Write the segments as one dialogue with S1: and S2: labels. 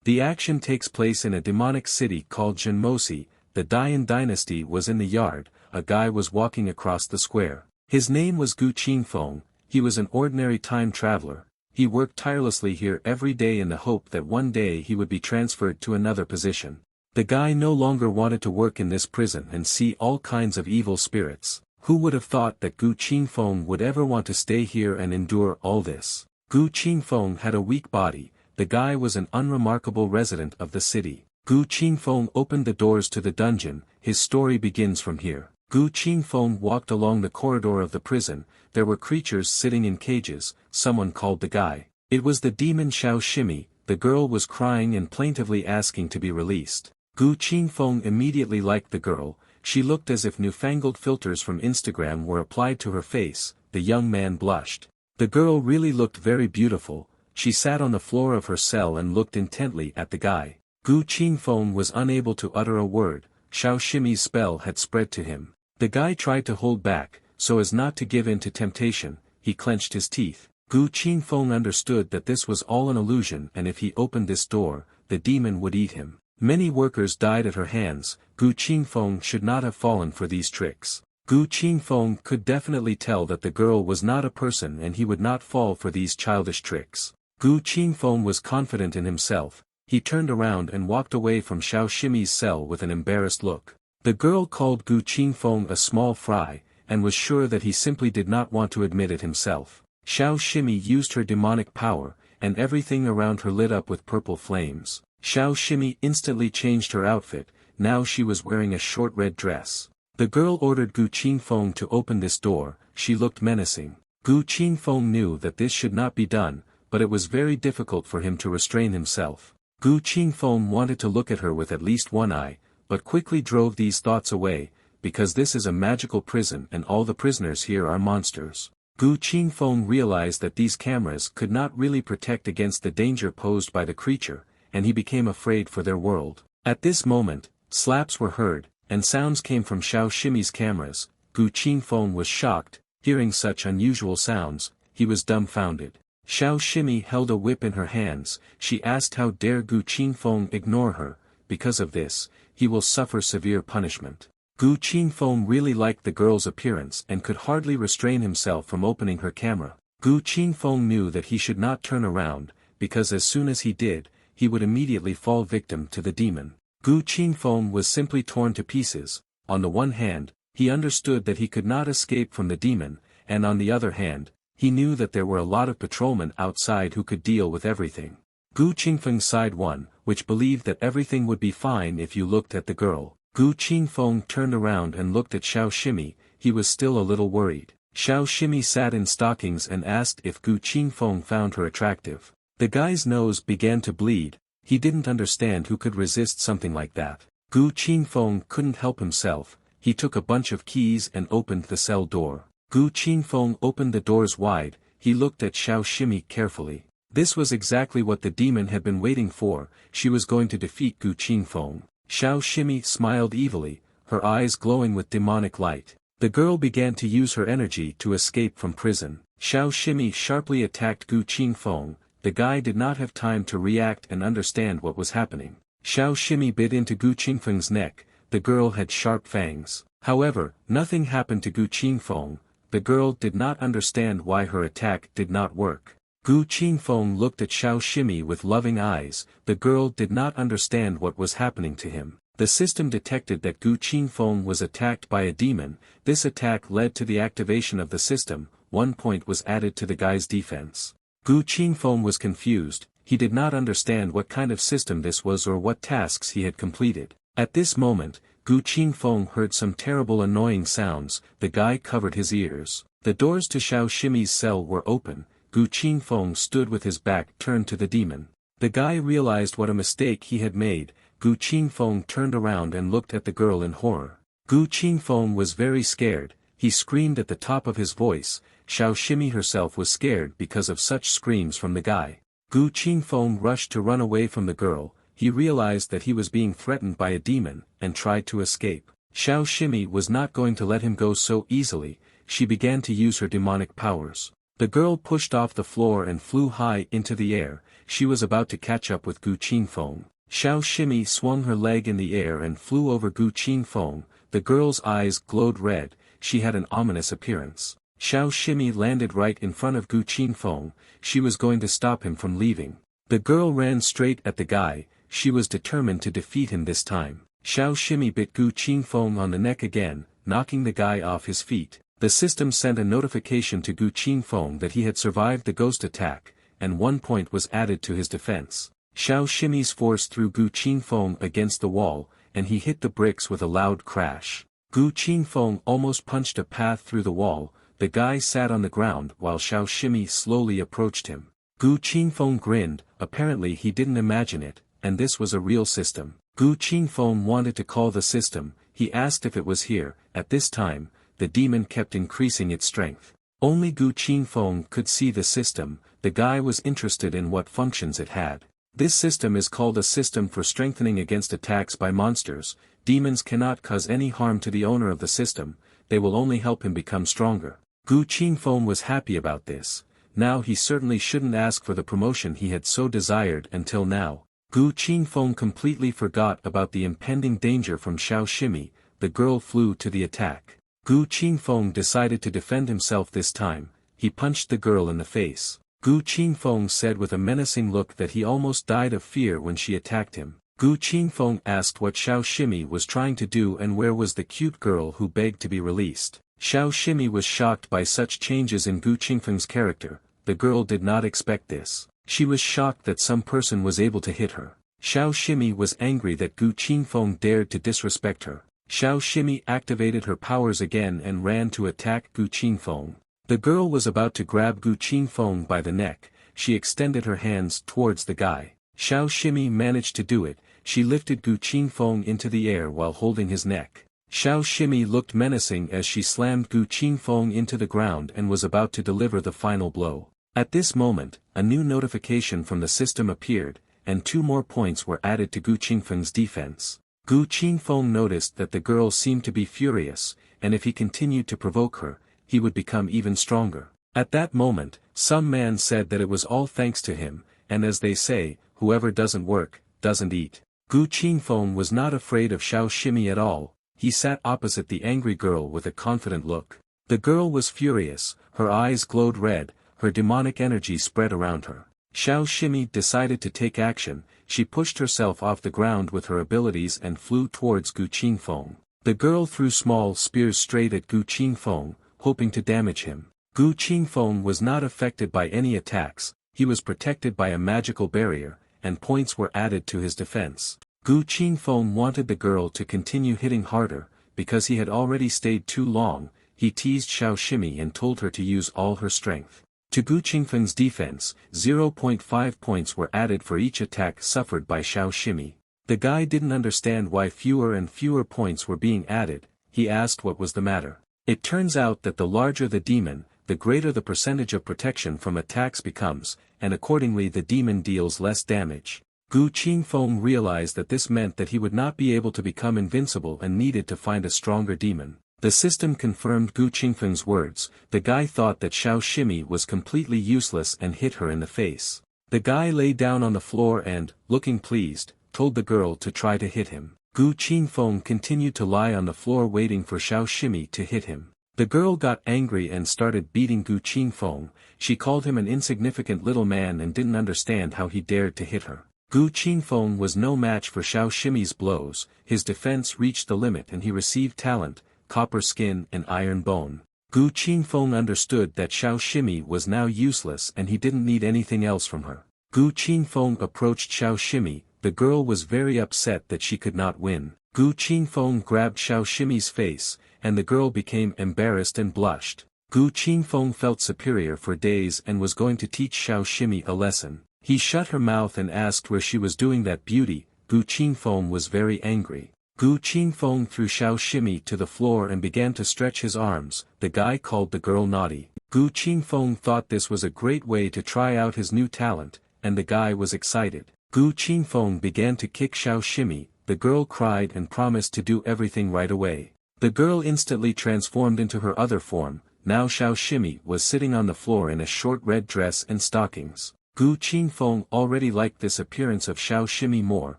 S1: The action takes place in a demonic city called Jinmosi. The Dian dynasty was in the yard. A guy was walking across the square. His name was Gu Qingfeng. He was an ordinary time traveler. He worked tirelessly here every day in the hope that one day he would be transferred to another position. The guy no longer wanted to work in this prison and see all kinds of evil spirits. Who would have thought that Gu Qingfeng would ever want to stay here and endure all this? Gu Qingfeng had a weak body. The guy was an unremarkable resident of the city. Gu Qingfeng opened the doors to the dungeon. His story begins from here. Gu Qingfeng walked along the corridor of the prison. There were creatures sitting in cages. Someone called the guy. It was the demon Xiao Shimi. The girl was crying and plaintively asking to be released. Gu Qingfeng immediately liked the girl. She looked as if newfangled filters from Instagram were applied to her face. The young man blushed. The girl really looked very beautiful. She sat on the floor of her cell and looked intently at the guy. Gu Qingfeng was unable to utter a word. Xiao Shimi's spell had spread to him. The guy tried to hold back, so as not to give in to temptation. He clenched his teeth. Gu Qingfeng understood that this was all an illusion, and if he opened this door, the demon would eat him. Many workers died at her hands. Gu Qingfeng should not have fallen for these tricks. Gu Qingfeng could definitely tell that the girl was not a person and he would not fall for these childish tricks. Gu Qingfeng was confident in himself. He turned around and walked away from Xiao Shimi's cell with an embarrassed look. The girl called Gu Qingfeng a small fry, and was sure that he simply did not want to admit it himself. Xiao Shimi used her demonic power, and everything around her lit up with purple flames. Xiao Shimi instantly changed her outfit. Now she was wearing a short red dress. The girl ordered Gu Qingfeng to open this door. She looked menacing. Gu Qingfeng knew that this should not be done, but it was very difficult for him to restrain himself. Gu Qingfeng wanted to look at her with at least one eye, but quickly drove these thoughts away, because this is a magical prison and all the prisoners here are monsters. Gu Qingfeng realized that these cameras could not really protect against the danger posed by the creature, and he became afraid for their world. At this moment, slaps were heard, and sounds came from Xiao Shimi's cameras. Gu Qingfeng was shocked. Hearing such unusual sounds, he was dumbfounded. Xiao Shimi held a whip in her hands. She asked how dare Gu Qingfeng ignore her. Because of this, he will suffer severe punishment. Gu Qingfeng really liked the girl's appearance and could hardly restrain himself from opening her camera. Gu Qingfeng knew that he should not turn around, because as soon as he did, he would immediately fall victim to the demon. Gu Qingfeng was simply torn to pieces. On the one hand, he understood that he could not escape from the demon, and on the other hand, he knew that there were a lot of patrolmen outside who could deal with everything. Gu Qingfeng's side won, which believed that everything would be fine if you looked at the girl. Gu Qingfeng turned around and looked at Xiao Shimi. He was still a little worried. Xiao Shimi sat in stockings and asked if Gu Qingfeng found her attractive. The guy's nose began to bleed. He didn't understand who could resist something like that. Gu Qingfeng couldn't help himself. He took a bunch of keys and opened the cell door. Gu Qingfeng opened the doors wide. He looked at Xiao Shimi carefully. This was exactly what the demon had been waiting for. She was going to defeat Gu Qingfeng. Xiao Shimi smiled evilly, her eyes glowing with demonic light. The girl began to use her energy to escape from prison. Xiao Shimi sharply attacked Gu Qingfeng. The guy did not have time to react and understand what was happening. Xiao Shimi bit into Gu Qingfeng's neck. The girl had sharp fangs. However, nothing happened to Gu Qingfeng. The girl did not understand why her attack did not work. Gu Qingfeng looked at Xiao Shimi with loving eyes. The girl did not understand what was happening to him. The system detected that Gu Qingfeng was attacked by a demon. This attack led to the activation of the system. 1 point was added to the guy's defense. Gu Qingfeng was confused. He did not understand what kind of system this was or what tasks he had completed. At this moment, Gu Qingfeng heard some terrible annoying sounds. The guy covered his ears. The doors to Xiao Shimi's cell were open. Gu Qingfeng stood with his back turned to the demon. The guy realized what a mistake he had made. Gu Qingfeng turned around and looked at the girl in horror. Gu Qingfeng was very scared. He screamed at the top of his voice. Xiao Shimi herself was scared because of such screams from the guy. Gu Qingfeng rushed to run away from the girl. He realized that he was being threatened by a demon, and tried to escape. Xiao Shimi was not going to let him go so easily. She began to use her demonic powers. The girl pushed off the floor and flew high into the air. she was about to catch up with Gu Qingfeng. Xiao Shimi swung her leg in the air and flew over Gu Qingfeng. The girl's eyes glowed red, she had an ominous appearance. Xiao Shimi landed right in front of Gu Qingfeng, she was going to stop him from leaving. The girl ran straight at the guy, she was determined to defeat him this time. Xiao Shimi bit Gu Qingfeng on the neck again, knocking the guy off his feet. The system sent a notification to Gu Qingfeng that he had survived the ghost attack, and 1 point was added to his defense. Xiao Shimi's force threw Gu Qingfeng against the wall, and he hit the bricks with a loud crash. Gu Qingfeng almost punched a path through the wall. The guy sat on the ground while Xiao Shimi slowly approached him. Gu Qingfeng grinned, apparently he didn't imagine it, and this was a real system. Gu Qingfeng wanted to call the system, he asked if it was here. At this time, the demon kept increasing its strength. Only Gu Qingfeng could see the system, the guy was interested in what functions it had. This system is called a system for strengthening against attacks by monsters. Demons cannot cause any harm to the owner of the system, they will only help him become stronger. Gu Qingfeng was happy about this. Now he certainly shouldn't ask for the promotion he had so desired until now. Gu Qingfeng completely forgot about the impending danger from Xiao Shimi. The girl flew to the attack. Gu Qingfeng decided to defend himself this time. He punched the girl in the face. Gu Qingfeng said with a menacing look that he almost died of fear when she attacked him. Gu Qingfeng asked what Xiao Shimi was trying to do and where was the cute girl who begged to be released. Xiao Shimi was shocked by such changes in Gu Qingfeng's character. The girl did not expect this. She was shocked that some person was able to hit her. Xiao Shimi was angry that Gu Qingfeng dared to disrespect her. Xiao Shimi activated her powers again and ran to attack Gu Qingfeng. The girl was about to grab Gu Qingfeng by the neck, she extended her hands towards the guy. Xiao Shimi managed to do it, she lifted Gu Qingfeng into the air while holding his neck. Xiao Shimi looked menacing as she slammed Gu Qingfeng into the ground and was about to deliver the final blow. At this moment, a new notification from the system appeared, and 2 more points were added to Gu Qingfeng's defense. Gu Qingfeng noticed that the girl seemed to be furious, and if he continued to provoke her, he would become even stronger. At that moment, some man said that it was all thanks to him, and as they say, whoever doesn't work, doesn't eat. Gu Qingfeng was not afraid of Xiao Shimi at all, he sat opposite the angry girl with a confident look. The girl was furious, her eyes glowed red, her demonic energy spread around her. Xiao Shimi decided to take action, she pushed herself off the ground with her abilities and flew towards Gu Qingfeng. The girl threw small spears straight at Gu Qingfeng, hoping to damage him. Gu Qingfeng was not affected by any attacks, he was protected by a magical barrier, and points were added to his defense. Gu Qingfeng wanted the girl to continue hitting harder, because he had already stayed too long, he teased Xiao Shimi and told her to use all her strength. To Gu Qingfeng's defense, 0.5 points were added for each attack suffered by Xiao Shimi. The guy didn't understand why fewer and fewer points were being added, he asked what was the matter. It turns out that the larger the demon, the greater the percentage of protection from attacks becomes, and accordingly the demon deals less damage. Gu Qingfeng realized that this meant that he would not be able to become invincible and needed to find a stronger demon. The system confirmed Gu Qingfeng's words, the guy thought that Xiao Shimi was completely useless and hit her in the face. The guy lay down on the floor and, looking pleased, told the girl to try to hit him. Gu Qingfeng continued to lie on the floor waiting for Xiao Shimi to hit him. The girl got angry and started beating Gu Qingfeng, she called him an insignificant little man and didn't understand how he dared to hit her. Gu Qingfeng was no match for Xiao Shimi's blows, his defense reached the limit and he received talent, copper skin and iron bone. Gu Qingfeng understood that Xiao Shimi was now useless and he didn't need anything else from her. Gu Qingfeng approached Xiao Shimi, the girl was very upset that she could not win. Gu Qingfeng grabbed Xiao Shimi's face, and the girl became embarrassed and blushed. Gu Qingfeng felt superior for days and was going to teach Xiao Shimi a lesson. He shut her mouth and asked where she was doing that beauty. Gu Qingfeng was very angry. Gu Qingfeng threw Xiao Shimi to the floor and began to stretch his arms. The guy called the girl naughty. Gu Qingfeng thought this was a great way to try out his new talent, and the guy was excited. Gu Qingfeng began to kick Xiao Shimi, the girl cried and promised to do everything right away. The girl instantly transformed into her other form, now Xiao Shimi was sitting on the floor in a short red dress and stockings. Gu Qingfeng already liked this appearance of Xiao Shimi more.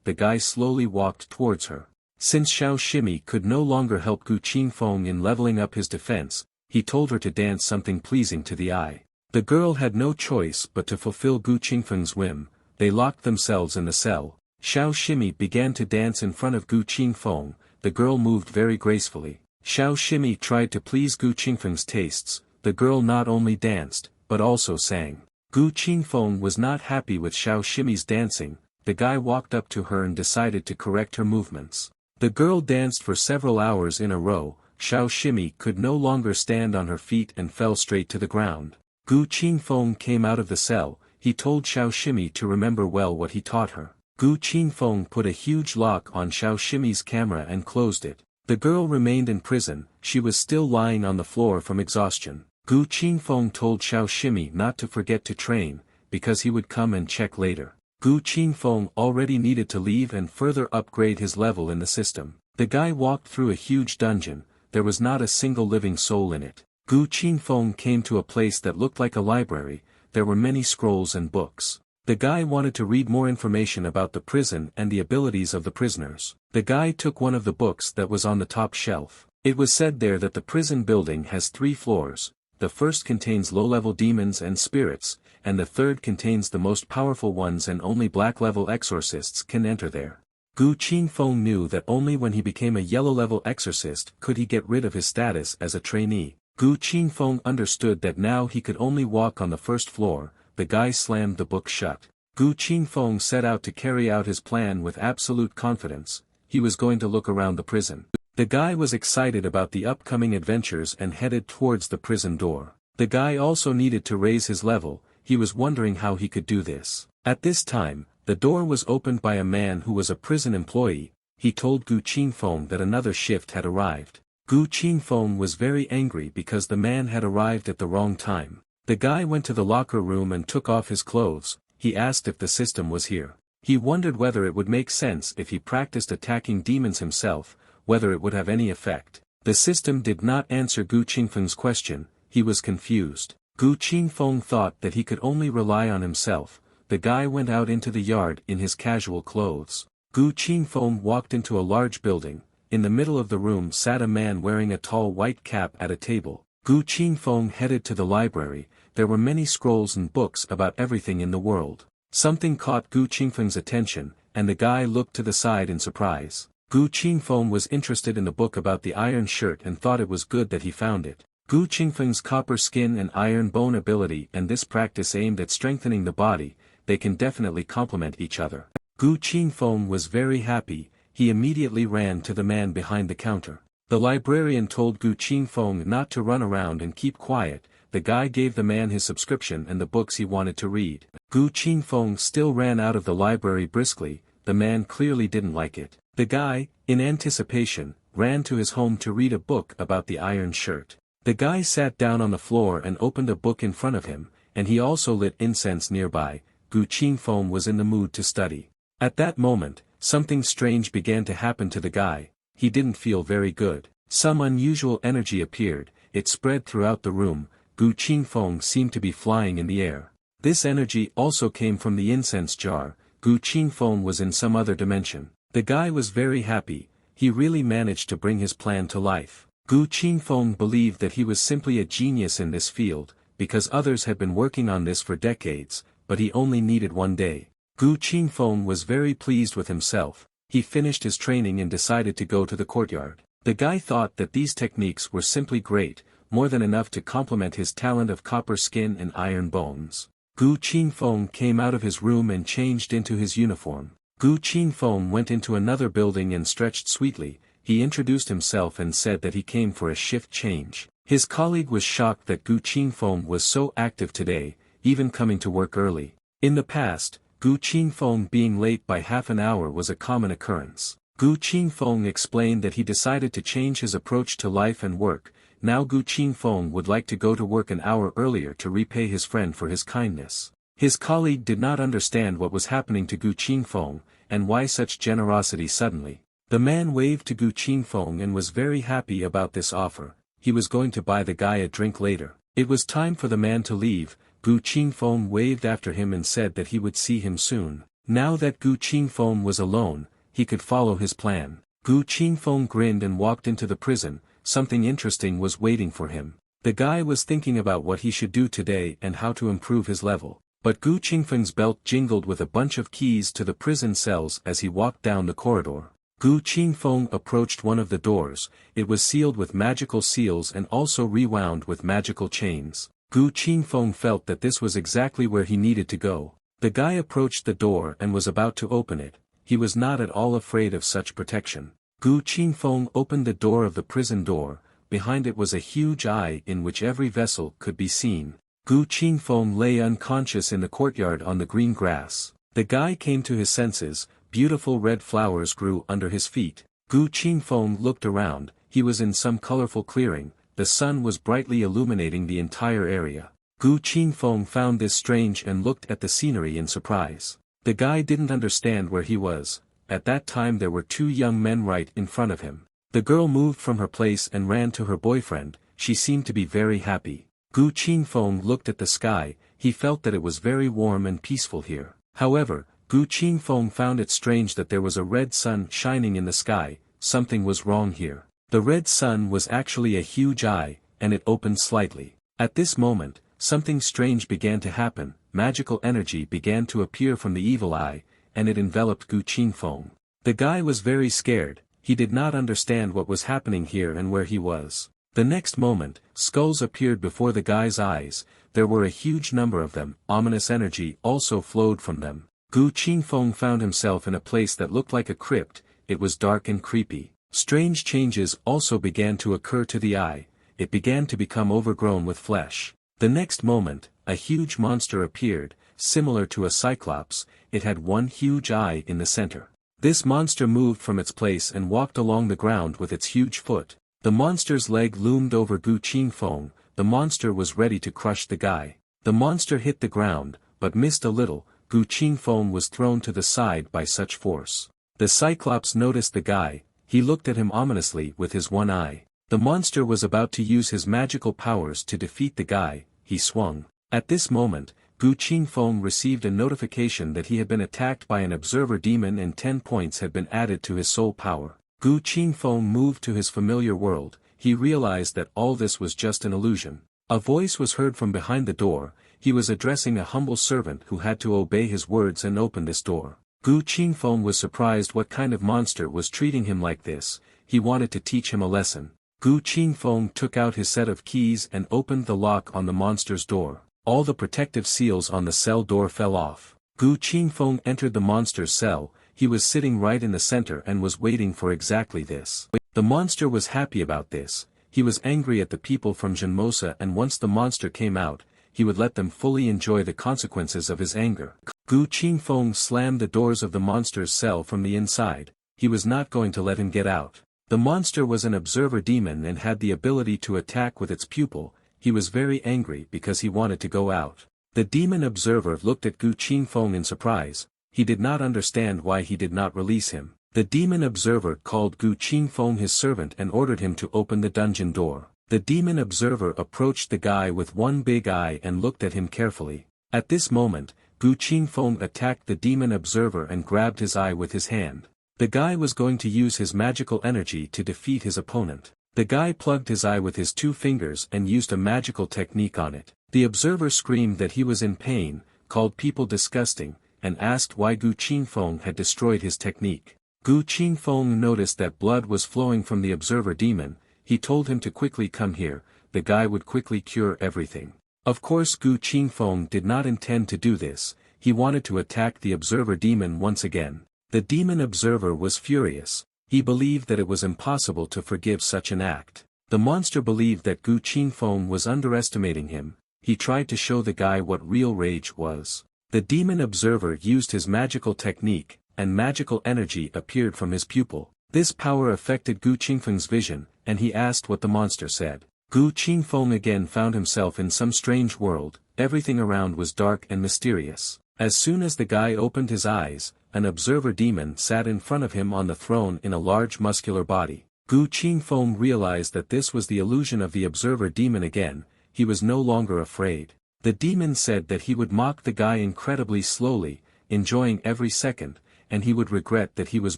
S1: The guy slowly walked towards her. Since Xiao Shimi could no longer help Gu Qingfeng in leveling up his defense, he told her to dance something pleasing to the eye. The girl had no choice but to fulfill Gu Qingfeng's whim. They locked themselves in the cell. Xiao Shimi began to dance in front of Gu Qingfeng. The girl moved very gracefully. Xiao Shimi tried to please Gu Qingfeng's tastes. The girl not only danced, but also sang. Gu Qingfeng was not happy with Xiao Shimi's dancing. The guy walked up to her and decided to correct her movements. The girl danced for several hours in a row. Xiao Shimi could no longer stand on her feet and fell straight to the ground. Gu Qingfeng came out of the cell. He told Xiao Shimi to remember well what he taught her. Gu Qingfeng put a huge lock on Xiao Shimi's camera and closed it. The girl remained in prison. She was still lying on the floor from exhaustion. Gu Qingfeng told Xiao Shimi not to forget to train, because he would come and check later. Gu Qingfeng already needed to leave and further upgrade his level in the system. The guy walked through a huge dungeon. There was not a single living soul in it. Gu Qingfeng came to a place that looked like a library. There were many scrolls and books. The guy wanted to read more information about the prison and the abilities of the prisoners. The guy took one of the books that was on the top shelf. It was said there that the prison building has 3 floors. The first contains low-level demons and spirits, and the third contains the most powerful ones, and only black-level exorcists can enter there. Gu Qingfeng knew that only when he became a yellow-level exorcist could he get rid of his status as a trainee. Gu Qingfeng understood that now he could only walk on the first floor. The guy slammed the book shut. Gu Qingfeng set out to carry out his plan with absolute confidence. He was going to look around the prison. The guy was excited about the upcoming adventures and headed towards the prison door. The guy also needed to raise his level. He was wondering how he could do this. At this time, the door was opened by a man who was a prison employee. He told Gu Qingfeng that another shift had arrived. Gu Qingfeng was very angry because the man had arrived at the wrong time. The guy went to the locker room and took off his clothes. He asked if the system was here. He wondered whether it would make sense if he practiced attacking demons himself, whether it would have any effect. The system did not answer Gu Qingfeng's question. He was confused. Gu Qingfeng thought that he could only rely on himself. The guy went out into the yard in his casual clothes. Gu Qingfeng walked into a large building. In the middle of the room sat a man wearing a tall white cap at a table. Gu Qingfeng headed to the library. There were many scrolls and books about everything in the world. Something caught Gu Qingfeng's attention, and the guy looked to the side in surprise. Gu Qingfeng was interested in the book about the iron shirt and thought it was good that he found it. Gu Qingfeng's copper skin and iron bone ability and this practice aimed at strengthening the body, they can definitely complement each other. Gu Qingfeng was very happy. He immediately ran to the man behind the counter. The librarian told Gu Qingfeng not to run around and keep quiet. The guy gave the man his subscription and the books he wanted to read. Gu Qingfeng still ran out of the library briskly. The man clearly didn't like it. The guy, in anticipation, ran to his home to read a book about the iron shirt. The guy sat down on the floor and opened a book in front of him, and he also lit incense nearby. Gu Qingfeng was in the mood to study. At that moment, something strange began to happen to the guy. He didn't feel very good. Some unusual energy appeared. It spread throughout the room. Gu Qingfeng seemed to be flying in the air. This energy also came from the incense jar. Gu Qingfeng was in some other dimension. The guy was very happy. He really managed to bring his plan to life. Gu Qingfeng believed that he was simply a genius in this field, because others had been working on this for decades, but he only needed one day. Gu Qingfeng was very pleased with himself. He finished his training and decided to go to the courtyard. The guy thought that these techniques were simply great, more than enough to complement his talent of copper skin and iron bones. Gu Qingfeng came out of his room and changed into his uniform. Gu Qingfeng went into another building and stretched sweetly. He introduced himself and said that he came for a shift change. His colleague was shocked that Gu Qingfeng was so active today, even coming to work early. In the past, Gu Qingfeng being late by half an hour was a common occurrence. Gu Qingfeng explained that he decided to change his approach to life and work. Now Gu Qingfeng would like to go to work an hour earlier to repay his friend for his kindness. His colleague did not understand what was happening to Gu Qingfeng, and why such generosity suddenly. The man waved to Gu Qingfeng and was very happy about this offer. He was going to buy the guy a drink later. It was time for the man to leave. Gu Qingfeng waved after him and said that he would see him soon. Now that Gu Qingfeng was alone, he could follow his plan. Gu Qingfeng grinned and walked into the prison. Something interesting was waiting for him. The guy was thinking about what he should do today and how to improve his level. But Gu Qingfeng's belt jingled with a bunch of keys to the prison cells as he walked down the corridor. Gu Qingfeng approached one of the doors. It was sealed with magical seals and also rewound with magical chains. Gu Qingfeng felt that this was exactly where he needed to go. The guy approached the door and was about to open it. He was not at all afraid of such protection. Gu Qingfeng opened the door of the prison door. Behind it was a huge eye in which every vessel could be seen. Gu Qingfeng lay unconscious in the courtyard on the green grass. The guy came to his senses. Beautiful red flowers grew under his feet. Gu Qingfeng looked around. He was in some colorful clearing. The sun was brightly illuminating the entire area. Gu Qingfeng found this strange and looked at the scenery in surprise. The guy didn't understand where he was. At that time there were two young men right in front of him. The girl moved from her place and ran to her boyfriend. She seemed to be very happy. Gu Qingfeng looked at the sky. He felt that it was very warm and peaceful here. However, Gu Qingfeng found it strange that there was a red sun shining in the sky. Something was wrong here. The red sun was actually a huge eye, and it opened slightly. At this moment, something strange began to happen. Magical energy began to appear from the evil eye, and it enveloped Gu Qingfeng. The guy was very scared. He did not understand what was happening here and where he was. The next moment, skulls appeared before the guy's eyes. There were a huge number of them. Ominous energy also flowed from them. Gu Qingfeng found himself in a place that looked like a crypt. It was dark and creepy. Strange changes also began to occur to the eye. It began to become overgrown with flesh. The next moment, a huge monster appeared, similar to a cyclops. It had one huge eye in the center. This monster moved from its place and walked along the ground with its huge foot. The monster's leg loomed over Gu Qingfeng. The monster was ready to crush the guy. The monster hit the ground, but missed a little. Gu Qingfeng was thrown to the side by such force. The Cyclops noticed the guy. He looked at him ominously with his one eye. The monster was about to use his magical powers to defeat the guy. He swung. At this moment, Gu Qingfeng received a notification that he had been attacked by an observer demon and 10 points had been added to his soul power. Gu Qingfeng moved to his familiar world. He realized that all this was just an illusion. A voice was heard from behind the door. He was addressing a humble servant who had to obey his words and open this door. Gu Qingfeng was surprised what kind of monster was treating him like this. He wanted to teach him a lesson. Gu Qingfeng took out his set of keys and opened the lock on the monster's door. All the protective seals on the cell door fell off. Gu Qingfeng entered the monster's cell. He was sitting right in the center and was waiting for exactly this. The monster was happy about this. He was angry at the people from Jinmosa, and once the monster came out, he would let them fully enjoy the consequences of his anger. Gu Qingfeng slammed the doors of the monster's cell from the inside. He was not going to let him get out. The monster was an observer demon and had the ability to attack with its pupil. He was very angry because he wanted to go out. The demon observer looked at Gu Qingfeng in surprise. He did not understand why he did not release him. The demon observer called Gu Qingfeng his servant and ordered him to open the dungeon door. The demon observer approached the guy with one big eye and looked at him carefully. At this moment, Gu Qingfeng attacked the demon observer and grabbed his eye with his hand. The guy was going to use his magical energy to defeat his opponent. The guy plugged his eye with his 2 fingers and used a magical technique on it. The observer screamed that he was in pain, called people disgusting, and asked why Gu Qingfeng had destroyed his technique. Gu Qingfeng noticed that blood was flowing from the observer demon. He told him to quickly come here. The guy would quickly cure everything. Of course Gu Qingfeng did not intend to do this. He wanted to attack the observer demon once again. The demon observer was furious. He believed that it was impossible to forgive such an act. The monster believed that Gu Qingfeng was underestimating him. He tried to show the guy what real rage was. The demon observer used his magical technique, and magical energy appeared from his pupil. This power affected Gu Qingfeng's vision, and he asked what the monster said. Gu Qingfeng again found himself in some strange world. Everything around was dark and mysterious. As soon as the guy opened his eyes, an observer demon sat in front of him on the throne in a large muscular body. Gu Qingfeng realized that this was the illusion of the observer demon again. He was no longer afraid. The demon said that he would mock the guy incredibly slowly, enjoying every second, and he would regret that he was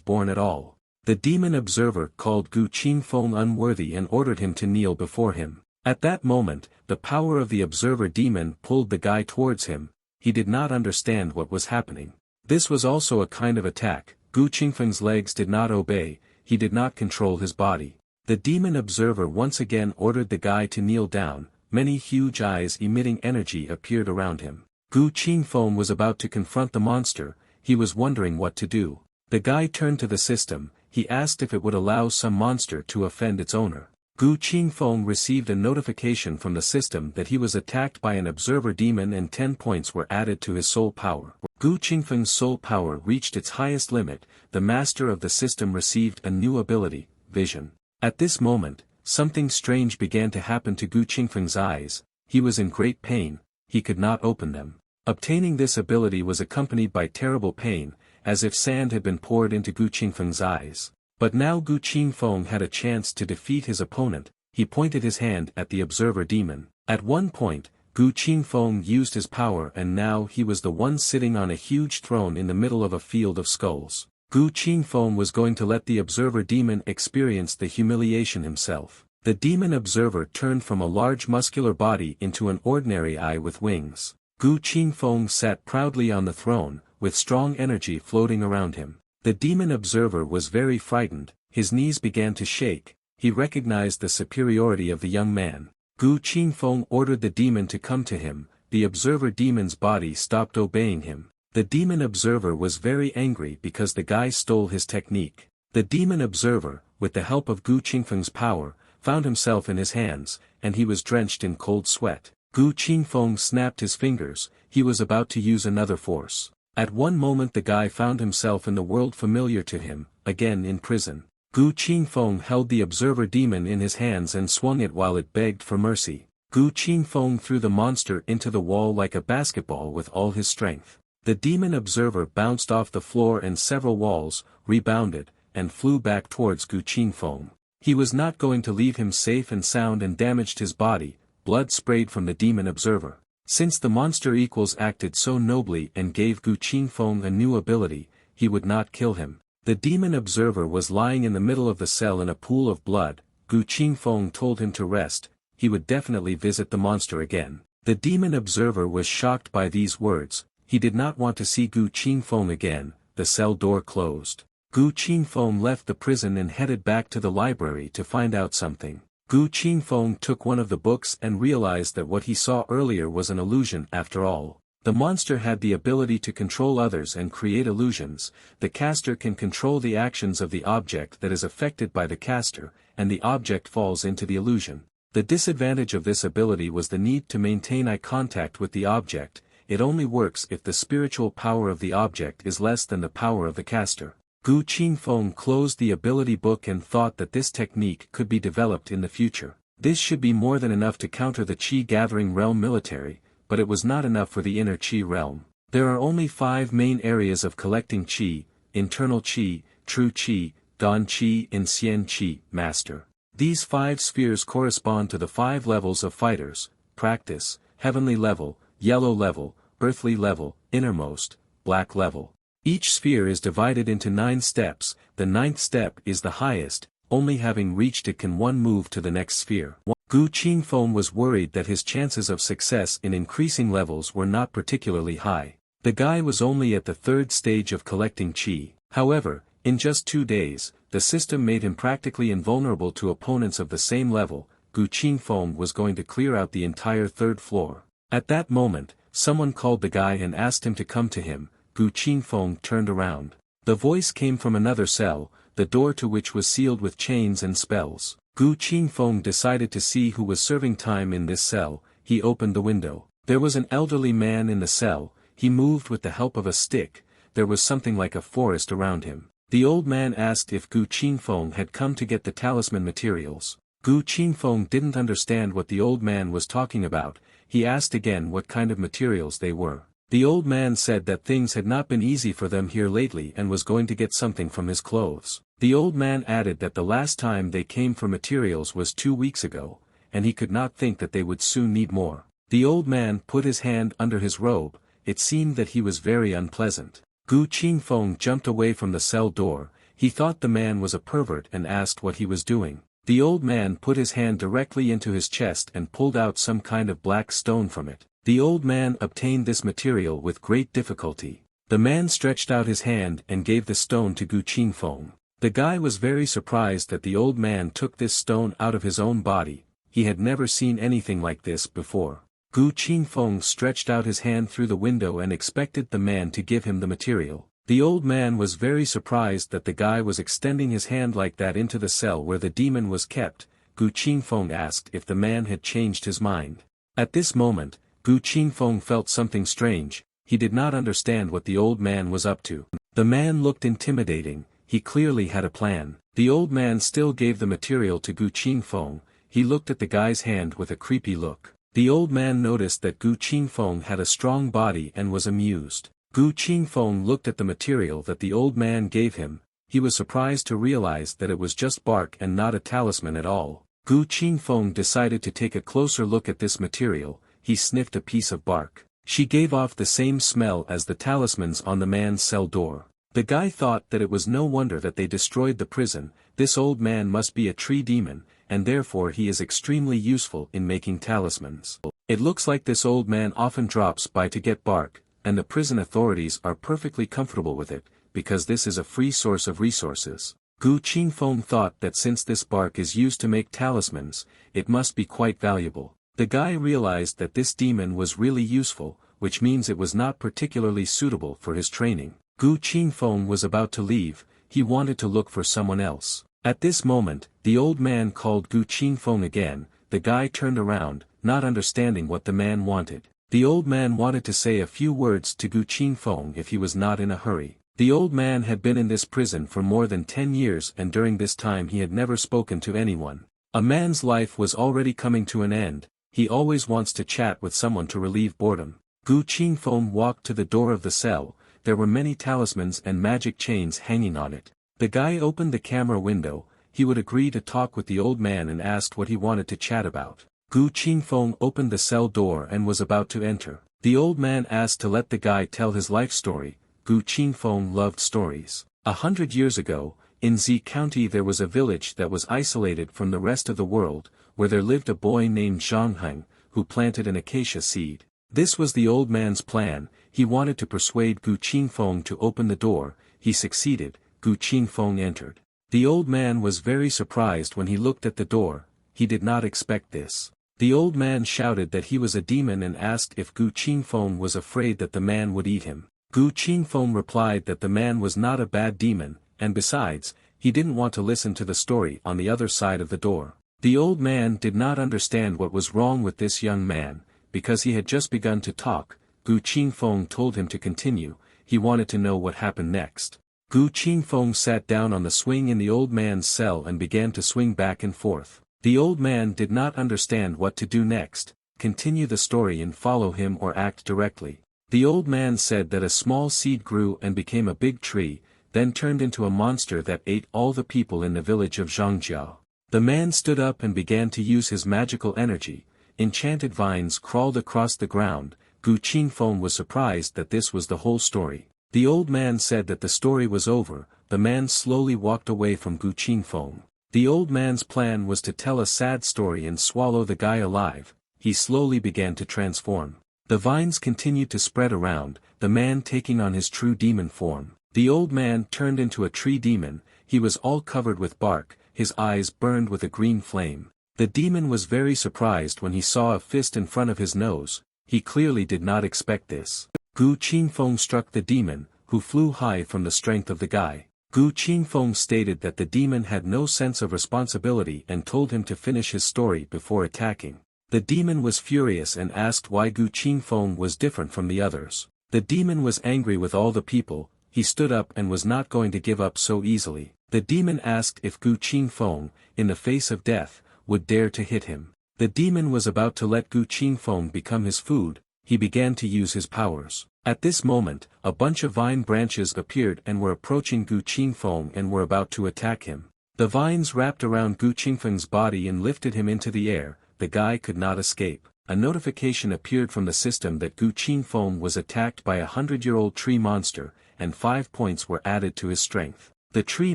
S1: born at all. The demon observer called Gu Qingfeng unworthy and ordered him to kneel before him. At that moment, the power of the observer demon pulled the guy towards him. He did not understand what was happening. This was also a kind of attack. Gu Qingfeng's legs did not obey, he did not control his body. The demon observer once again ordered the guy to kneel down. Many huge eyes emitting energy appeared around him. Gu Qingfeng was about to confront the monster, he was wondering what to do. The guy turned to the system, he asked if it would allow some monster to offend its owner. Gu Qingfeng received a notification from the system that he was attacked by an observer demon and 10 points were added to his soul power. Gu Qingfeng's soul power reached its highest limit, the master of the system received a new ability, vision. At this moment, something strange began to happen to Gu Qingfeng's eyes, he was in great pain, he could not open them. Obtaining this ability was accompanied by terrible pain, as if sand had been poured into Gu Qingfeng's eyes. But now Gu Qingfeng had a chance to defeat his opponent, he pointed his hand at the observer demon. At one point, Gu Qingfeng used his power and now he was the one sitting on a huge throne in the middle of a field of skulls. Gu Qingfeng was going to let the observer demon experience the humiliation himself. The demon observer turned from a large muscular body into an ordinary eye with wings. Gu Qingfeng sat proudly on the throne, with strong energy floating around him. The demon observer was very frightened, his knees began to shake, he recognized the superiority of the young man. Gu Qingfeng ordered the demon to come to him, the observer demon's body stopped obeying him. The demon observer was very angry because the guy stole his technique. The demon observer, with the help of Gu Qingfeng's power, found himself in his hands, and he was drenched in cold sweat. Gu Qingfeng snapped his fingers, he was about to use another force. At one moment the guy found himself in the world familiar to him, again in prison. Gu Qingfeng held the observer demon in his hands and swung it while it begged for mercy. Gu Qingfeng threw the monster into the wall like a basketball with all his strength. The demon observer bounced off the floor and several walls, rebounded, and flew back towards Gu Qingfeng. He was not going to leave him safe and sound and damaged his body, blood sprayed from the demon observer. Since the monster equals acted so nobly and gave Gu Qingfeng a new ability, he would not kill him. The demon observer was lying in the middle of the cell in a pool of blood, Gu Qingfeng told him to rest, he would definitely visit the monster again. The demon observer was shocked by these words, he did not want to see Gu Qingfeng again, the cell door closed. Gu Qingfeng left the prison and headed back to the library to find out something. Gu Qingfeng took one of the books and realized that what he saw earlier was an illusion after all. The monster had the ability to control others and create illusions, the caster can control the actions of the object that is affected by the caster, and the object falls into the illusion. The disadvantage of this ability was the need to maintain eye contact with the object, it only works if the spiritual power of the object is less than the power of the caster. Gu Qingfeng closed the ability book and thought that this technique could be developed in the future. This should be more than enough to counter the Qi-gathering realm military, but it was not enough for the inner Qi realm. There are only 5 main areas of collecting Qi: internal Qi, true Qi, Dan Qi and Xian Qi, master. These 5 spheres correspond to the 5 levels of fighters: practice, heavenly level, yellow level, earthly level, innermost, black level. Each sphere is divided into 9 steps, the 9th step is the highest, only having reached it can one move to the next sphere. Gu Qingfeng was worried that his chances of success in increasing levels were not particularly high. The guy was only at the 3rd stage of collecting Qi. However, in just 2 days, the system made him practically invulnerable to opponents of the same level. Gu Qingfeng was going to clear out the entire 3rd floor. At that moment, someone called the guy and asked him to come to him. Gu Qingfeng turned around. The voice came from another cell, the door to which was sealed with chains and spells. Gu Qingfeng decided to see who was serving time in this cell, he opened the window. There was an elderly man in the cell, he moved with the help of a stick, there was something like a forest around him. The old man asked if Gu Qingfeng had come to get the talisman materials. Gu Qingfeng didn't understand what the old man was talking about, he asked again what kind of materials they were. The old man said that things had not been easy for them here lately and was going to get something from his clothes. The old man added that the last time they came for materials was 2 weeks ago, and he could not think that they would soon need more. The old man put his hand under his robe. It seemed that he was very unpleasant. Gu Qingfeng jumped away from the cell door. He thought the man was a pervert and asked what he was doing. The old man put his hand directly into his chest and pulled out some kind of black stone from it. The old man obtained this material with great difficulty. The man stretched out his hand and gave the stone to Gu Qingfeng. The guy was very surprised that the old man took this stone out of his own body. He had never seen anything like this before. Gu Qingfeng stretched out his hand through the window and expected the man to give him the material. The old man was very surprised that the guy was extending his hand like that into the cell where the demon was kept. Gu Qingfeng asked if the man had changed his mind. At this moment, Gu Qingfeng felt something strange. He did not understand what the old man was up to. The man looked intimidating. He clearly had a plan. The old man still gave the material to Gu Qingfeng. He looked at the guy's hand with a creepy look. The old man noticed that Gu Qingfeng had a strong body and was amused. Gu Qingfeng looked at the material that the old man gave him. He was surprised to realize that it was just bark and not a talisman at all. Gu Qingfeng decided to take a closer look at this material. He sniffed a piece of bark. She gave off the same smell as the talismans on the man's cell door. The guy thought that it was no wonder that they destroyed the prison. This old man must be a tree demon, and therefore he is extremely useful in making talismans. It looks like this old man often drops by to get bark, and the prison authorities are perfectly comfortable with it, because this is a free source of resources. Gu Qingfeng thought that since this bark is used to make talismans, it must be quite valuable. The guy realized that this demon was really useful, which means it was not particularly suitable for his training. Gu Qingfeng was about to leave. He wanted to look for someone else. At this moment, the old man called Gu Qingfeng again. The guy turned around, not understanding what the man wanted. The old man wanted to say a few words to Gu Qingfeng if he was not in a hurry. The old man had been in this prison for more than 10 years and during this time he had never spoken to anyone. A man's life was already coming to an end. He always wants to chat with someone to relieve boredom. Gu Qingfeng walked to the door of the cell. There were many talismans and magic chains hanging on it. The guy opened the camera window. He would agree to talk with the old man and asked what he wanted to chat about. Gu Qingfeng opened the cell door and was about to enter. The old man asked to let the guy tell his life story. Gu Qingfeng loved stories. 100 years ago, in Z County there was a village that was isolated from the rest of the world, where there lived a boy named Zhang Heng, who planted an acacia seed. This was the old man's plan. He wanted to persuade Gu Qingfeng to open the door. He succeeded. Gu Qingfeng entered. The old man was very surprised when he looked at the door. He did not expect this. The old man shouted that he was a demon and asked if Gu Qingfeng was afraid that the man would eat him. Gu Qingfeng replied that the man was not a bad demon, and besides, he didn't want to listen to the story on the other side of the door. The old man did not understand what was wrong with this young man, because he had just begun to talk. Gu Qingfeng told him to continue. He wanted to know what happened next. Gu Qingfeng sat down on the swing in the old man's cell and began to swing back and forth. The old man did not understand what to do next, continue the story and follow him or act directly. The old man said that a small seed grew and became a big tree, then turned into a monster that ate all the people in the village of Zhangjiao. The man stood up and began to use his magical energy. Enchanted vines crawled across the ground. Gu Qingfeng was surprised that this was the whole story. The old man said that the story was over. The man slowly walked away from Gu Qingfeng. The old man's plan was to tell a sad story and swallow the guy alive. He slowly began to transform. The vines continued to spread around, the man taking on his true demon form. The old man turned into a tree demon. He was all covered with bark, his eyes burned with a green flame. The demon was very surprised when he saw a fist in front of his nose. He clearly did not expect this. Gu Qingfeng struck the demon, who flew high from the strength of the guy. Gu Qingfeng stated that the demon had no sense of responsibility and told him to finish his story before attacking. The demon was furious and asked why Gu Qingfeng was different from the others. The demon was angry with all the people. He stood up and was not going to give up so easily. The demon asked if Gu Qingfeng, in the face of death, would dare to hit him. The demon was about to let Gu Qingfeng become his food. He began to use his powers. At this moment, a bunch of vine branches appeared and were approaching Gu Qingfeng and were about to attack him. The vines wrapped around Gu Qingfeng's body and lifted him into the air. The guy could not escape. a notification appeared from the system that Gu Qingfeng was attacked by a 100-year-old tree monster, and 5 points were added to his strength. The tree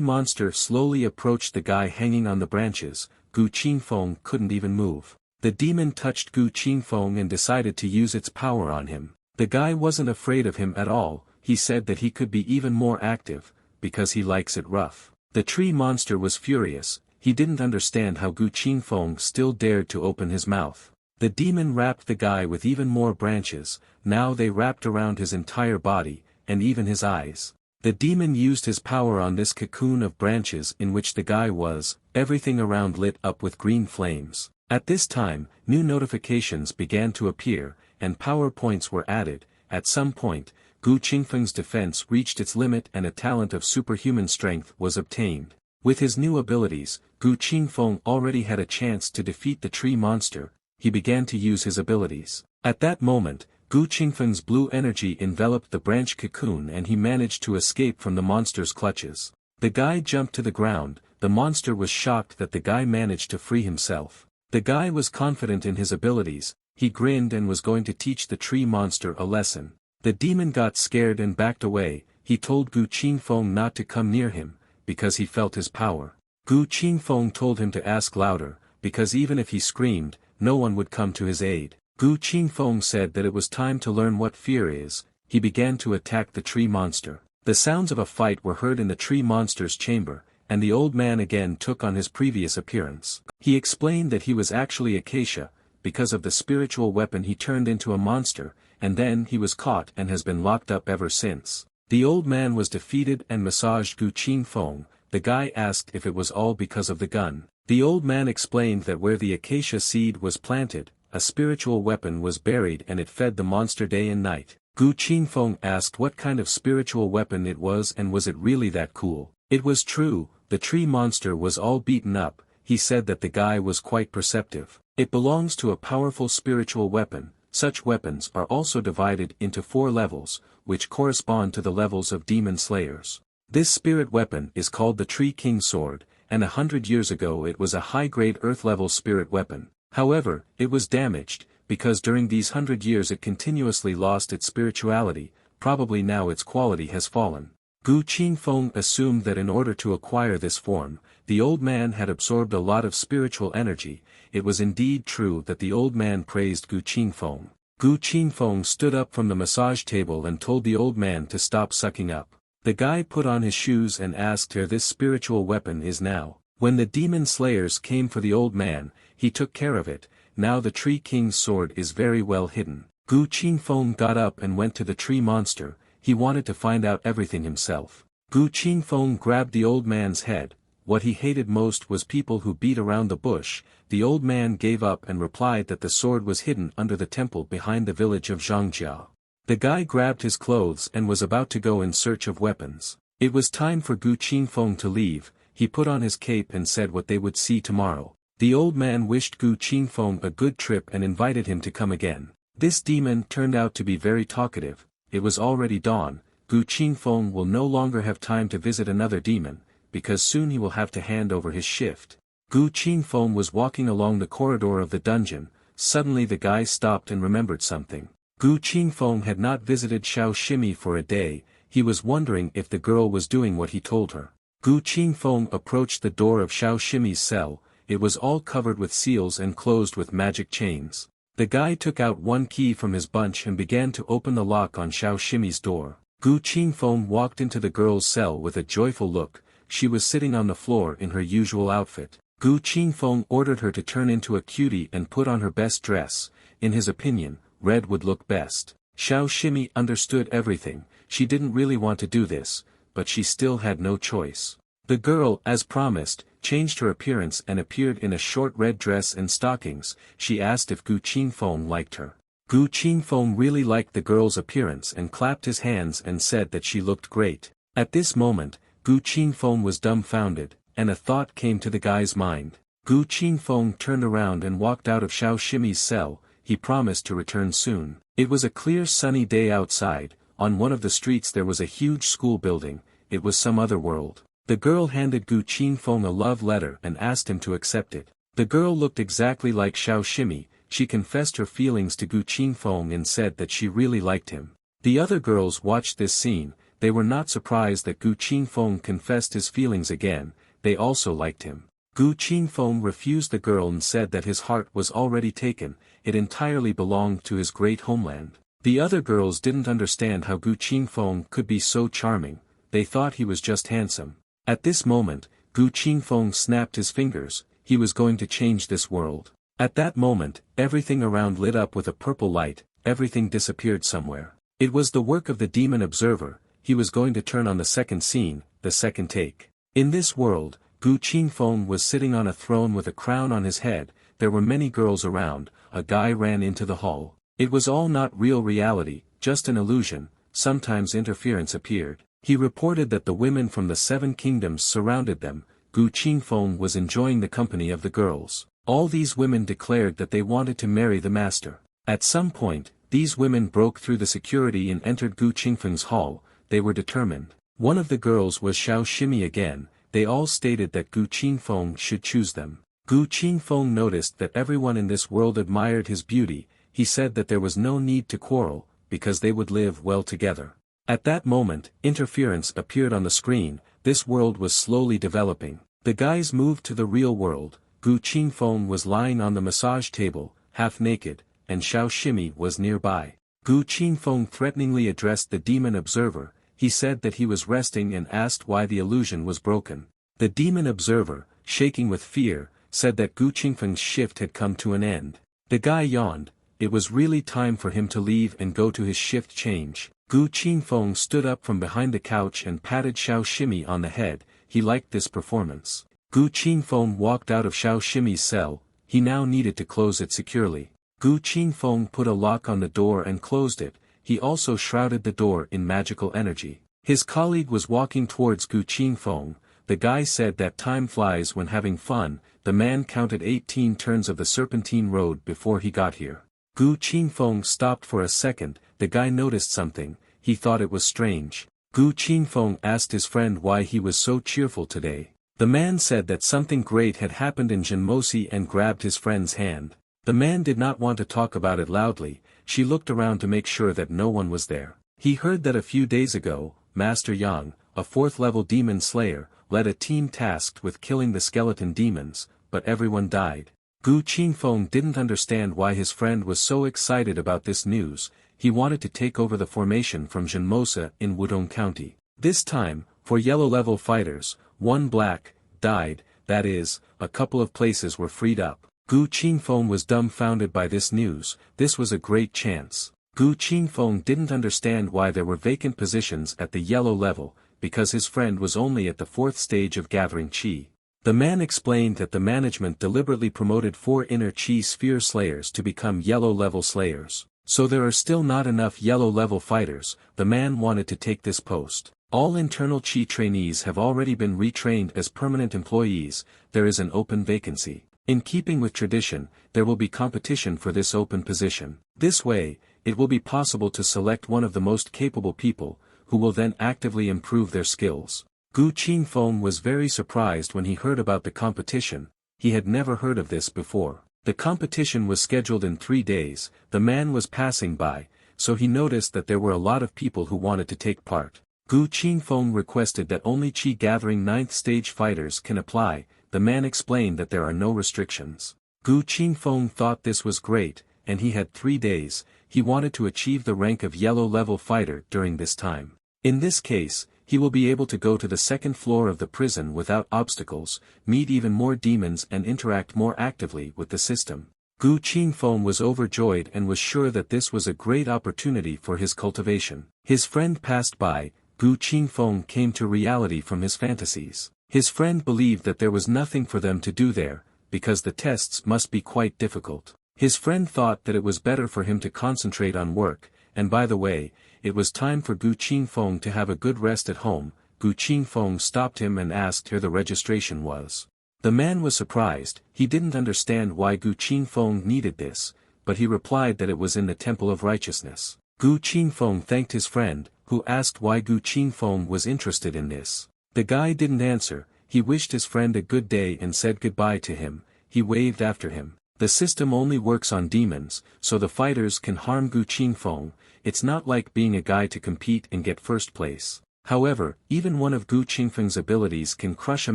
S1: monster slowly approached the guy hanging on the branches. Gu Qingfeng couldn't even move. The demon touched Gu Qingfeng and decided to use its power on him. The guy wasn't afraid of him at all. He said that he could be even more active, because he likes it rough. The tree monster was furious. He didn't understand how Gu Qingfeng still dared to open his mouth. The demon wrapped the guy with even more branches. Now they wrapped around his entire body, and even his eyes. The demon used his power on this cocoon of branches in which the guy was. Everything around lit up with green flames. At this time, new notifications began to appear, and power points were added. At some point, Gu Qingfeng's defense reached its limit and a talent of superhuman strength was obtained. With his new abilities, Gu Qingfeng already had a chance to defeat the tree monster. He began to use his abilities. At that moment, Gu Qingfeng's blue energy enveloped the branch cocoon and he managed to escape from the monster's clutches. The guy jumped to the ground. The monster was shocked that the guy managed to free himself. The guy was confident in his abilities. He grinned and was going to teach the tree monster a lesson. The demon got scared and backed away. He told Gu Qingfeng not to come near him, because he felt his power. Gu Qingfeng told him to ask louder, because even if he screamed, no one would come to his aid. Gu Qingfeng said that it was time to learn what fear is. He began to attack the tree monster. The sounds of a fight were heard in the tree monster's chamber, and the old man again took on his previous appearance. He explained that he was actually Acacia. Because of the spiritual weapon he turned into a monster, and then he was caught and has been locked up ever since. The old man was defeated and massaged Gu Qingfeng. The guy asked if it was all because of the gun. The old man explained that where the acacia seed was planted, a spiritual weapon was buried and it fed the monster day and night. Gu Qingfeng asked what kind of spiritual weapon it was and was it really that cool. It was true, the tree monster was all beaten up. He said that the guy was quite perceptive. It belongs to a powerful spiritual weapon. Such weapons are also divided into 4 levels, which correspond to the levels of demon slayers. This spirit weapon is called the Tree King's Sword, and 100 years ago it was a high-grade earth-level spirit weapon. However, it was damaged, because during these 100 years it continuously lost its spirituality. Probably now its quality has fallen. Gu Qingfeng assumed that in order to acquire this form, the old man had absorbed a lot of spiritual energy. It was indeed true that the old man praised Gu Qingfeng. Gu Qingfeng stood up from the massage table and told the old man to stop sucking up. The guy put on his shoes and asked where this spiritual weapon is now. When the demon slayers came for the old man, he took care of it. Now the Tree King's Sword is very well hidden. Gu Qingfeng got up and went to the tree monster. He wanted to find out everything himself. Gu Qingfeng grabbed the old man's head. What he hated most was people who beat around the bush. The old man gave up and replied that the sword was hidden under the temple behind the village of Zhangjia. The guy grabbed his clothes and was about to go in search of weapons. It was time for Gu Qingfeng to leave. He put on his cape and said what they would see tomorrow. The old man wished Gu Qingfeng a good trip and invited him to come again. This demon turned out to be very talkative. It was already dawn. Gu Qingfeng will no longer have time to visit another demon, because soon he will have to hand over his shift. Gu Qingfeng was walking along the corridor of the dungeon. Suddenly the guy stopped and remembered something. Gu Qingfeng had not visited Xiao Shimi for a day. He was wondering if the girl was doing what he told her. Gu Qingfeng approached the door of Xiao Shimi's cell. It was all covered with seals and closed with magic chains. The guy took out one key from his bunch and began to open the lock on Xiao Shimi's door. Gu Qingfeng walked into the girl's cell with a joyful look. She was sitting on the floor in her usual outfit. Gu Qingfeng ordered her to turn into a cutie and put on her best dress. In his opinion, red would look best. Xiao Shimi understood everything. She didn't really want to do this, but she still had no choice. The girl, as promised, changed her appearance and appeared in a short red dress and stockings. She asked if Gu Qingfeng liked her. Gu Qingfeng really liked the girl's appearance and clapped his hands and said that she looked great. At this moment, Gu Qingfeng was dumbfounded, and a thought came to the guy's mind. Gu Qingfeng turned around and walked out of Xiao Shimi's cell. He promised to return soon. It was a clear sunny day outside. On one of the streets there was a huge school building. It was some other world. The girl handed Gu Qingfeng a love letter and asked him to accept it. The girl looked exactly like Xiao Shimi. she confessed her feelings to Gu Qingfeng and said that she really liked him. The other girls watched this scene. They were not surprised that Gu Qingfeng confessed his feelings again. They also liked him. Gu Qingfeng refused the girl and said that his heart was already taken, it entirely belonged to his great homeland. The other girls didn't understand how Gu Qingfeng could be so charming, they thought he was just handsome. At this moment, Gu Qingfeng snapped his fingers, he was going to change this world. At that moment, everything around lit up with a purple light, everything disappeared somewhere. It was the work of the demon observer, he was going to turn on the second scene, the second take. In this world, Gu Qingfeng was sitting on a throne with a crown on his head, there were many girls around, a guy ran into the hall. It was all not real reality, just an illusion, sometimes interference appeared. He reported that the women from the 7 kingdoms surrounded them, Gu Qingfeng was enjoying the company of the girls. All these women declared that they wanted to marry the master. At some point, these women broke through the security and entered Gu Qingfeng's hall, they were determined. One of the girls was Xiao Shimi again. They all stated that Gu Qingfeng should choose them. Gu Qingfeng noticed that everyone in this world admired his beauty, he said that there was no need to quarrel, because they would live well together. At that moment, interference appeared on the screen, this world was slowly developing. The guys moved to the real world, Gu Qingfeng was lying on the massage table, half naked, and Xiao Shimi was nearby. Gu Qingfeng threateningly addressed the demon observer, he said that he was resting and asked why the illusion was broken. The demon observer, shaking with fear, said that Gu Qingfeng's shift had come to an end. The guy yawned, it was really time for him to leave and go to his shift change. Gu Qingfeng stood up from behind the couch and patted Xiao Shimi on the head, he liked this performance. Gu Qingfeng walked out of Xiao Shimi's cell, he now needed to close it securely. Gu Qingfeng put a lock on the door and closed it, he also shrouded the door in magical energy. His colleague was walking towards Gu Qingfeng, the guy said that time flies when having fun, the man counted 18 turns of the serpentine road before he got here. Gu Qingfeng stopped for a second, the guy noticed something, he thought it was strange. Gu Qingfeng asked his friend why he was so cheerful today. The man said that something great had happened in Jinmosi and grabbed his friend's hand. The man did not want to talk about it loudly, she looked around to make sure that no one was there. He heard that a few days ago, Master Yang, a 4th-level demon slayer, led a team tasked with killing the skeleton demons, but everyone died. Gu Qingfeng didn't understand why his friend was so excited about this news, he wanted to take over the formation from Jinmosa in Wudong County. This time, for yellow-level fighters, 1 black, died, that is, a couple of places were freed up. Gu Qingfeng was dumbfounded by this news, this was a great chance. Gu Qingfeng didn't understand why there were vacant positions at the yellow level, because his friend was only at the 4th stage of gathering chi. The man explained that the management deliberately promoted 4 inner chi sphere slayers to become yellow-level slayers. So there are still not enough yellow-level fighters, the man wanted to take this post. All internal chi trainees have already been retrained as permanent employees, there is an open vacancy. In keeping with tradition, there will be competition for this open position. This way, it will be possible to select one of the most capable people, who will then actively improve their skills. Gu Qingfeng was very surprised when he heard about the competition, he had never heard of this before. The competition was scheduled in 3 days, the man was passing by, so he noticed that there were a lot of people who wanted to take part. Gu Qingfeng requested that only chi gathering 9th stage fighters can apply, the man explained that there are no restrictions. Gu Qingfeng thought this was great, and he had 3 days, he wanted to achieve the rank of yellow-level fighter during this time. In this case, he will be able to go to the 2nd floor of the prison without obstacles, meet even more demons and interact more actively with the system. Gu Qingfeng was overjoyed and was sure that this was a great opportunity for his cultivation. His friend passed by, Gu Qingfeng came to reality from his fantasies. His friend believed that there was nothing for them to do there, because the tests must be quite difficult. His friend thought that it was better for him to concentrate on work, and by the way, it was time for Gu Qingfeng to have a good rest at home. Gu Qingfeng stopped him and asked where the registration was. The man was surprised, he didn't understand why Gu Qingfeng needed this, but he replied that it was in the Temple of Righteousness. Gu Qingfeng thanked his friend, who asked why Gu Qingfeng was interested in this. The guy didn't answer, he wished his friend a good day and said goodbye to him, he waved after him. The system only works on demons, so the fighters can harm Gu Qingfeng. It's not like being a guy to compete and get first place. However, even one of Gu Qingfeng's abilities can crush a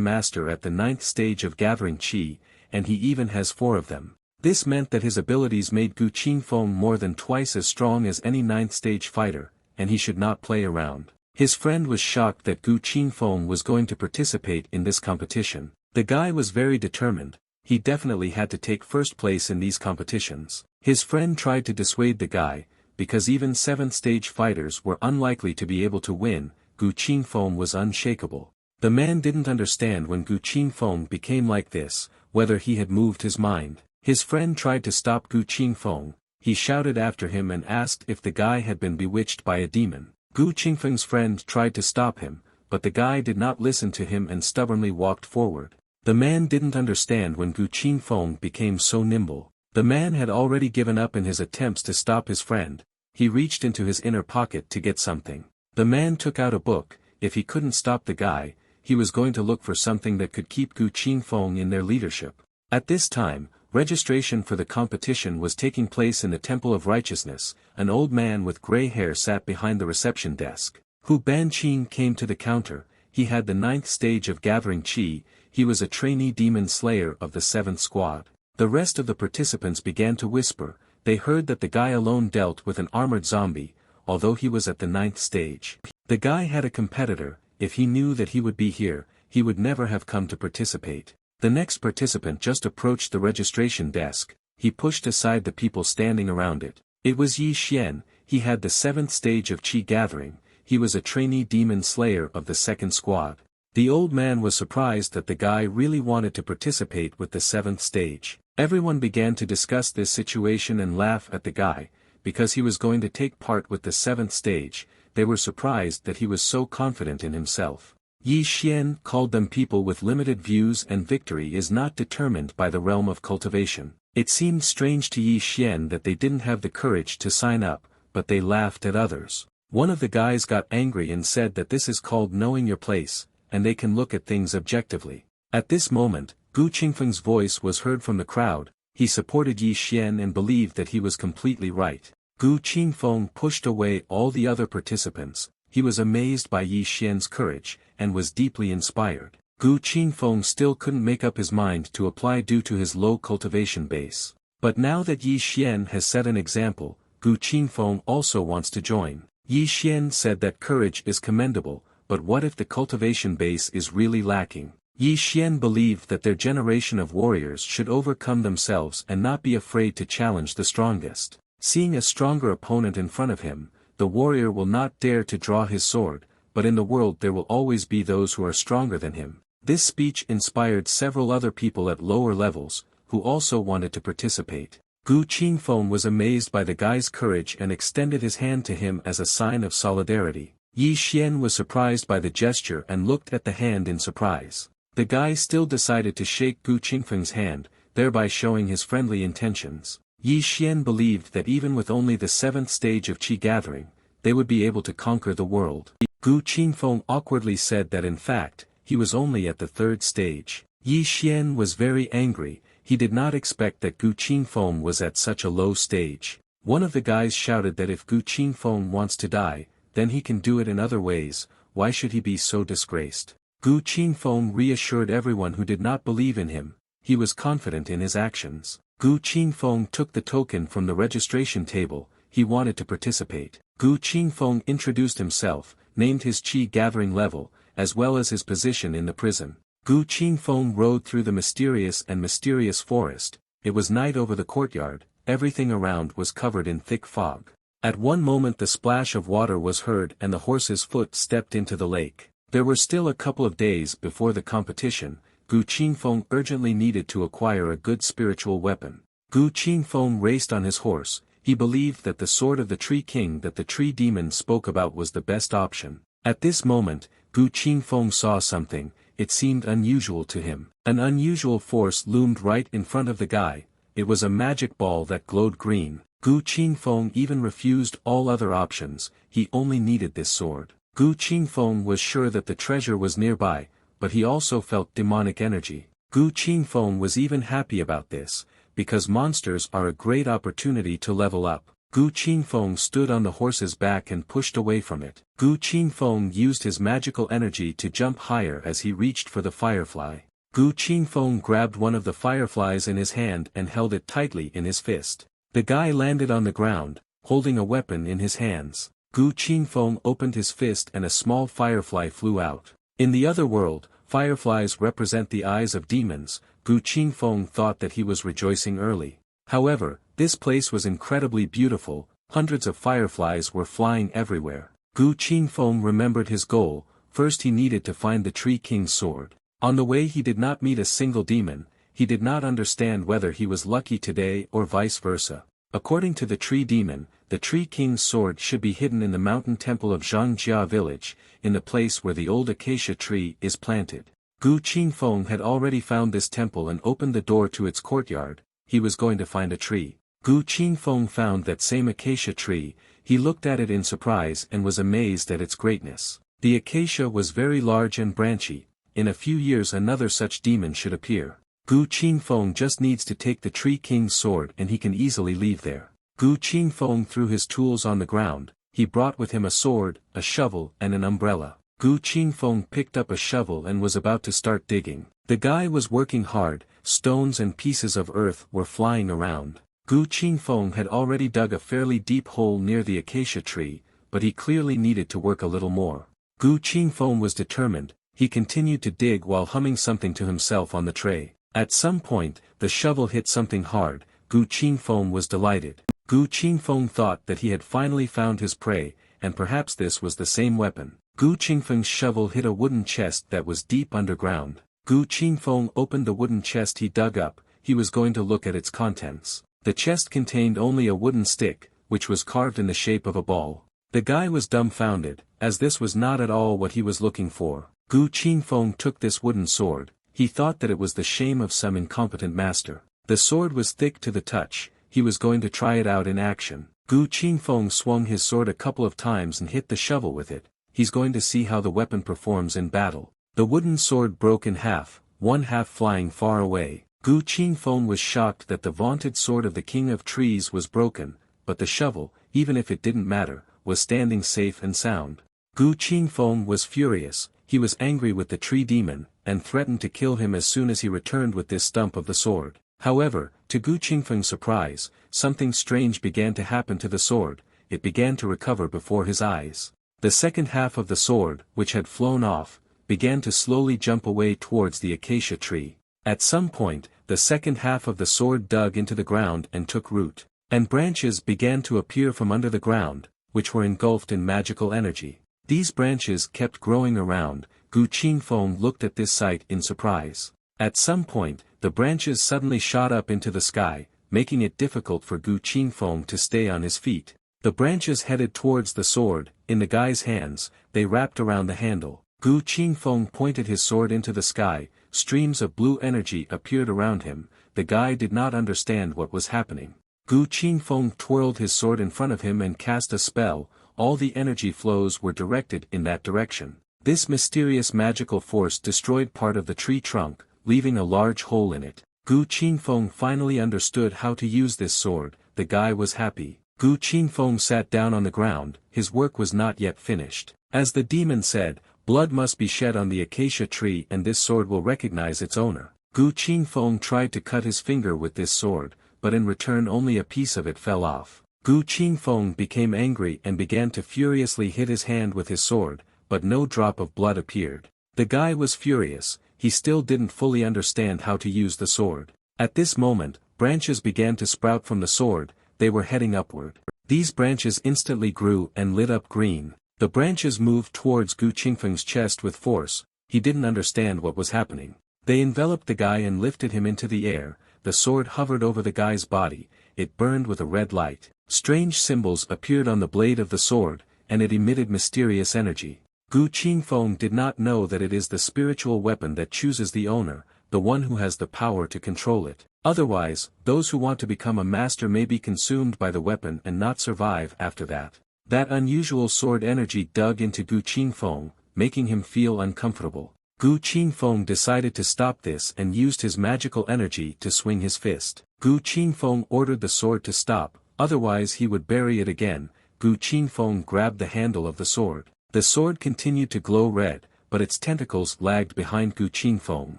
S1: master at the 9th stage of gathering qi, and he even has 4 of them. This meant that his abilities made Gu Qingfeng more than twice as strong as any 9th stage fighter, and he should not play around. His friend was shocked that Gu Qingfeng was going to participate in this competition. The guy was very determined. He definitely had to take first place in these competitions. His friend tried to dissuade the guy, because even 7th stage fighters were unlikely to be able to win. Gu Qingfeng was unshakable. The man didn't understand when Gu Qingfeng became like this, whether he had moved his mind. His friend tried to stop Gu Qingfeng. He shouted after him and asked if the guy had been bewitched by a demon. Gu Qingfeng's friend tried to stop him, but the guy did not listen to him and stubbornly walked forward. The man didn't understand when Gu Qingfeng became so nimble. The man had already given up in his attempts to stop his friend. He reached into his inner pocket to get something. The man took out a book. If he couldn't stop the guy, he was going to look for something that could keep Gu Qingfeng in their leadership. At this time, registration for the competition was taking place in the Temple of Righteousness. An old man with gray hair sat behind the reception desk. Hu Banqing came to the counter. He had the 9th stage of gathering qi. He was a trainee demon slayer of the 7th squad. The rest of the participants began to whisper. They heard that the guy alone dealt with an armored zombie, although he was at the 9th stage. The guy had a competitor. If he knew that he would be here, he would never have come to participate. The next participant just approached the registration desk. He pushed aside the people standing around it. It was Yi Xian. He had the 7th stage of qi gathering. He was a trainee demon slayer of the 2nd squad. The old man was surprised that the guy really wanted to participate with the 7th stage. Everyone began to discuss this situation and laugh at the guy, because he was going to take part with the 7th stage. They were surprised that he was so confident in himself. Yi Xian called them people with limited views, and victory is not determined by the realm of cultivation. It seemed strange to Yi Xian that they didn't have the courage to sign up, but they laughed at others. One of the guys got angry and said that this is called knowing your place, and they can look at things objectively. At this moment, Gu Qingfeng's voice was heard from the crowd. He supported Yi Xian and believed that he was completely right. Gu Qingfeng pushed away all the other participants. He was amazed by Yi Xian's courage, and was deeply inspired. Gu Qingfeng still couldn't make up his mind to apply due to his low cultivation base. But now that Yi Xian has set an example, Gu Qingfeng also wants to join. Yi Xian said that courage is commendable, but what if the cultivation base is really lacking? Yi Xian believed that their generation of warriors should overcome themselves and not be afraid to challenge the strongest. Seeing a stronger opponent in front of him, the warrior will not dare to draw his sword, but in the world there will always be those who are stronger than him. This speech inspired several other people at lower levels, who also wanted to participate. Gu Qingfeng was amazed by the guy's courage and extended his hand to him as a sign of solidarity. Yi Xian was surprised by the gesture and looked at the hand in surprise. The guy still decided to shake Gu Qingfeng's hand, thereby showing his friendly intentions. Yi Xian believed that even with only the 7th stage of qi gathering, they would be able to conquer the world. Gu Qingfeng awkwardly said that in fact, he was only at the 3rd stage. Yi Xian was very angry. He did not expect that Gu Qingfeng was at such a low stage. One of the guys shouted that if Gu Qingfeng wants to die, then he can do it in other ways. Why should he be so disgraced? Gu Qingfeng reassured everyone who did not believe in him. He was confident in his actions. Gu Qingfeng took the token from the registration table. He wanted to participate. Gu Qingfeng introduced himself, named his qi gathering level, as well as his position in the prison. Gu Qingfeng rode through the mysterious forest. It was night over the courtyard. Everything around was covered in thick fog. At one moment the splash of water was heard and the horse's foot stepped into the lake. There were still a couple of days before the competition. Gu Qingfeng urgently needed to acquire a good spiritual weapon. Gu Qingfeng raced on his horse. He believed that the sword of the Tree King that the Tree Demon spoke about was the best option. At this moment, Gu Qingfeng saw something. It seemed unusual to him. An unusual force loomed right in front of the guy. It was a magic ball that glowed green. Gu Qingfeng even refused all other options. He only needed this sword. Gu Qingfeng was sure that the treasure was nearby, but he also felt demonic energy. Gu Qingfeng was even happy about this, because monsters are a great opportunity to level up. Gu Qingfeng stood on the horse's back and pushed away from it. Gu Qingfeng used his magical energy to jump higher as he reached for the firefly. Gu Qingfeng grabbed one of the fireflies in his hand and held it tightly in his fist. The guy landed on the ground, holding a weapon in his hands. Gu Qingfeng opened his fist and a small firefly flew out. In the other world, fireflies represent the eyes of demons. Gu Qingfeng thought that he was rejoicing early. However, this place was incredibly beautiful, hundreds of fireflies were flying everywhere. Gu Qingfeng remembered his goal. First he needed to find the Tree King's sword. On the way he did not meet a single demon. He did not understand whether he was lucky today or vice versa. According to the Tree Demon, the Tree King's sword should be hidden in the mountain temple of Zhangjia village, in the place where the old acacia tree is planted. Gu Qingfeng had already found this temple and opened the door to its courtyard. He was going to find a tree. Gu Qingfeng found that same acacia tree. He looked at it in surprise and was amazed at its greatness. The acacia was very large and branchy. In a few years another such demon should appear. Gu Qingfeng just needs to take the Tree King's sword and he can easily leave there. Gu Qingfeng threw his tools on the ground. He brought with him a sword, a shovel and an umbrella. Gu Qingfeng picked up a shovel and was about to start digging. The guy was working hard. Stones and pieces of earth were flying around. Gu Qingfeng had already dug a fairly deep hole near the acacia tree, but he clearly needed to work a little more. Gu Qingfeng was determined. He continued to dig while humming something to himself on the tray. At some point, the shovel hit something hard. Gu Qingfeng was delighted. Gu Qingfeng thought that he had finally found his prey, and perhaps this was the same weapon. Gu Qingfeng's shovel hit a wooden chest that was deep underground. Gu Qingfeng opened the wooden chest he dug up. He was going to look at its contents. The chest contained only a wooden stick, which was carved in the shape of a ball. The guy was dumbfounded, as this was not at all what he was looking for. Gu Qingfeng took this wooden sword. He thought that it was the shame of some incompetent master. The sword was thick to the touch. He was going to try it out in action. Gu Qingfeng swung his sword a couple of times and hit the shovel with it. He's going to see how the weapon performs in battle. The wooden sword broke in half, one half flying far away. Gu Qingfeng was shocked that the vaunted sword of the King of Trees was broken, but the shovel, even if it didn't matter, was standing safe and sound. Gu Qingfeng was furious. He was angry with the tree demon, and threatened to kill him as soon as he returned with this stump of the sword. However, to Gu Qingfeng's surprise, something strange began to happen to the sword. It began to recover before his eyes. The second half of the sword, which had flown off, began to slowly jump away towards the acacia tree. At some point, the second half of the sword dug into the ground and took root, and branches began to appear from under the ground, which were engulfed in magical energy. These branches kept growing around. Gu Qingfeng looked at this sight in surprise. At some point, the branches suddenly shot up into the sky, making it difficult for Gu Qingfeng to stay on his feet. The branches headed towards the sword. In the guy's hands, they wrapped around the handle. Gu Qingfeng pointed his sword into the sky. Streams of blue energy appeared around him. The guy did not understand what was happening. Gu Qingfeng twirled his sword in front of him and cast a spell. All the energy flows were directed in that direction. This mysterious magical force destroyed part of the tree trunk, leaving a large hole in it. Gu Qingfeng finally understood how to use this sword. The guy was happy. Gu Qingfeng sat down on the ground. His work was not yet finished. As the demon said, blood must be shed on the acacia tree and this sword will recognize its owner. Gu Qingfeng tried to cut his finger with this sword, but in return only a piece of it fell off. Gu Qingfeng became angry and began to furiously hit his hand with his sword, but no drop of blood appeared. The guy was furious. He still didn't fully understand how to use the sword. At this moment, branches began to sprout from the sword. They were heading upward. These branches instantly grew and lit up green. The branches moved towards Gu Qingfeng's chest with force. He didn't understand what was happening. They enveloped the guy and lifted him into the air. The sword hovered over the guy's body. It burned with a red light. Strange symbols appeared on the blade of the sword, and it emitted mysterious energy. Gu Qingfeng did not know that it is the spiritual weapon that chooses the owner, the one who has the power to control it. Otherwise, those who want to become a master may be consumed by the weapon and not survive after that. That unusual sword energy dug into Gu Qingfeng, making him feel uncomfortable. Gu Qingfeng decided to stop this and used his magical energy to swing his fist. Gu Qingfeng ordered the sword to stop, otherwise he would bury it again. Gu Qingfeng grabbed the handle of the sword. The sword continued to glow red, but its tentacles lagged behind Gu Qingfeng.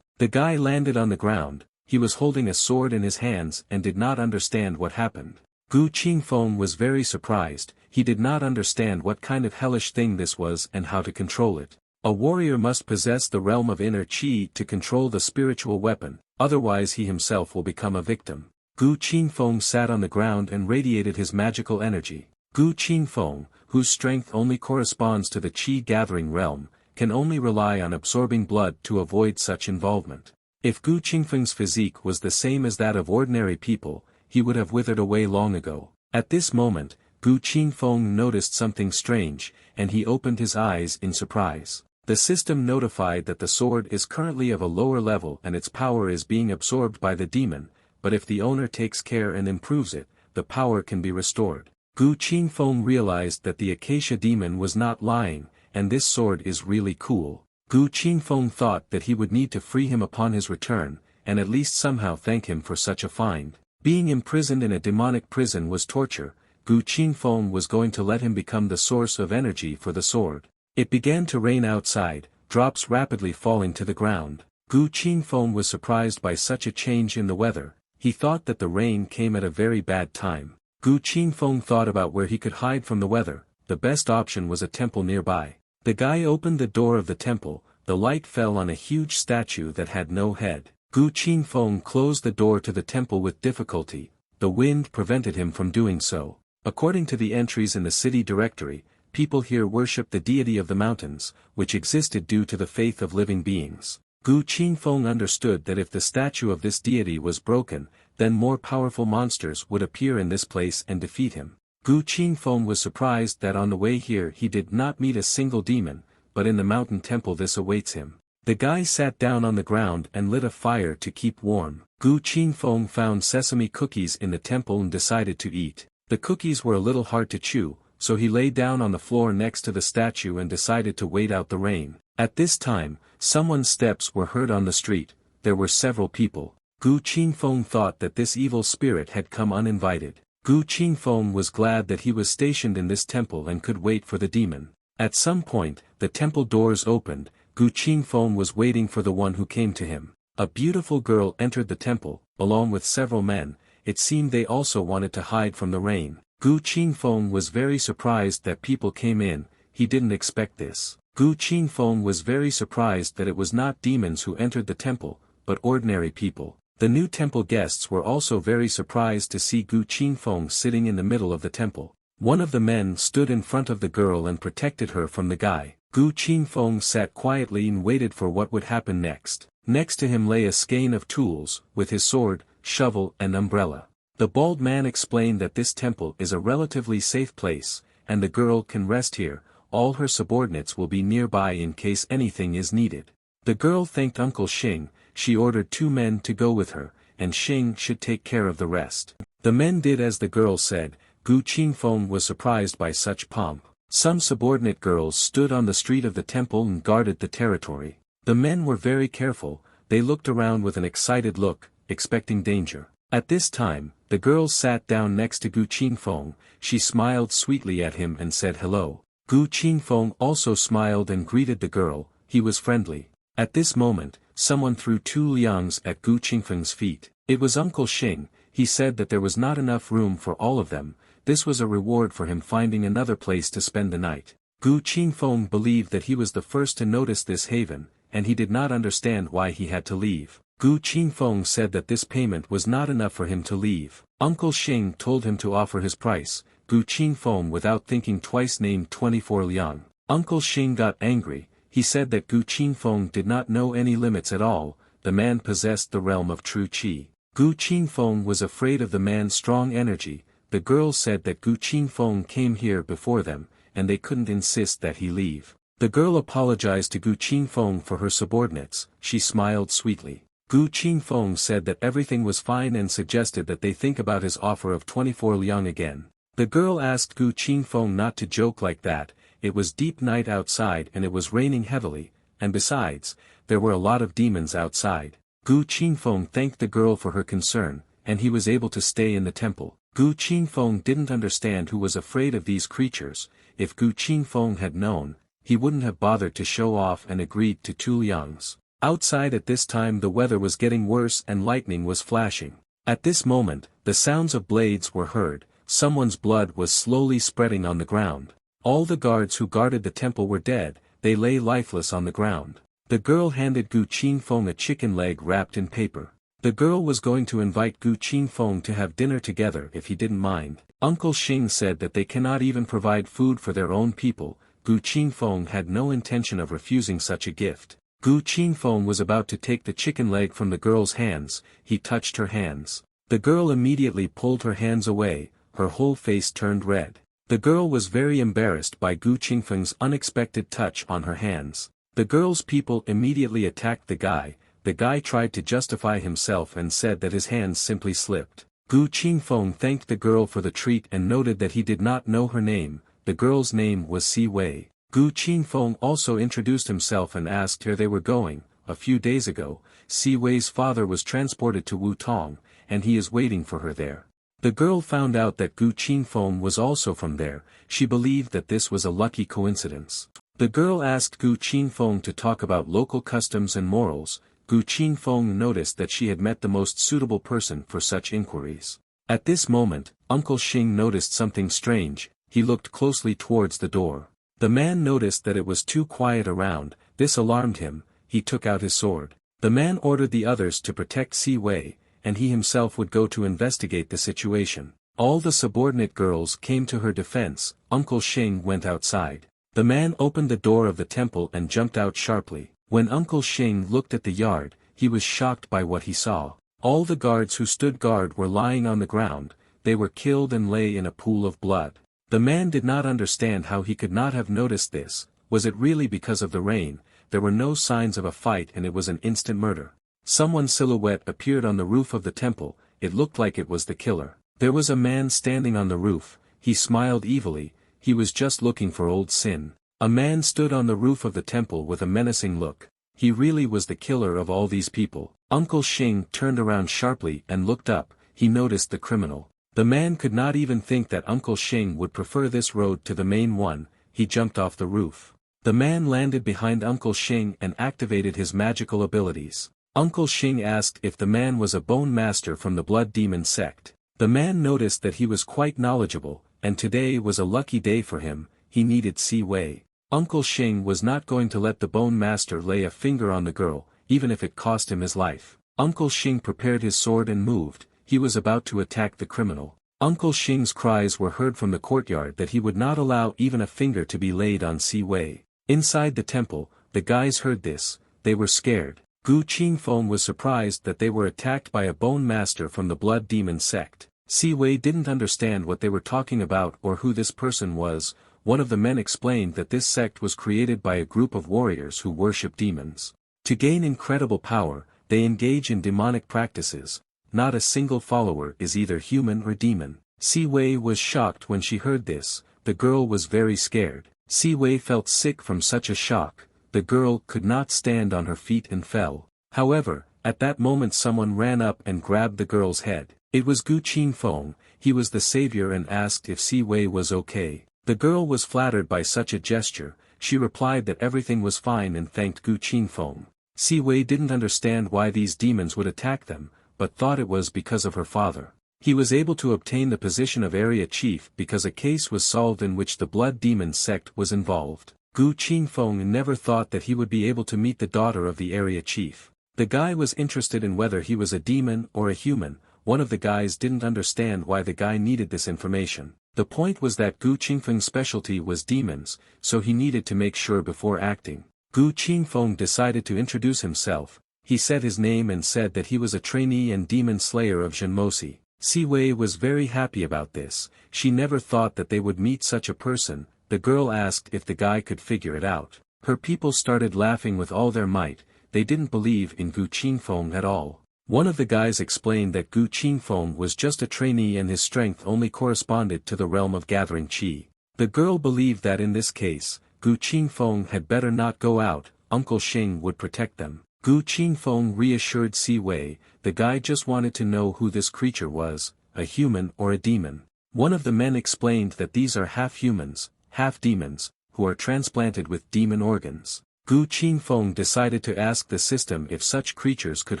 S1: The guy landed on the ground. He was holding a sword in his hands and did not understand what happened. Gu Qingfeng was very surprised. He did not understand what kind of hellish thing this was and how to control it. A warrior must possess the realm of inner qi to control the spiritual weapon, otherwise he himself will become a victim. Gu Qingfeng sat on the ground and radiated his magical energy. Gu Qingfeng, whose strength only corresponds to the qi-gathering realm, can only rely on absorbing blood to avoid such involvement. If Gu Qingfeng's physique was the same as that of ordinary people, he would have withered away long ago. At this moment, Gu Qingfeng noticed something strange, and he opened his eyes in surprise. The system notified that the sword is currently of a lower level and its power is being absorbed by the demon, but if the owner takes care and improves it, the power can be restored. Gu Qingfeng realized that the acacia demon was not lying, and this sword is really cool. Gu Qingfeng thought that he would need to free him upon his return, and at least somehow thank him for such a find. Being imprisoned in a demonic prison was torture. Gu Qingfeng was going to let him become the source of energy for the sword. It began to rain outside, drops rapidly falling to the ground. Gu Qingfeng was surprised by such a change in the weather. He thought that the rain came at a very bad time. Gu Qingfeng thought about where he could hide from the weather. The best option was a temple nearby. The guy opened the door of the temple. The light fell on a huge statue that had no head. Gu Qingfeng closed the door to the temple with difficulty. The wind prevented him from doing so. According to the entries in the city directory, people here worship the deity of the mountains, which existed due to the faith of living beings. Gu Qingfeng understood that if the statue of this deity was broken, then more powerful monsters would appear in this place and defeat him. Gu Qingfeng was surprised that on the way here he did not meet a single demon, but in the mountain temple this awaits him. The guy sat down on the ground and lit a fire to keep warm. Gu Qingfeng found sesame cookies in the temple and decided to eat. The cookies were a little hard to chew, so he lay down on the floor next to the statue and decided to wait out the rain. At this time, someone's steps were heard on the street. There were several people. Gu Qingfeng thought that this evil spirit had come uninvited. Gu Qingfeng was glad that he was stationed in this temple and could wait for the demon. At some point, the temple doors opened. Gu Qingfeng was waiting for the one who came to him. A beautiful girl entered the temple, along with several men. It seemed they also wanted to hide from the rain. Gu Qingfeng was very surprised that people came in. He didn't expect this. Gu Qingfeng was very surprised that it was not demons who entered the temple, but ordinary people. The new temple guests were also very surprised to see Gu Qingfeng sitting in the middle of the temple. One of the men stood in front of the girl and protected her from the guy. Gu Qingfeng sat quietly and waited for what would happen next. Next to him lay a skein of tools, with his sword, shovel and umbrella. The bald man explained that this temple is a relatively safe place, and the girl can rest here. All her subordinates will be nearby in case anything is needed. The girl thanked Uncle Xing. She ordered 2 men to go with her, and Xing should take care of the rest. The men did as the girl said. Gu Qingfeng was surprised by such pomp. Some subordinate girls stood on the street of the temple and guarded the territory. The men were very careful. They looked around with an excited look, expecting danger. At this time, the girl sat down next to Gu Qingfeng. She smiled sweetly at him and said hello. Gu Qingfeng also smiled and greeted the girl. He was friendly. At this moment, someone threw 2 liangs at Gu Qingfeng's feet. It was Uncle Xing. He said that there was not enough room for all of them. This was a reward for him finding another place to spend the night. Gu Qingfeng believed that he was the first to notice this haven, and he did not understand why he had to leave. Gu Qingfeng said that this payment was not enough for him to leave. Uncle Xing told him to offer his price. Gu Qingfeng without thinking twice named 24 liang. Uncle Xing got angry. He said that Gu Qingfeng did not know any limits at all. The man possessed the realm of true qi. Gu Qingfeng was afraid of the man's strong energy. The girls said that Gu Qingfeng came here before them, and they couldn't insist that he leave. The girl apologized to Gu Qingfeng for her subordinates. She smiled sweetly. Gu Qingfeng said that everything was fine and suggested that they think about his offer of 24 liang again. The girl asked Gu Qingfeng not to joke like that. It was deep night outside and it was raining heavily. and besides, there were a lot of demons outside. Gu Qingfeng thanked the girl for her concern, and he was able to stay in the temple. Gu Qingfeng didn't understand who was afraid of these creatures. If Gu Qingfeng had known, he wouldn't have bothered to show off and agreed to Tu Liang's. Outside at this time the weather was getting worse and lightning was flashing. At this moment, the sounds of blades were heard, someone's blood was slowly spreading on the ground. All the guards who guarded the temple were dead, they lay lifeless on the ground. The girl handed Gu Qingfeng a chicken leg wrapped in paper. The girl was going to invite Gu Qingfeng to have dinner together if he didn't mind. Uncle Xing said that they cannot even provide food for their own people. Gu Qingfeng had no intention of refusing such a gift. Gu Qingfeng was about to take the chicken leg from the girl's hands, he touched her hands. The girl immediately pulled her hands away, her whole face turned red. The girl was very embarrassed by Gu Qingfeng's unexpected touch on her hands. The girl's people immediately attacked the guy. The guy tried to justify himself and said that his hands simply slipped. Gu Qingfeng thanked the girl for the treat and noted that he did not know her name. The girl's name was Si Wei. Gu Qingfeng also introduced himself and asked where they were going. A few days ago, Si Wei's father was transported to Wutong, and he is waiting for her there. The girl found out that Gu Qingfeng was also from there. She believed that this was a lucky coincidence. The girl asked Gu Qingfeng to talk about local customs and morals. Gu Qingfeng noticed that she had met the most suitable person for such inquiries. At this moment, Uncle Xing noticed something strange. He looked closely towards the door. The man noticed that it was too quiet around. This alarmed him. He took out his sword. The man ordered the others to protect Si Wei, and he himself would go to investigate the situation. All the subordinate girls came to her defense. Uncle Xing went outside. The man opened the door of the temple and jumped out sharply. When Uncle Xing looked at the yard, he was shocked by what he saw. All the guards who stood guard were lying on the ground. They were killed and lay in a pool of blood. The man did not understand how he could not have noticed this. Was it really because of the rain? There were no signs of a fight and it was an instant murder. Someone's silhouette appeared on the roof of the temple. It looked like it was the killer. There was a man standing on the roof. He smiled evilly. He was just looking for old Sin. A man stood on the roof of the temple with a menacing look. He really was the killer of all these people. Uncle Xing turned around sharply and looked up. He noticed the criminal. The man could not even think that Uncle Xing would prefer this road to the main one. He jumped off the roof. The man landed behind Uncle Xing and activated his magical abilities. Uncle Xing asked if the man was a bone master from the blood demon sect. The man noticed that he was quite knowledgeable, and today was a lucky day for him. He needed Si Wei. Uncle Xing was not going to let the bone master lay a finger on the girl, even if it cost him his life. Uncle Xing prepared his sword and moved. He was about to attack the criminal. Uncle Xing's cries were heard from the courtyard that he would not allow even a finger to be laid on Si Wei. Inside the temple, the guys heard this. They were scared. Gu Qingfeng was surprised that they were attacked by a bone master from the blood demon sect. Si Wei didn't understand what they were talking about or who this person was. One of the men explained that this sect was created by a group of warriors who worship demons. To gain incredible power, they engage in demonic practices. Not a single follower is either human or demon. Si Wei was shocked when she heard this. The girl was very scared. Si Wei felt sick from such a shock. The girl could not stand on her feet and fell. However, at that moment someone ran up and grabbed the girl's head. It was Gu Qingfeng. He was the savior and asked if Si Wei was okay. The girl was flattered by such a gesture. She replied that everything was fine and thanked Gu Qingfeng. Si Wei didn't understand why these demons would attack them, but thought it was because of her father. He was able to obtain the position of area chief because a case was solved in which the blood demon sect was involved. Gu Qingfeng never thought that he would be able to meet the daughter of the area chief. The guy was interested in whether he was a demon or a human. One of the guys didn't understand why the guy needed this information. The point was that Gu Qingfeng's specialty was demons, so he needed to make sure before acting. Gu Qingfeng decided to introduce himself. He said his name and said that he was a trainee and demon slayer of Zhenmosi. Si Wei was very happy about this. She never thought that they would meet such a person. The girl asked if the guy could figure it out. Her people started laughing with all their might. They didn't believe in Gu Qingfeng at all. One of the guys explained that Gu Qingfeng was just a trainee and his strength only corresponded to the realm of gathering qi. The girl believed that in this case, Gu Qingfeng had better not go out. Uncle Xing would protect them. Gu Qingfeng reassured Si Wei, the guy just wanted to know who this creature was, a human or a demon. One of the men explained that these are half humans, half demons, who are transplanted with demon organs. Gu Qingfeng decided to ask the system if such creatures could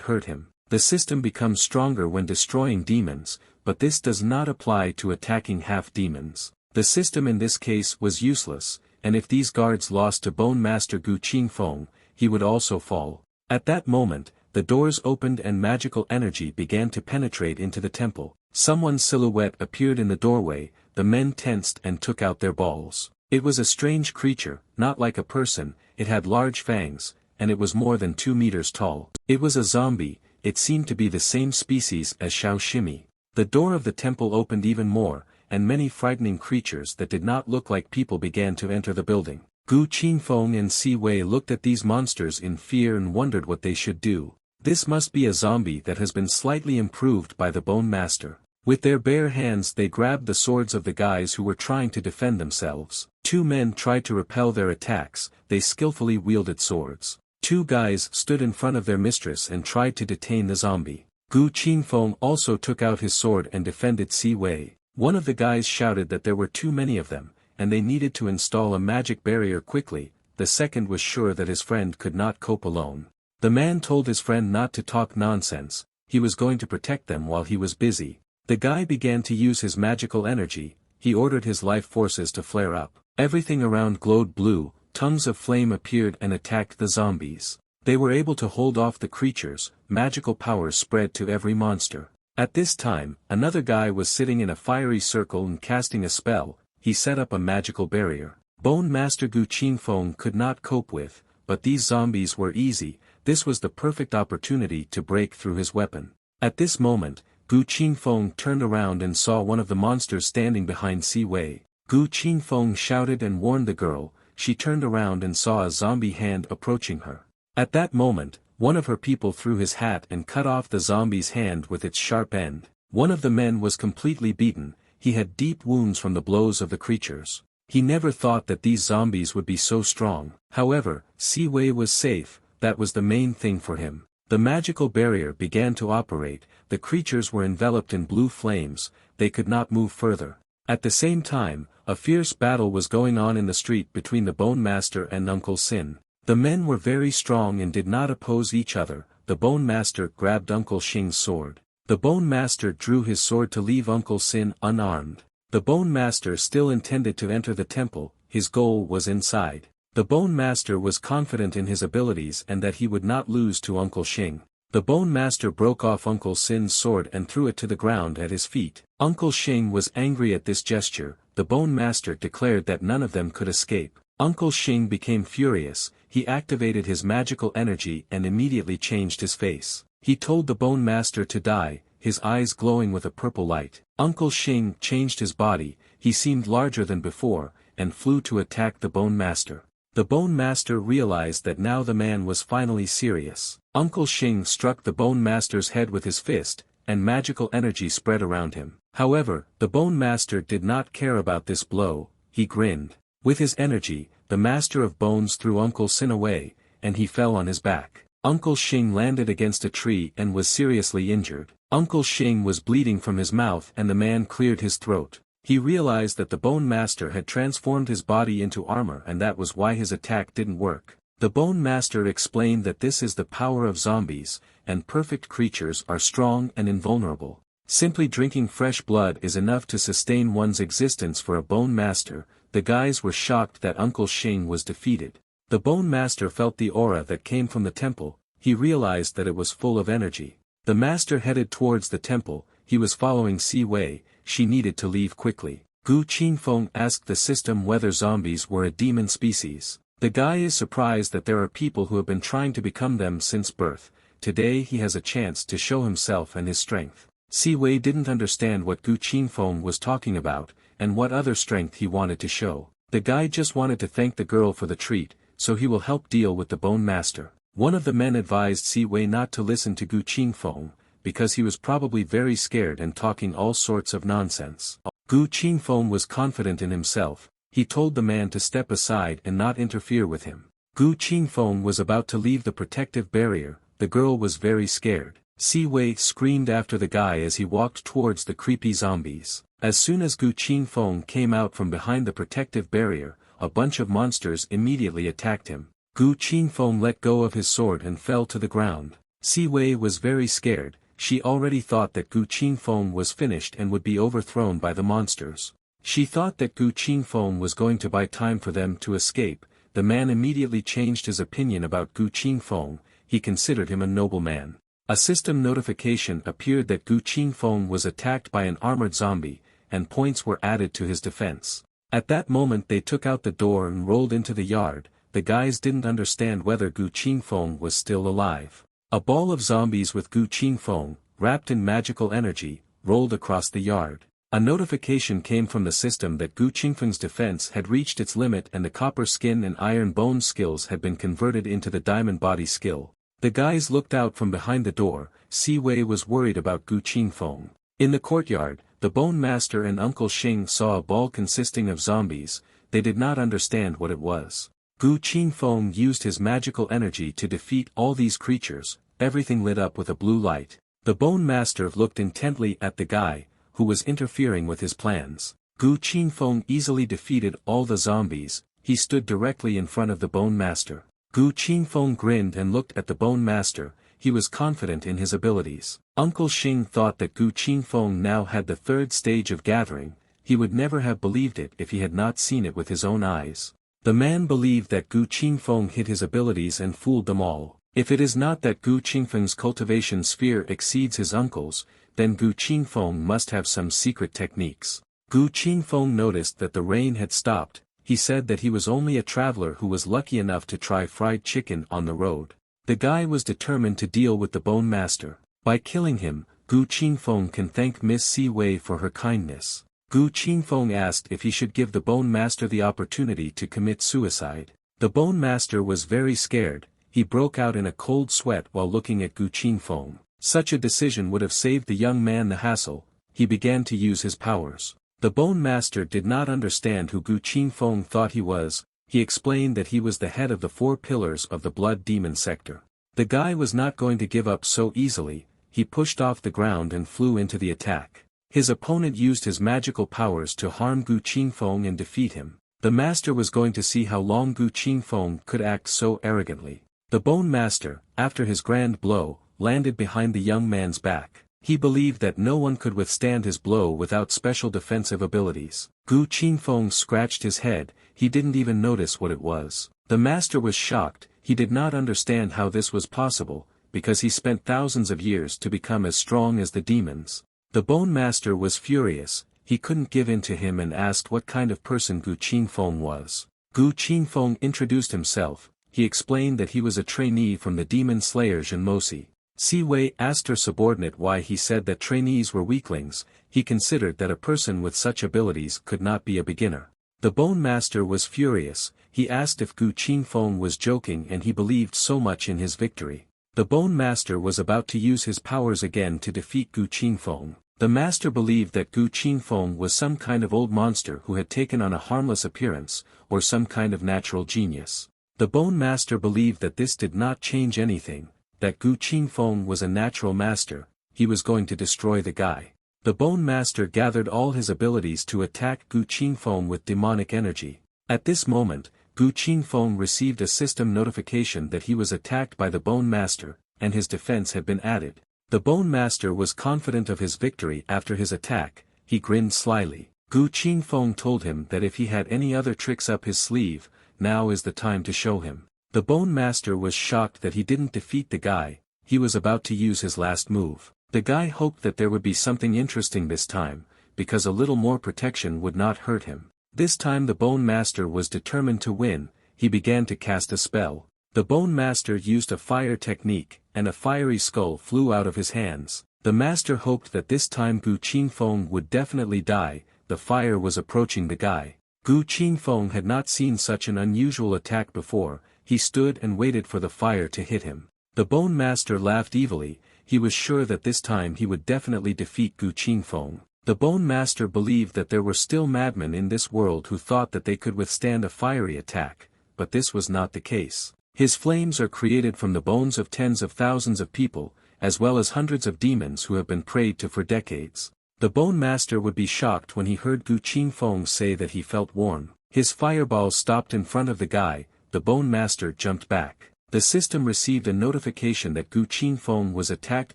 S1: hurt him. The system becomes stronger when destroying demons, but this does not apply to attacking half demons. The system in this case was useless, and if these guards lost to Bone Master Gu Qingfeng, he would also fall. At that moment, the doors opened and magical energy began to penetrate into the temple. Someone's silhouette appeared in the doorway, the men tensed and took out their balls. It was a strange creature, not like a person, it had large fangs, and it was more than 2 meters tall. It was a zombie, it seemed to be the same species as Xiao Shimi. The door of the temple opened even more, and many frightening creatures that did not look like people began to enter the building. Gu Qingfeng and Si Wei looked at these monsters in fear and wondered what they should do. This must be a zombie that has been slightly improved by the Bone Master. With their bare hands they grabbed the swords of the guys who were trying to defend themselves. 2 men tried to repel their attacks, they skillfully wielded swords. 2 guys stood in front of their mistress and tried to detain the zombie. Gu Qingfeng also took out his sword and defended Si Wei. One of the guys shouted that there were too many of them, and they needed to install a magic barrier quickly. The second was sure that his friend could not cope alone. The man told his friend not to talk nonsense, he was going to protect them while he was busy. The guy began to use his magical energy, he ordered his life forces to flare up. Everything around glowed blue, tongues of flame appeared and attacked the zombies. They were able to hold off the creatures, magical powers spread to every monster. At this time, another guy was sitting in a fiery circle and casting a spell. He set up a magical barrier. Bone Master Gu Qingfeng could not cope with, but these zombies were easy, this was the perfect opportunity to break through his weapon. At this moment, Gu Qingfeng turned around and saw one of the monsters standing behind Si Wei. Gu Qingfeng shouted and warned the girl, she turned around and saw a zombie hand approaching her. At that moment, one of her people threw his hat and cut off the zombie's hand with its sharp end. One of the men was completely beaten, he had deep wounds from the blows of the creatures. He never thought that these zombies would be so strong. However, Si Wei was safe, that was the main thing for him. The magical barrier began to operate, the creatures were enveloped in blue flames, they could not move further. At the same time, a fierce battle was going on in the street between the Bone Master and Uncle Sin. The men were very strong and did not oppose each other. The Bone Master grabbed Uncle Xing's sword. The Bone Master drew his sword to leave Uncle Sin unarmed. The Bone Master still intended to enter the temple, his goal was inside. The Bone Master was confident in his abilities and that he would not lose to Uncle Xing. The Bone Master broke off Uncle Sin's sword and threw it to the ground at his feet. Uncle Xing was angry at this gesture, the Bone Master declared that none of them could escape. Uncle Xing became furious, he activated his magical energy and immediately changed his face. He told the Bone Master to die, his eyes glowing with a purple light. Uncle Xing changed his body, he seemed larger than before, and flew to attack the Bone Master. The Bone Master realized that now the man was finally serious. Uncle Xing struck the Bone Master's head with his fist, and magical energy spread around him. However, the Bone Master did not care about this blow, he grinned. With his energy, the Master of Bones threw Uncle Sin away, and he fell on his back. Uncle Xing landed against a tree and was seriously injured. Uncle Xing was bleeding from his mouth and the man cleared his throat. He realized that the Bone Master had transformed his body into armor and that was why his attack didn't work. The Bone Master explained that this is the power of zombies, and perfect creatures are strong and invulnerable. Simply drinking fresh blood is enough to sustain one's existence for a Bone Master. The guys were shocked that Uncle Xing was defeated. The Bone Master felt the aura that came from the temple, he realized that it was full of energy. The Master headed towards the temple, he was following Si Wei, she needed to leave quickly. Gu Qingfeng asked the system whether zombies were a demon species. The guy is surprised that there are people who have been trying to become them since birth. Today he has a chance to show himself and his strength. Si Wei didn't understand what Gu Qingfeng was talking about, and what other strength he wanted to show. The guy just wanted to thank the girl for the treat, so he will help deal with the Bone Master. One of the men advised Si Wei not to listen to Gu Qingfeng, because he was probably very scared and talking all sorts of nonsense. Gu Qingfeng was confident in himself, he told the man to step aside and not interfere with him. Gu Qingfeng was about to leave the protective barrier. The girl was very scared. Si Wei screamed after the guy as he walked towards the creepy zombies. As soon as Gu Qingfeng came out from behind the protective barrier, a bunch of monsters immediately attacked him. Gu Qingfeng let go of his sword and fell to the ground. Si Wei was very scared. She already thought that Gu Qingfeng was finished and would be overthrown by the monsters. She thought that Gu Qingfeng was going to buy time for them to escape. The man immediately changed his opinion about Gu Qingfeng. He considered him a noble man. A system notification appeared that Gu Qingfeng was attacked by an armored zombie, and points were added to his defense. At that moment they took out the door and rolled into the yard. The guys didn't understand whether Gu Qingfeng was still alive. A ball of zombies with Gu Qingfeng, wrapped in magical energy, rolled across the yard. A notification came from the system that Gu Qingfeng's defense had reached its limit and the copper skin and iron bone skills had been converted into the diamond body skill. The guys looked out from behind the door. Si Wei was worried about Gu Qingfeng. In the courtyard, the Bone Master and Uncle Xing saw a ball consisting of zombies. They did not understand what it was. Gu Qingfeng used his magical energy to defeat all these creatures. Everything lit up with a blue light. The Bone Master looked intently at the guy, who was interfering with his plans. Gu Qingfeng easily defeated all the zombies. He stood directly in front of the Bone Master. Gu Qingfeng grinned and looked at the Bone Master. He was confident in his abilities. Uncle Xing thought that Gu Qingfeng now had the third stage of gathering. He would never have believed it if he had not seen it with his own eyes. The man believed that Gu Qingfeng hid his abilities and fooled them all. If it is not that Gu Qingfeng's cultivation sphere exceeds his uncle's, then Gu Qingfeng must have some secret techniques. Gu Qingfeng noticed that the rain had stopped. He said that he was only a traveler who was lucky enough to try fried chicken on the road. The guy was determined to deal with the Bone Master. By killing him, Gu Qingfeng can thank Miss Si Wei for her kindness. Gu Qingfeng asked if he should give the Bone Master the opportunity to commit suicide. The Bone Master was very scared. He broke out in a cold sweat while looking at Gu Qingfeng. Such a decision would have saved the young man the hassle. He began to use his powers. The Bone Master did not understand who Gu Qingfeng thought he was. He explained that he was the head of the 4 pillars of the Blood Demon sector. The guy was not going to give up so easily. He pushed off the ground and flew into the attack. His opponent used his magical powers to harm Gu Qingfeng and defeat him. The master was going to see how long Gu Qingfeng could act so arrogantly. The Bone Master, after his grand blow, landed behind the young man's back. He believed that no one could withstand his blow without special defensive abilities. Gu Qingfeng scratched his head. He didn't even notice what it was. The master was shocked. He did not understand how this was possible, because he spent thousands of years to become as strong as the demons. The Bone Master was furious. He couldn't give in to him and asked what kind of person Gu Qingfeng was. Gu Qingfeng introduced himself. He explained that he was a trainee from the demon slayer Zhenmosi. Si Wei asked her subordinate why he said that trainees were weaklings. He considered that a person with such abilities could not be a beginner. The Bone Master was furious. He asked if Gu Qingfeng was joking and he believed so much in his victory. The Bone Master was about to use his powers again to defeat Gu Qingfeng. The master believed that Gu Qingfeng was some kind of old monster who had taken on a harmless appearance, or some kind of natural genius. The Bone Master believed that this did not change anything, that Gu Qingfeng was a natural master. He was going to destroy the guy. The Bone Master gathered all his abilities to attack Gu Qingfeng with demonic energy. At this moment, Gu Qingfeng received a system notification that he was attacked by the Bone Master, and his defense had been added. The Bone Master was confident of his victory after his attack. He grinned slyly. Gu Qingfeng told him that if he had any other tricks up his sleeve, now is the time to show him. The Bone Master was shocked that he didn't defeat the guy. He was about to use his last move. The guy hoped that there would be something interesting this time, because a little more protection would not hurt him. This time the Bone Master was determined to win. He began to cast a spell. The Bone Master used a fire technique, and a fiery skull flew out of his hands. The master hoped that this time Gu Qingfeng would definitely die. The fire was approaching the guy. Gu Qingfeng had not seen such an unusual attack before. He stood and waited for the fire to hit him. The Bone Master laughed evilly. He was sure that this time he would definitely defeat Gu Qingfeng. The Bone Master believed that there were still madmen in this world who thought that they could withstand a fiery attack. but this was not the case. His flames are created from the bones of tens of thousands of people, as well as hundreds of demons who have been prayed to for decades. The Bone Master would be shocked when he heard Gu Qingfeng say that he felt warm. His fireball stopped in front of the guy. The Bone Master jumped back. The system received a notification that Gu Qingfeng was attacked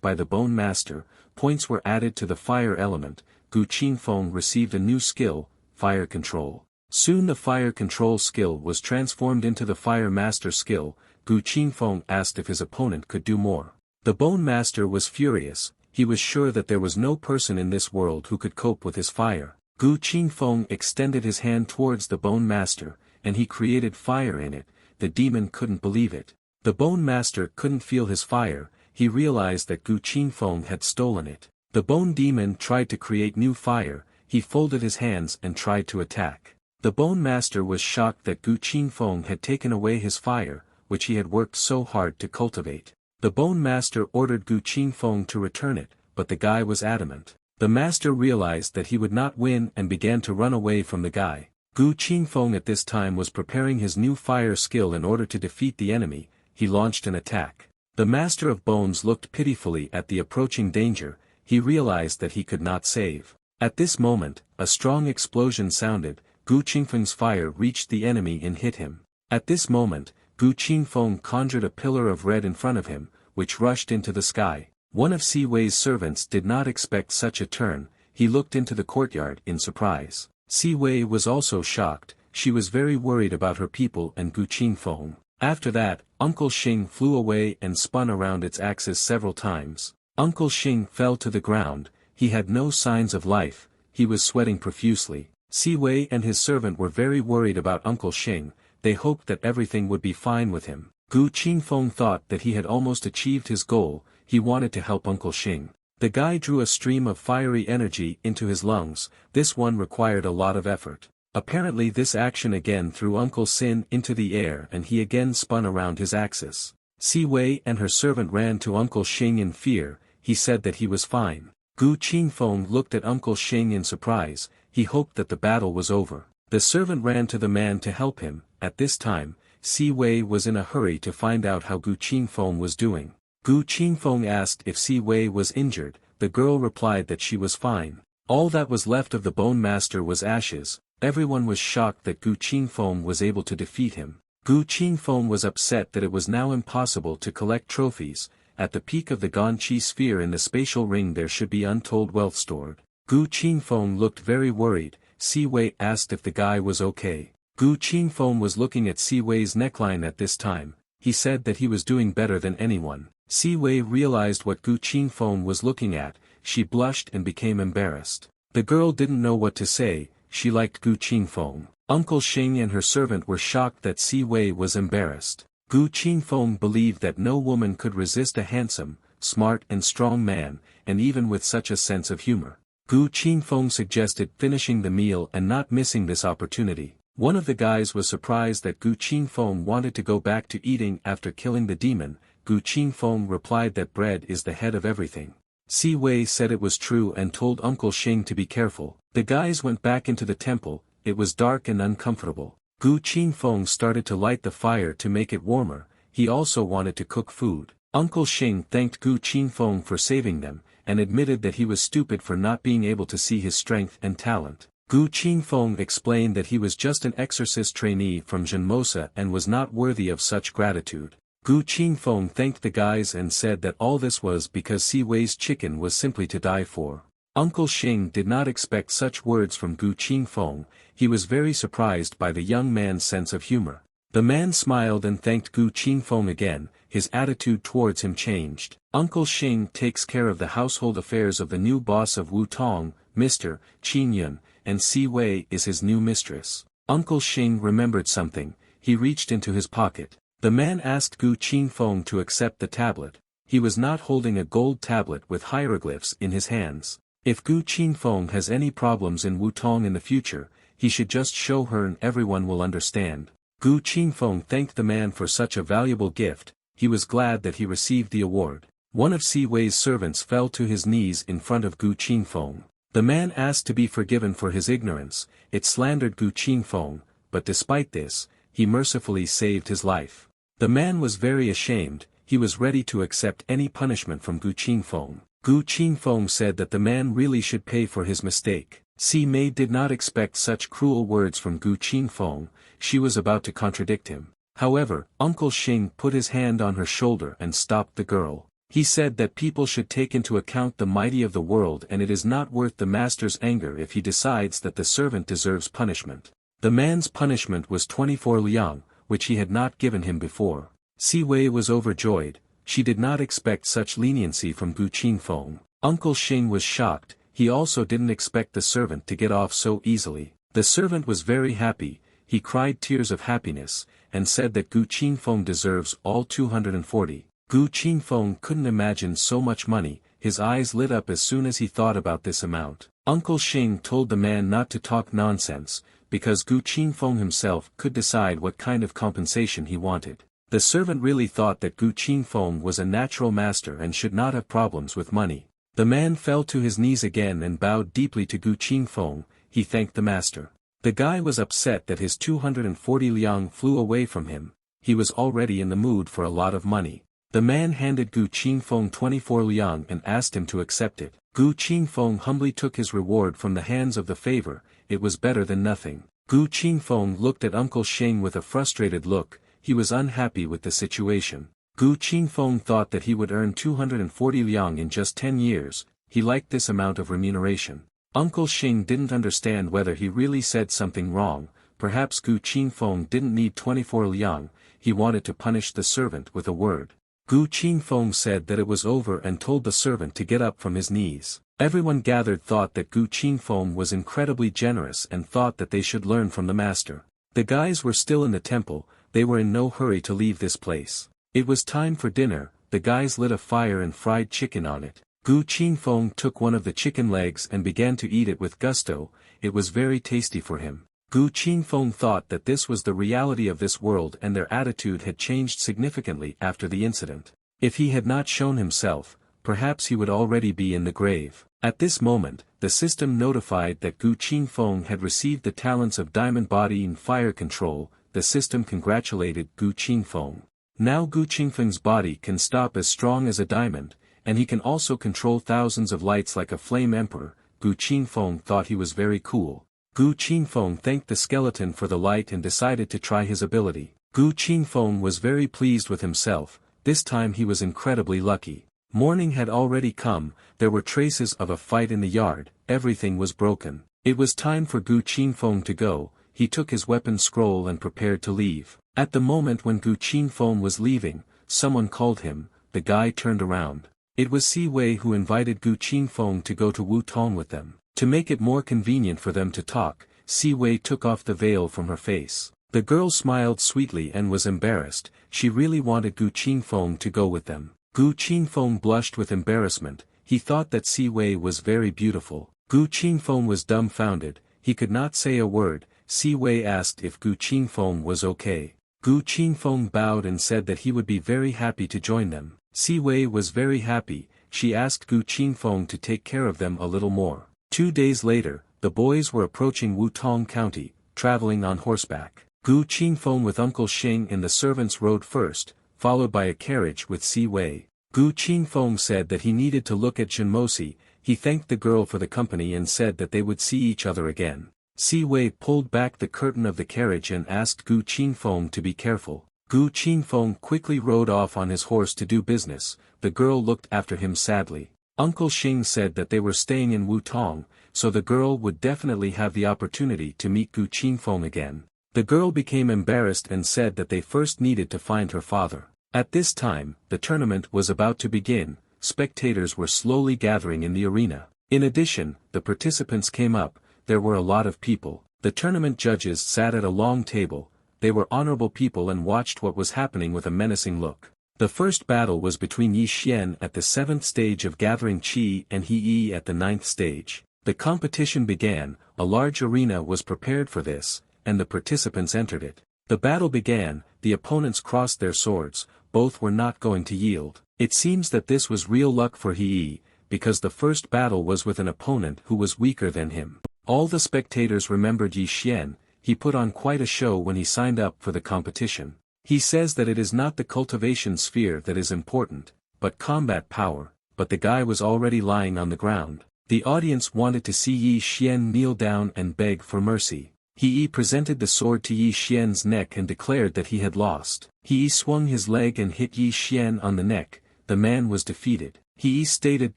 S1: by the Bone Master. Points were added to the fire element. Gu Qingfeng received a new skill, Fire Control. Soon the Fire Control skill was transformed into the Fire Master skill. Gu Qingfeng asked if his opponent could do more. The Bone Master was furious. He was sure that there was no person in this world who could cope with his fire. Gu Qingfeng extended his hand towards the Bone Master, and he created fire in it. The demon couldn't believe it. The Bone Master couldn't feel his fire. He realized that Gu Qingfeng had stolen it. The Bone Demon tried to create new fire. He folded his hands and tried to attack. The Bone Master was shocked that Gu Qingfeng had taken away his fire, which he had worked so hard to cultivate. The Bone Master ordered Gu Qingfeng to return it, but the guy was adamant. The master realized that he would not win and began to run away from the guy. Gu Qingfeng at this time was preparing his new fire skill in order to defeat the enemy. He launched an attack. The Master of Bones looked pitifully at the approaching danger. He realized that he could not save. At this moment, a strong explosion sounded. Gu Qingfeng's fire reached the enemy and hit him. At this moment, Gu Qingfeng conjured a pillar of red in front of him, which rushed into the sky. One of Si Wei's servants did not expect such a turn. He looked into the courtyard in surprise. Si Wei was also shocked. She was very worried about her people and Gu Qingfeng. After that, Uncle Xing flew away and spun around its axis several times. Uncle Xing fell to the ground. He had no signs of life. He was sweating profusely. Si Wei and his servant were very worried about Uncle Xing. They hoped that everything would be fine with him. Gu Qingfeng thought that he had almost achieved his goal. He wanted to help Uncle Xing. The guy drew a stream of fiery energy into his lungs. This one required a lot of effort. Apparently this action again threw Uncle Xin into the air and he again spun around his axis. Si Wei and her servant ran to Uncle Xing in fear. He said that he was fine. Gu Qingfeng looked at Uncle Xing in surprise. He hoped that the battle was over. The servant ran to the man to help him. At this time, Si Wei was in a hurry to find out how Gu Qingfeng was doing. Gu Qingfeng asked if Si Wei was injured. The girl replied that she was fine. All that was left of the Bone Master was ashes. Everyone was shocked that Gu Qingfeng was able to defeat him. Gu Qingfeng was upset that it was now impossible to collect trophies. At the peak of the Ganqi sphere in the spatial ring there should be untold wealth stored. Gu Qingfeng looked very worried. Si Wei asked if the guy was okay. Gu Qingfeng was looking at Si Wei's neckline at this time. He said that he was doing better than anyone. Si Wei realized what Gu Qingfeng was looking at. She blushed and became embarrassed. The girl didn't know what to say. She liked Gu Qingfeng. Uncle Xing and her servant were shocked that Si Wei was embarrassed. Gu Qingfeng believed that no woman could resist a handsome, smart and strong man, and even with such a sense of humor. Gu Qingfeng suggested finishing the meal and not missing this opportunity. One of the guys was surprised that Gu Qingfeng wanted to go back to eating after killing the demon. Gu Qingfeng replied that bread is the head of everything. Si Wei said it was true and told Uncle Xing to be careful. The guys went back into the temple. It was dark and uncomfortable. Gu Qingfeng started to light the fire to make it warmer. He also wanted to cook food. Uncle Xing thanked Gu Qingfeng for saving them, and admitted that he was stupid for not being able to see his strength and talent. Gu Qingfeng explained that he was just an exorcist trainee from Zhenmosa and was not worthy of such gratitude. Gu Qingfeng thanked the guys and said that all this was because Si Wei's chicken was simply to die for. Uncle Xing did not expect such words from Gu Qingfeng. He was very surprised by the young man's sense of humor. The man smiled and thanked Gu Qingfeng again. His attitude towards him changed. Uncle Xing takes care of the household affairs of the new boss of Wutong, Mr. Qin Yun, and Si Wei is his new mistress. Uncle Xing remembered something. He reached into his pocket. The man asked Gu Qingfeng to accept the tablet. He was not holding a gold tablet with hieroglyphs in his hands. If Gu Qingfeng has any problems in Wutong in the future, he should just show her and everyone will understand. Gu Qingfeng thanked the man for such a valuable gift. He was glad that he received the award. One of Si Wei's servants fell to his knees in front of Gu Qingfeng. The man asked to be forgiven for his ignorance. It slandered Gu Qingfeng, but despite this, he mercifully saved his life. The man was very ashamed, he was ready to accept any punishment from Gu Qingfeng. Gu Qingfeng said that the man really should pay for his mistake. Si Mei did not expect such cruel words from Gu Qingfeng, she was about to contradict him. However, Uncle Xing put his hand on her shoulder and stopped the girl. He said that people should take into account the mighty of the world and it is not worth the master's anger if he decides that the servant deserves punishment. The man's punishment was 24 liang, which he had not given him before. Si Wei was overjoyed, she did not expect such leniency from Gu Qingfeng. Uncle Xing was shocked, he also didn't expect the servant to get off so easily. The servant was very happy, he cried tears of happiness, and said that Gu Qingfeng deserves all 240. Gu Qingfeng couldn't imagine so much money, his eyes lit up as soon as he thought about this amount. Uncle Xing told the man not to talk nonsense, because Gu Qingfeng himself could decide what kind of compensation he wanted. The servant really thought that Gu Qingfeng was a natural master and should not have problems with money. The man fell to his knees again and bowed deeply to Gu Qingfeng, he thanked the master. The guy was upset that his 240 liang flew away from him, he was already in the mood for a lot of money. The man handed Gu Qingfeng 24 liang and asked him to accept it. Gu Qingfeng humbly took his reward from the hands of the favor, it was better than nothing. Gu Qingfeng looked at Uncle Xing with a frustrated look, he was unhappy with the situation. Gu Qingfeng thought that he would earn 240 liang in just 10 years, he liked this amount of remuneration. Uncle Xing didn't understand whether he really said something wrong, perhaps Gu Qingfeng didn't need 24 liang, he wanted to punish the servant with a word. Gu Qingfeng said that it was over and told the servant to get up from his knees. Everyone gathered thought that Gu Qingfeng was incredibly generous and thought that they should learn from the master. The guys were still in the temple, they were in no hurry to leave this place. It was time for dinner, the guys lit a fire and fried chicken on it. Gu Qingfeng took one of the chicken legs and began to eat it with gusto, it was very tasty for him. Gu Qingfeng thought that this was the reality of this world and their attitude had changed significantly after the incident. If he had not shown himself, perhaps he would already be in the grave. At this moment, the system notified that Gu Qingfeng had received the talents of diamond body and fire control, the system congratulated Gu Qingfeng. Now Gu Qingfeng's body can stop as strong as a diamond, and he can also control thousands of lights like a flame emperor. Gu Qingfeng thought he was very cool. Gu Qingfeng thanked the skeleton for the light and decided to try his ability. Gu Qingfeng was very pleased with himself, this time he was incredibly lucky. Morning had already come, there were traces of a fight in the yard, everything was broken. It was time for Gu Qingfeng to go, he took his weapon scroll and prepared to leave. At the moment when Gu Qingfeng was leaving, someone called him, the guy turned around. It was Si Wei who invited Gu Qingfeng to go to Wutong with them. To make it more convenient for them to talk, Si Wei took off the veil from her face. The girl smiled sweetly and was embarrassed, she really wanted Gu Qingfeng to go with them. Gu Qingfeng blushed with embarrassment, he thought that Si Wei was very beautiful. Gu Qingfeng was dumbfounded, he could not say a word. Si Wei asked if Gu Qingfeng was okay. Gu Qingfeng bowed and said that he would be very happy to join them. Si Wei was very happy, she asked Gu Qingfeng to take care of them a little more. 2 days later, the boys were approaching Wutong County, traveling on horseback. Gu Qingfeng with Uncle Xing and the servants rode first, followed by a carriage with Si Wei. Gu Qingfeng said that he needed to look at Jinmosi, he thanked the girl for the company and said that they would see each other again. Si Wei pulled back the curtain of the carriage and asked Gu Qingfeng to be careful. Gu Qingfeng quickly rode off on his horse to do business, the girl looked after him sadly. Uncle Xing said that they were staying in Wutong, so the girl would definitely have the opportunity to meet Gu Qingfeng again. The girl became embarrassed and said that they first needed to find her father. At this time, the tournament was about to begin, spectators were slowly gathering in the arena. In addition, the participants came up, there were a lot of people. The tournament judges sat at a long table, they were honorable people and watched what was happening with a menacing look. The first battle was between Yi Xian at the 7th stage of gathering Qi and He Yi at the 9th stage. The competition began, a large arena was prepared for this, and the participants entered it. The battle began, the opponents crossed their swords, both were not going to yield. It seems that this was real luck for He Yi, because the first battle was with an opponent who was weaker than him. All the spectators remembered Yi Xian, he put on quite a show when he signed up for the competition. He says that it is not the cultivation sphere that is important, but combat power, but the guy was already lying on the ground. The audience wanted to see Yi Xian kneel down and beg for mercy. He presented the sword to Yi Xian's neck and declared that he had lost. He swung his leg and hit Yi Xian on the neck. The man was defeated. He stated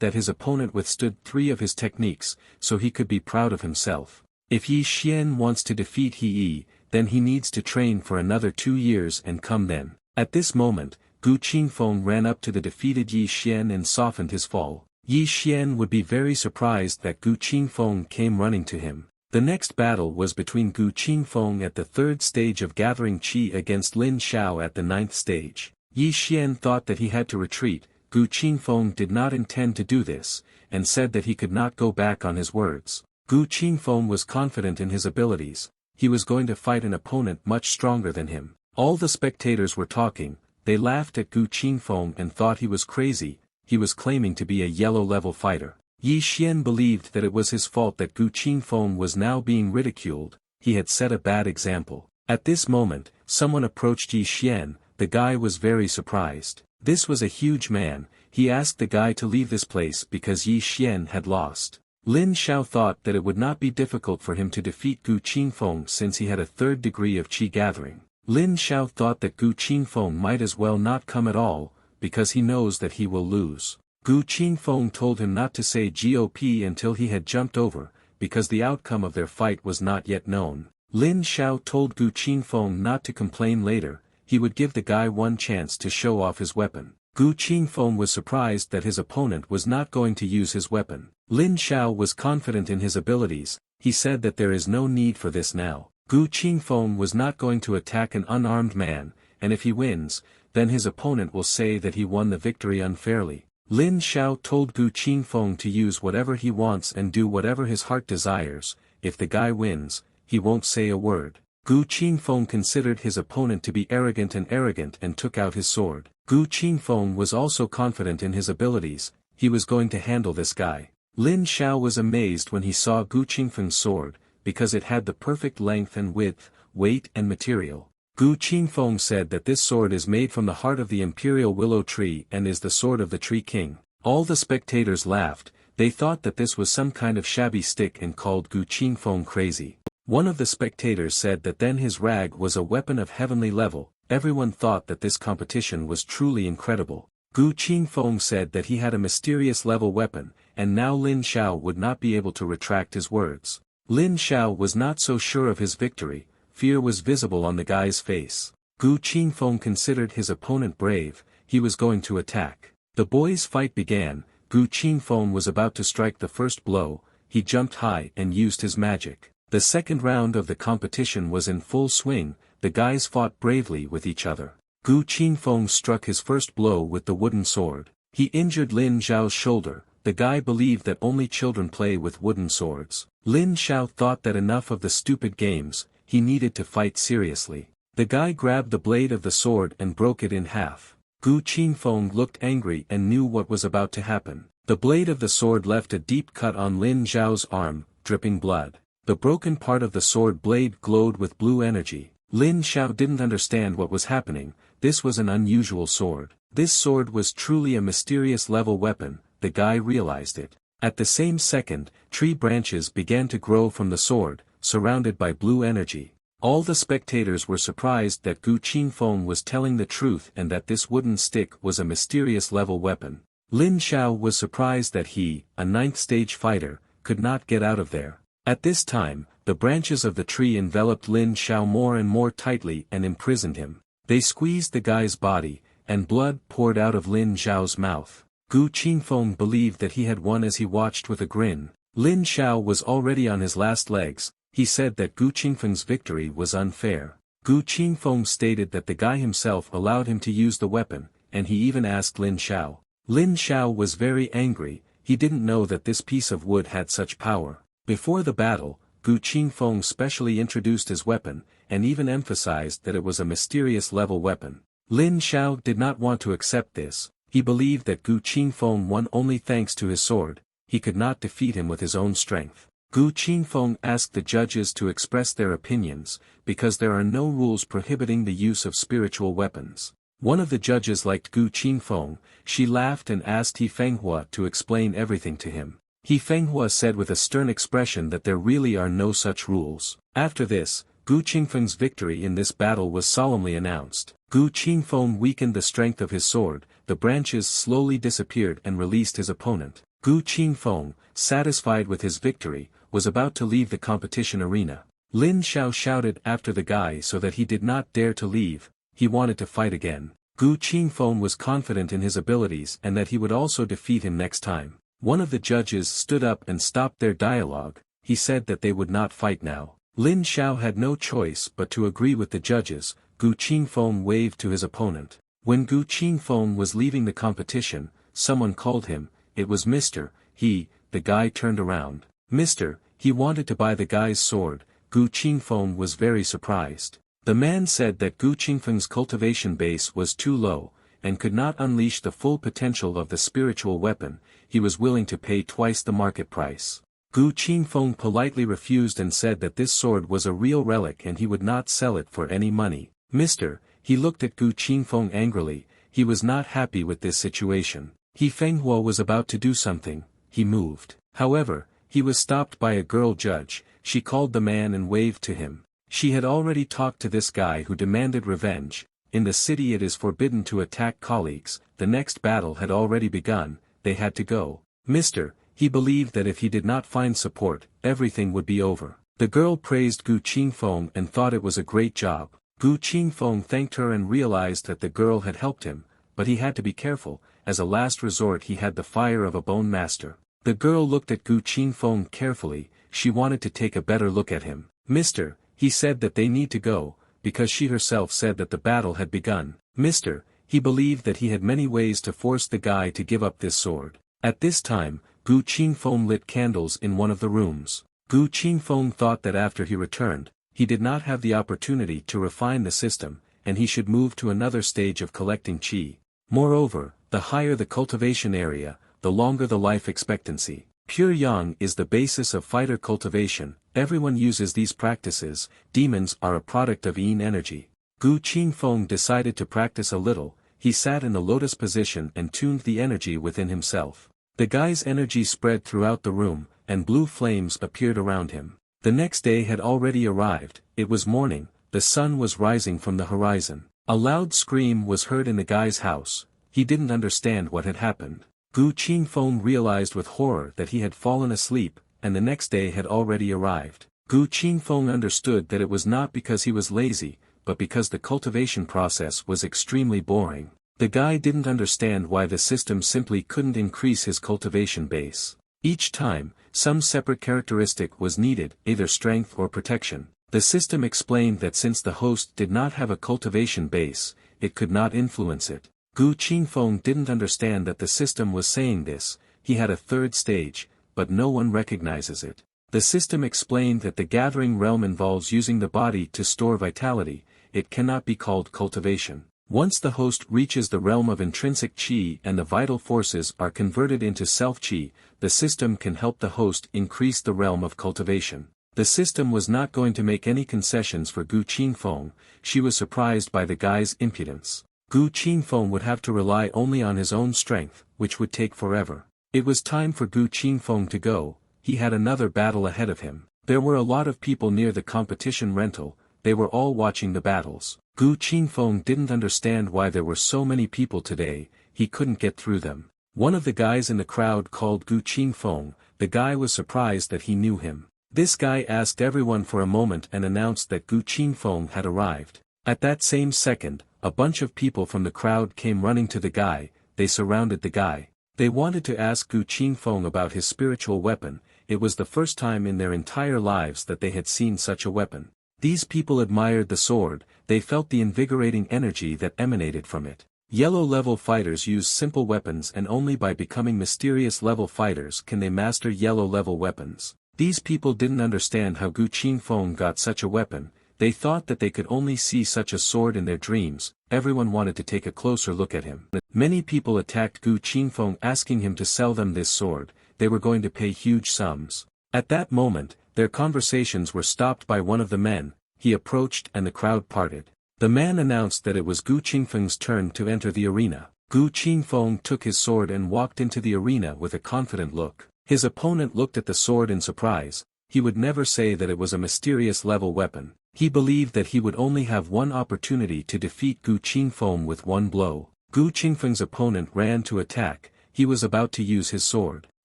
S1: that his opponent withstood 3 of his techniques, so he could be proud of himself. If Yi Xian wants to defeat He, then he needs to train for another 2 years and come then. At this moment, Gu Qingfeng ran up to the defeated Yi Xian and softened his fall. Yi Xian would be very surprised that Gu Qingfeng came running to him. The next battle was between Gu Qingfeng at the 3rd stage of gathering qi against Lin Xiao at the 9th stage. Yi Xian thought that he had to retreat. Gu Qingfeng did not intend to do this, and said that he could not go back on his words. Gu Qingfeng was confident in his abilities. He was going to fight an opponent much stronger than him. All the spectators were talking. They laughed at Gu Qingfeng and thought he was crazy. He was claiming to be a yellow-level fighter. Yi Xian believed that it was his fault that Gu Qingfeng was now being ridiculed. He had set a bad example. At this moment, someone approached Yi Xian. The guy was very surprised. This was a huge man. He asked the guy to leave this place because Yi Xian had lost. Lin Xiao thought that it would not be difficult for him to defeat Gu Qingfeng since he had a 3rd degree of qi gathering. Lin Xiao thought that Gu Qingfeng might as well not come at all, because he knows that he will lose. Gu Qingfeng told him not to say GOP until he had jumped over, because the outcome of their fight was not yet known. Lin Xiao told Gu Qingfeng not to complain later. He would give the guy one chance to show off his weapon. Gu Qingfeng was surprised that his opponent was not going to use his weapon. Lin Xiao was confident in his abilities. He said that there is no need for this now. Gu Qingfeng was not going to attack an unarmed man, and if he wins, then his opponent will say that he won the victory unfairly. Lin Xiao told Gu Qingfeng to use whatever he wants and do whatever his heart desires. If the guy wins, he won't say a word. Gu Qingfeng considered his opponent to be arrogant and took out his sword. Gu Qingfeng was also confident in his abilities. He was going to handle this guy. Lin Xiao was amazed when he saw Gu Qingfeng's sword, because it had the perfect length and width, weight and material. Gu Qingfeng said that this sword is made from the heart of the imperial willow tree and is the sword of the tree king. All the spectators laughed. They thought that this was some kind of shabby stick and called Gu Qingfeng crazy. One of the spectators said that then his rag was a weapon of heavenly level. Everyone thought that this competition was truly incredible. Gu Qingfeng said that he had a mysterious level weapon, and now Lin Xiao would not be able to retract his words. Lin Xiao was not so sure of his victory. Fear was visible on the guy's face. Gu Qingfeng considered his opponent brave. He was going to attack. The boys' fight began. Gu Qingfeng was about to strike the first blow. He jumped high and used his magic. The second round of the competition was in full swing. The guys fought bravely with each other. Gu Qingfeng struck his first blow with the wooden sword. He injured Lin Xiao's shoulder. The guy believed that only children play with wooden swords. Lin Xiao thought that enough of the stupid games. He needed to fight seriously. The guy grabbed the blade of the sword and broke it in half. Gu Qingfeng looked angry and knew what was about to happen. The blade of the sword left a deep cut on Lin Xiao's arm, dripping blood. The broken part of the sword blade glowed with blue energy. Lin Xiao didn't understand what was happening. This was an unusual sword. This sword was truly a mysterious level weapon. The guy realized it. At the same second, tree branches began to grow from the sword, surrounded by blue energy. All the spectators were surprised that Gu Qingfeng was telling the truth and that this wooden stick was a mysterious level weapon. Lin Xiao was surprised that he, a 9th stage fighter, could not get out of there. At this time, the branches of the tree enveloped Lin Xiao more and more tightly and imprisoned him. They squeezed the guy's body, and blood poured out of Lin Xiao's mouth. Gu Qingfeng believed that he had won as he watched with a grin. Lin Xiao was already on his last legs. He said that Gu Qingfeng's victory was unfair. Gu Qingfeng stated that the guy himself allowed him to use the weapon, and he even asked Lin Xiao. Lin Xiao was very angry. He didn't know that this piece of wood had such power. Before the battle, Gu Qingfeng specially introduced his weapon, and even emphasized that it was a mysterious level weapon. Lin Xiao did not want to accept this. He believed that Gu Qingfeng won only thanks to his sword. He could not defeat him with his own strength. Gu Qingfeng asked the judges to express their opinions, because there are no rules prohibiting the use of spiritual weapons. One of the judges liked Gu Qingfeng. She laughed and asked He Fenghua to explain everything to him. He Fenghua said with a stern expression that there really are no such rules. After this, Gu Qingfeng's victory in this battle was solemnly announced. Gu Qingfeng weakened the strength of his sword, the branches slowly disappeared and released his opponent. Gu Qingfeng, satisfied with his victory, was about to leave the competition arena. Lin Xiao shouted after the guy so that he did not dare to leave. He wanted to fight again. Gu Qingfeng was confident in his abilities and that he would also defeat him next time. One of the judges stood up and stopped their dialogue. He said that they would not fight now. Lin Xiao had no choice but to agree with the judges. Gu Qingfeng waved to his opponent. When Gu Qingfeng was leaving the competition, someone called him. It was Mr. He. The guy turned around. Mr. He wanted to buy the guy's sword. Gu Qingfeng was very surprised. The man said that Gu Qingfeng's cultivation base was too low, and could not unleash the full potential of the spiritual weapon. He was willing to pay twice the market price. Gu Qingfeng politely refused and said that this sword was a real relic and he would not sell it for any money. Mr. He looked at Gu Qingfeng angrily. He was not happy with this situation. He Fenghua was about to do something. He moved. However, he was stopped by a girl judge. She called the man and waved to him. She had already talked to this guy who demanded revenge. In the city it is forbidden to attack colleagues. The next battle had already begun. They had to go. Mr. He believed that if he did not find support, everything would be over. The girl praised Gu Qingfeng and thought it was a great job. Gu Qingfeng thanked her and realized that the girl had helped him, but he had to be careful. As a last resort he had the fire of a bone master. The girl looked at Gu Qingfeng carefully. She wanted to take a better look at him. Mr. He said that they need to go, because she herself said that the battle had begun. Mr. He believed that he had many ways to force the guy to give up this sword. At this time, Gu Qingfeng lit candles in one of the rooms. Gu Qingfeng thought that after he returned, he did not have the opportunity to refine the system, and he should move to another stage of collecting qi. Moreover, the higher the cultivation area, the longer the life expectancy. Pure yang is the basis of fighter cultivation. Everyone uses these practices. Demons are a product of yin energy. Gu Qingfeng decided to practice a little. He sat in the lotus position and tuned the energy within himself. The guy's energy spread throughout the room, and blue flames appeared around him. The next day had already arrived. It was morning. The sun was rising from the horizon. A loud scream was heard in the guy's house. He didn't understand what had happened. Gu Qingfeng realized with horror that he had fallen asleep, and the next day had already arrived. Gu Qingfeng understood that it was not because he was lazy, but because the cultivation process was extremely boring. The guy didn't understand why the system simply couldn't increase his cultivation base. Each time, some separate characteristic was needed, either strength or protection. The system explained that since the host did not have a cultivation base, it could not influence it. Gu Qingfeng didn't understand that the system was saying this. He had a third stage, but no one recognizes it. The system explained that the gathering realm involves using the body to store vitality. It cannot be called cultivation. Once the host reaches the realm of intrinsic qi and the vital forces are converted into self-qi, the system can help the host increase the realm of cultivation. The system was not going to make any concessions for Gu Qingfeng. She was surprised by the guy's impudence. Gu Qingfeng would have to rely only on his own strength, which would take forever. It was time for Gu Qingfeng to go. He had another battle ahead of him. There were a lot of people near the competition rental. They were all watching the battles. Gu Qingfeng didn't understand why there were so many people today. He couldn't get through them. One of the guys in the crowd called Gu Qingfeng. The guy was surprised that he knew him. This guy asked everyone for a moment and announced that Gu Qingfeng had arrived. At that same second, a bunch of people from the crowd came running to the guy. They surrounded the guy. They wanted to ask Gu Qingfeng about his spiritual weapon. It was the first time in their entire lives that they had seen such a weapon. These people admired the sword. They felt the invigorating energy that emanated from it. Yellow-level fighters use simple weapons, and only by becoming mysterious-level fighters can they master yellow-level weapons. These people didn't understand how Gu Qingfeng got such a weapon. They thought that they could only see such a sword in their dreams. Everyone wanted to take a closer look at him. Many people attacked Gu Qingfeng asking him to sell them this sword. They were going to pay huge sums. At that moment, their conversations were stopped by one of the men. He approached and the crowd parted. The man announced that it was Gu Qingfeng's turn to enter the arena. Gu Qingfeng took his sword and walked into the arena with a confident look. His opponent looked at the sword in surprise. He would never say that it was a mysterious level weapon. He believed that he would only have one opportunity to defeat Gu Qingfeng with one blow. Gu Qingfeng's opponent ran to attack. He was about to use his sword.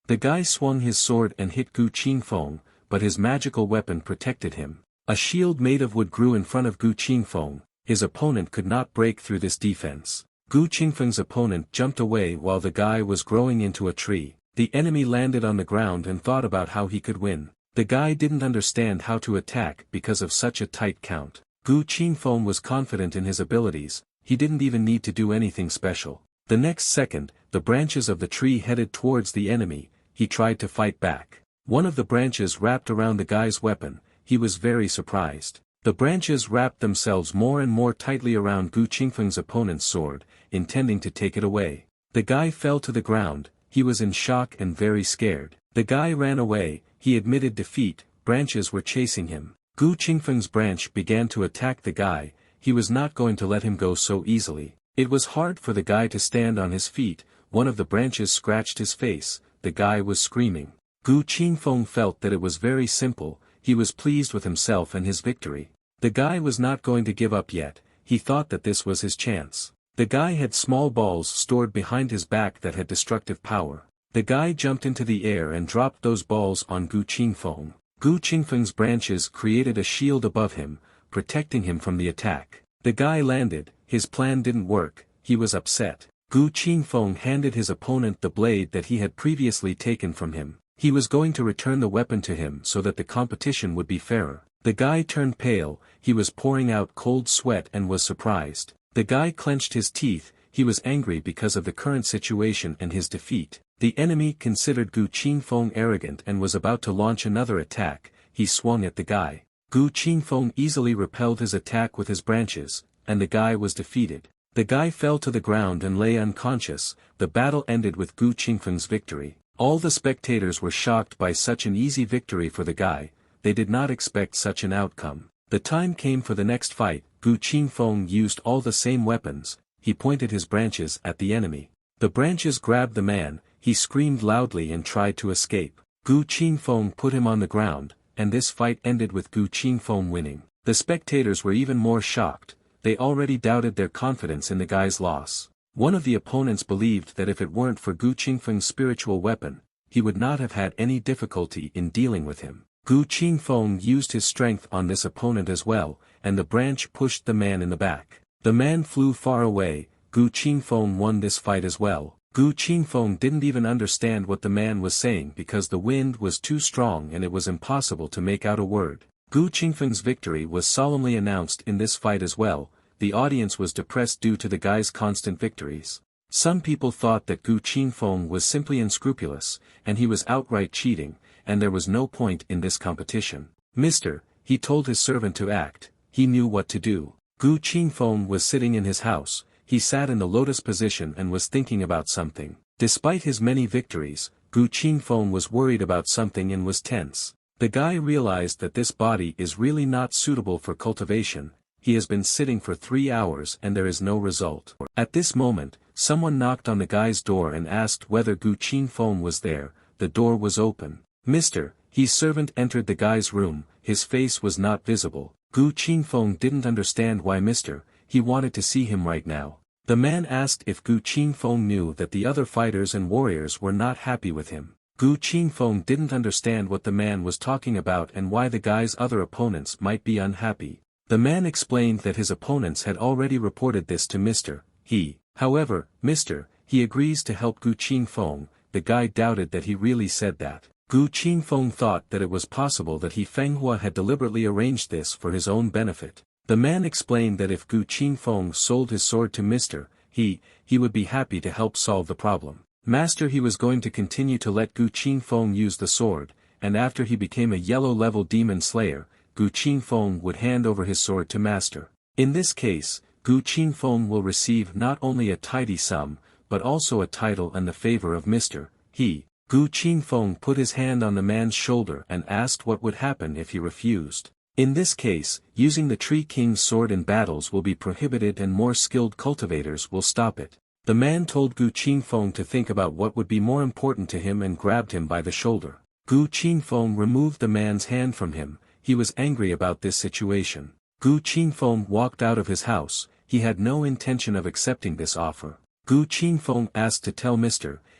S1: The guy swung his sword and hit Gu Qingfeng, but his magical weapon protected him. A shield made of wood grew in front of Gu Qingfeng. His opponent could not break through this defense. Gu Qingfeng's opponent jumped away while the guy was growing into a tree. The enemy landed on the ground and thought about how he could win. The guy didn't understand how to attack because of such a tight count. Gu Qingfeng was confident in his abilities. He didn't even need to do anything special. The next second, the branches of the tree headed towards the enemy. He tried to fight back. One of the branches wrapped around the guy's weapon. He was very surprised. The branches wrapped themselves more and more tightly around Gu Qingfeng's opponent's sword, intending to take it away. The guy fell to the ground. He was in shock and very scared. The guy ran away. He admitted defeat. Branches were chasing him. Gu Qingfeng's branch began to attack the guy. He was not going to let him go so easily. It was hard for the guy to stand on his feet. One of the branches scratched his face. The guy was screaming. Gu Qingfeng felt that it was very simple. He was pleased with himself and his victory. The guy was not going to give up yet. He thought that this was his chance. The guy had small balls stored behind his back that had destructive power. The guy jumped into the air and dropped those balls on Gu Qingfeng. Gu Qingfeng's branches created a shield above him, protecting him from the attack. The guy landed. His plan didn't work. He was upset. Gu Qingfeng handed his opponent the blade that he had previously taken from him. He was going to return the weapon to him so that the competition would be fairer. The guy turned pale. He was pouring out cold sweat and was surprised. The guy clenched his teeth. He was angry because of the current situation and his defeat. The enemy considered Gu Qingfeng arrogant and was about to launch another attack. He swung at the guy. Gu Qingfeng easily repelled his attack with his branches, and the guy was defeated. The guy fell to the ground and lay unconscious. The battle ended with Gu Qingfeng's victory. All the spectators were shocked by such an easy victory for the guy. They did not expect such an outcome. The time came for the next fight. Gu Qingfeng used all the same weapons. He pointed his branches at the enemy. The branches grabbed the man. He screamed loudly and tried to escape. Gu Qingfeng put him on the ground, and this fight ended with Gu Qingfeng winning. The spectators were even more shocked. They already doubted their confidence in the guy's loss. One of the opponents believed that if it weren't for Gu Qingfeng's spiritual weapon, he would not have had any difficulty in dealing with him. Gu Qingfeng used his strength on this opponent as well, and the branch pushed the man in the back. The man flew far away. Gu Qingfeng won this fight as well. Gu Qingfeng didn't even understand what the man was saying because the wind was too strong and it was impossible to make out a word. Gu Qingfeng's victory was solemnly announced in this fight as well. The audience was depressed due to the guy's constant victories. Some people thought that Gu Qingfeng was simply unscrupulous, and he was outright cheating, and there was no point in this competition. Mister, he told his servant to act. He knew what to do. Gu Qingfeng was sitting in his house. He sat in the lotus position and was thinking about something. Despite his many victories, Gu Qingfeng was worried about something and was tense. The guy realized that this body is really not suitable for cultivation. He has been sitting for 3 hours and there is no result. At this moment, someone knocked on the guy's door and asked whether Gu Qingfeng was there. The door was open. Mister, his servant entered the guy's room. His face was not visible. Gu Qingfeng didn't understand why Mister, he wanted to see him right now. The man asked if Gu Qingfeng knew that the other fighters and warriors were not happy with him. Gu Qingfeng didn't understand what the man was talking about and why the guy's other opponents might be unhappy. The man explained that his opponents had already reported this to Mr. He. However, Mr. He agrees to help Gu Qingfeng. The guy doubted that he really said that. Gu Qingfeng thought that it was possible that Manhwa had deliberately arranged this for his own benefit. The man explained that if Gu Qingfeng sold his sword to Mr. He would be happy to help solve the problem. Master He was going to continue to let Gu Qingfeng use the sword, and after he became a yellow-level demon slayer, Gu Qingfeng would hand over his sword to Master. In this case, Gu Qingfeng will receive not only a tidy sum, but also a title and the favor of Mr. He. Gu Qingfeng put his hand on the man's shoulder and asked what would happen if he refused. In this case, using the Tree King's sword in battles will be prohibited and more skilled cultivators will stop it. The man told Gu Qingfeng to think about what would be more important to him and grabbed him by the shoulder. Gu Qingfeng removed the man's hand from him. He was angry about this situation. Gu Qingfeng walked out of his house. He had no intention of accepting this offer. Gu Qingfeng asked to tell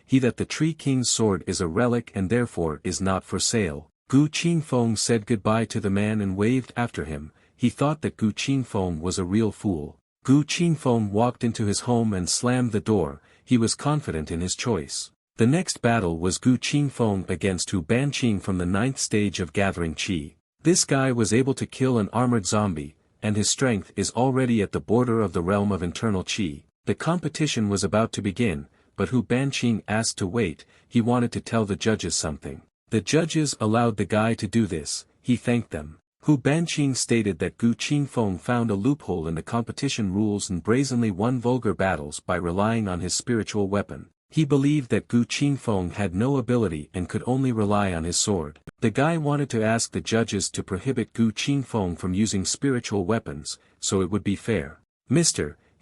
S1: He that the Tree King's sword is a relic and therefore is not for sale. Gu Qingfeng said goodbye to the man and waved after him. He thought that Gu Qingfeng was a real fool. Gu Qingfeng walked into his home and slammed the door. He was confident in his choice. The next battle was Gu Qingfeng against Hu Banqing from the 9th stage of Gathering Qi. This guy was able to kill an armored zombie, and his strength is already at the border of the realm of internal Qi. The competition was about to begin, but Hu Banqing asked to wait. He wanted to tell the judges something. The judges allowed the guy to do this. He thanked them. Hu Banqing stated that Gu Qingfeng found a loophole in the competition rules and brazenly won vulgar battles by relying on his spiritual weapon. He believed that Gu Qingfeng had no ability and could only rely on his sword. The guy wanted to ask the judges to prohibit Gu Qingfeng from using spiritual weapons, so it would be fair.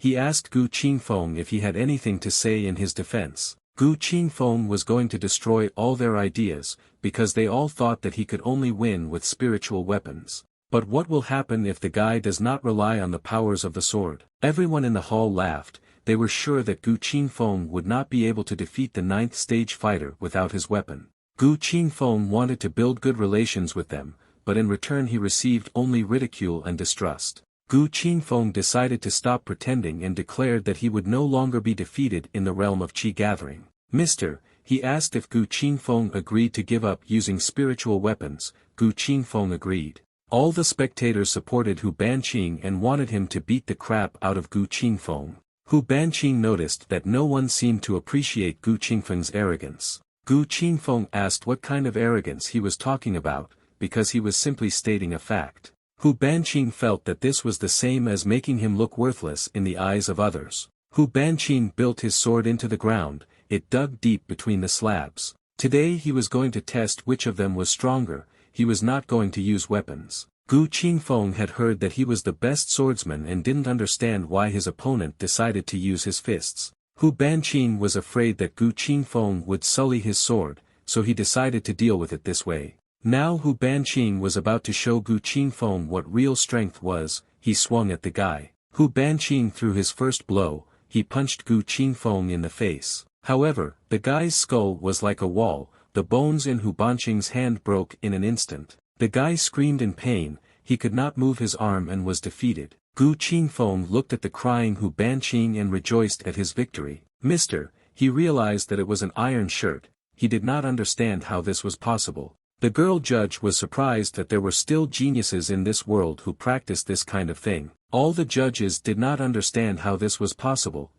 S1: He asked Gu Qingfeng if he had anything to say in his defense. Gu Qingfeng was going to destroy all their ideas, because they all thought that he could only win with spiritual weapons. But what will happen if the guy does not rely on the powers of the sword? Everyone in the hall laughed. They were sure that Gu Qingfeng would not be able to defeat the 9th stage fighter without his weapon. Gu Qingfeng wanted to build good relations with them, but in return he received only ridicule and distrust. Gu Qingfeng decided to stop pretending and declared that he would no longer be defeated in the realm of Qi gathering. He asked if Gu Qingfeng agreed to give up using spiritual weapons. Gu Qingfeng agreed. All the spectators supported Hu Banqing and wanted him to beat the crap out of Gu Qingfeng. Hu Banqing noticed that no one seemed to appreciate Gu Qingfeng's arrogance. Gu Qingfeng asked what kind of arrogance he was talking about, because he was simply stating a fact. Hu Banqing felt that this was the same as making him look worthless in the eyes of others. Hu Banqing built his sword into the ground. It dug deep between the slabs. Today he was going to test which of them was stronger. He was not going to use weapons. Gu Qingfeng had heard that he was the best swordsman and didn't understand why his opponent decided to use his fists. Hu Banqing was afraid that Gu Qingfeng would sully his sword, so he decided to deal with it this way. Now Hu Banqing was about to show Gu Qingfeng what real strength was. He swung at the guy. Hu Banqing threw his first blow. He punched Gu Qingfeng in the face. However, the guy's skull was like a wall. The bones in Hu Banqing's hand broke in an instant. The guy screamed in pain. He could not move his arm and was defeated. Gu Qingfeng looked at the crying Hu Banqing and rejoiced at his victory. He realized that it was an iron shirt. He did not understand how this was possible. The girl judge was surprised that there were still geniuses in this world who practiced this kind of thing. All the judges did not understand how this was possible.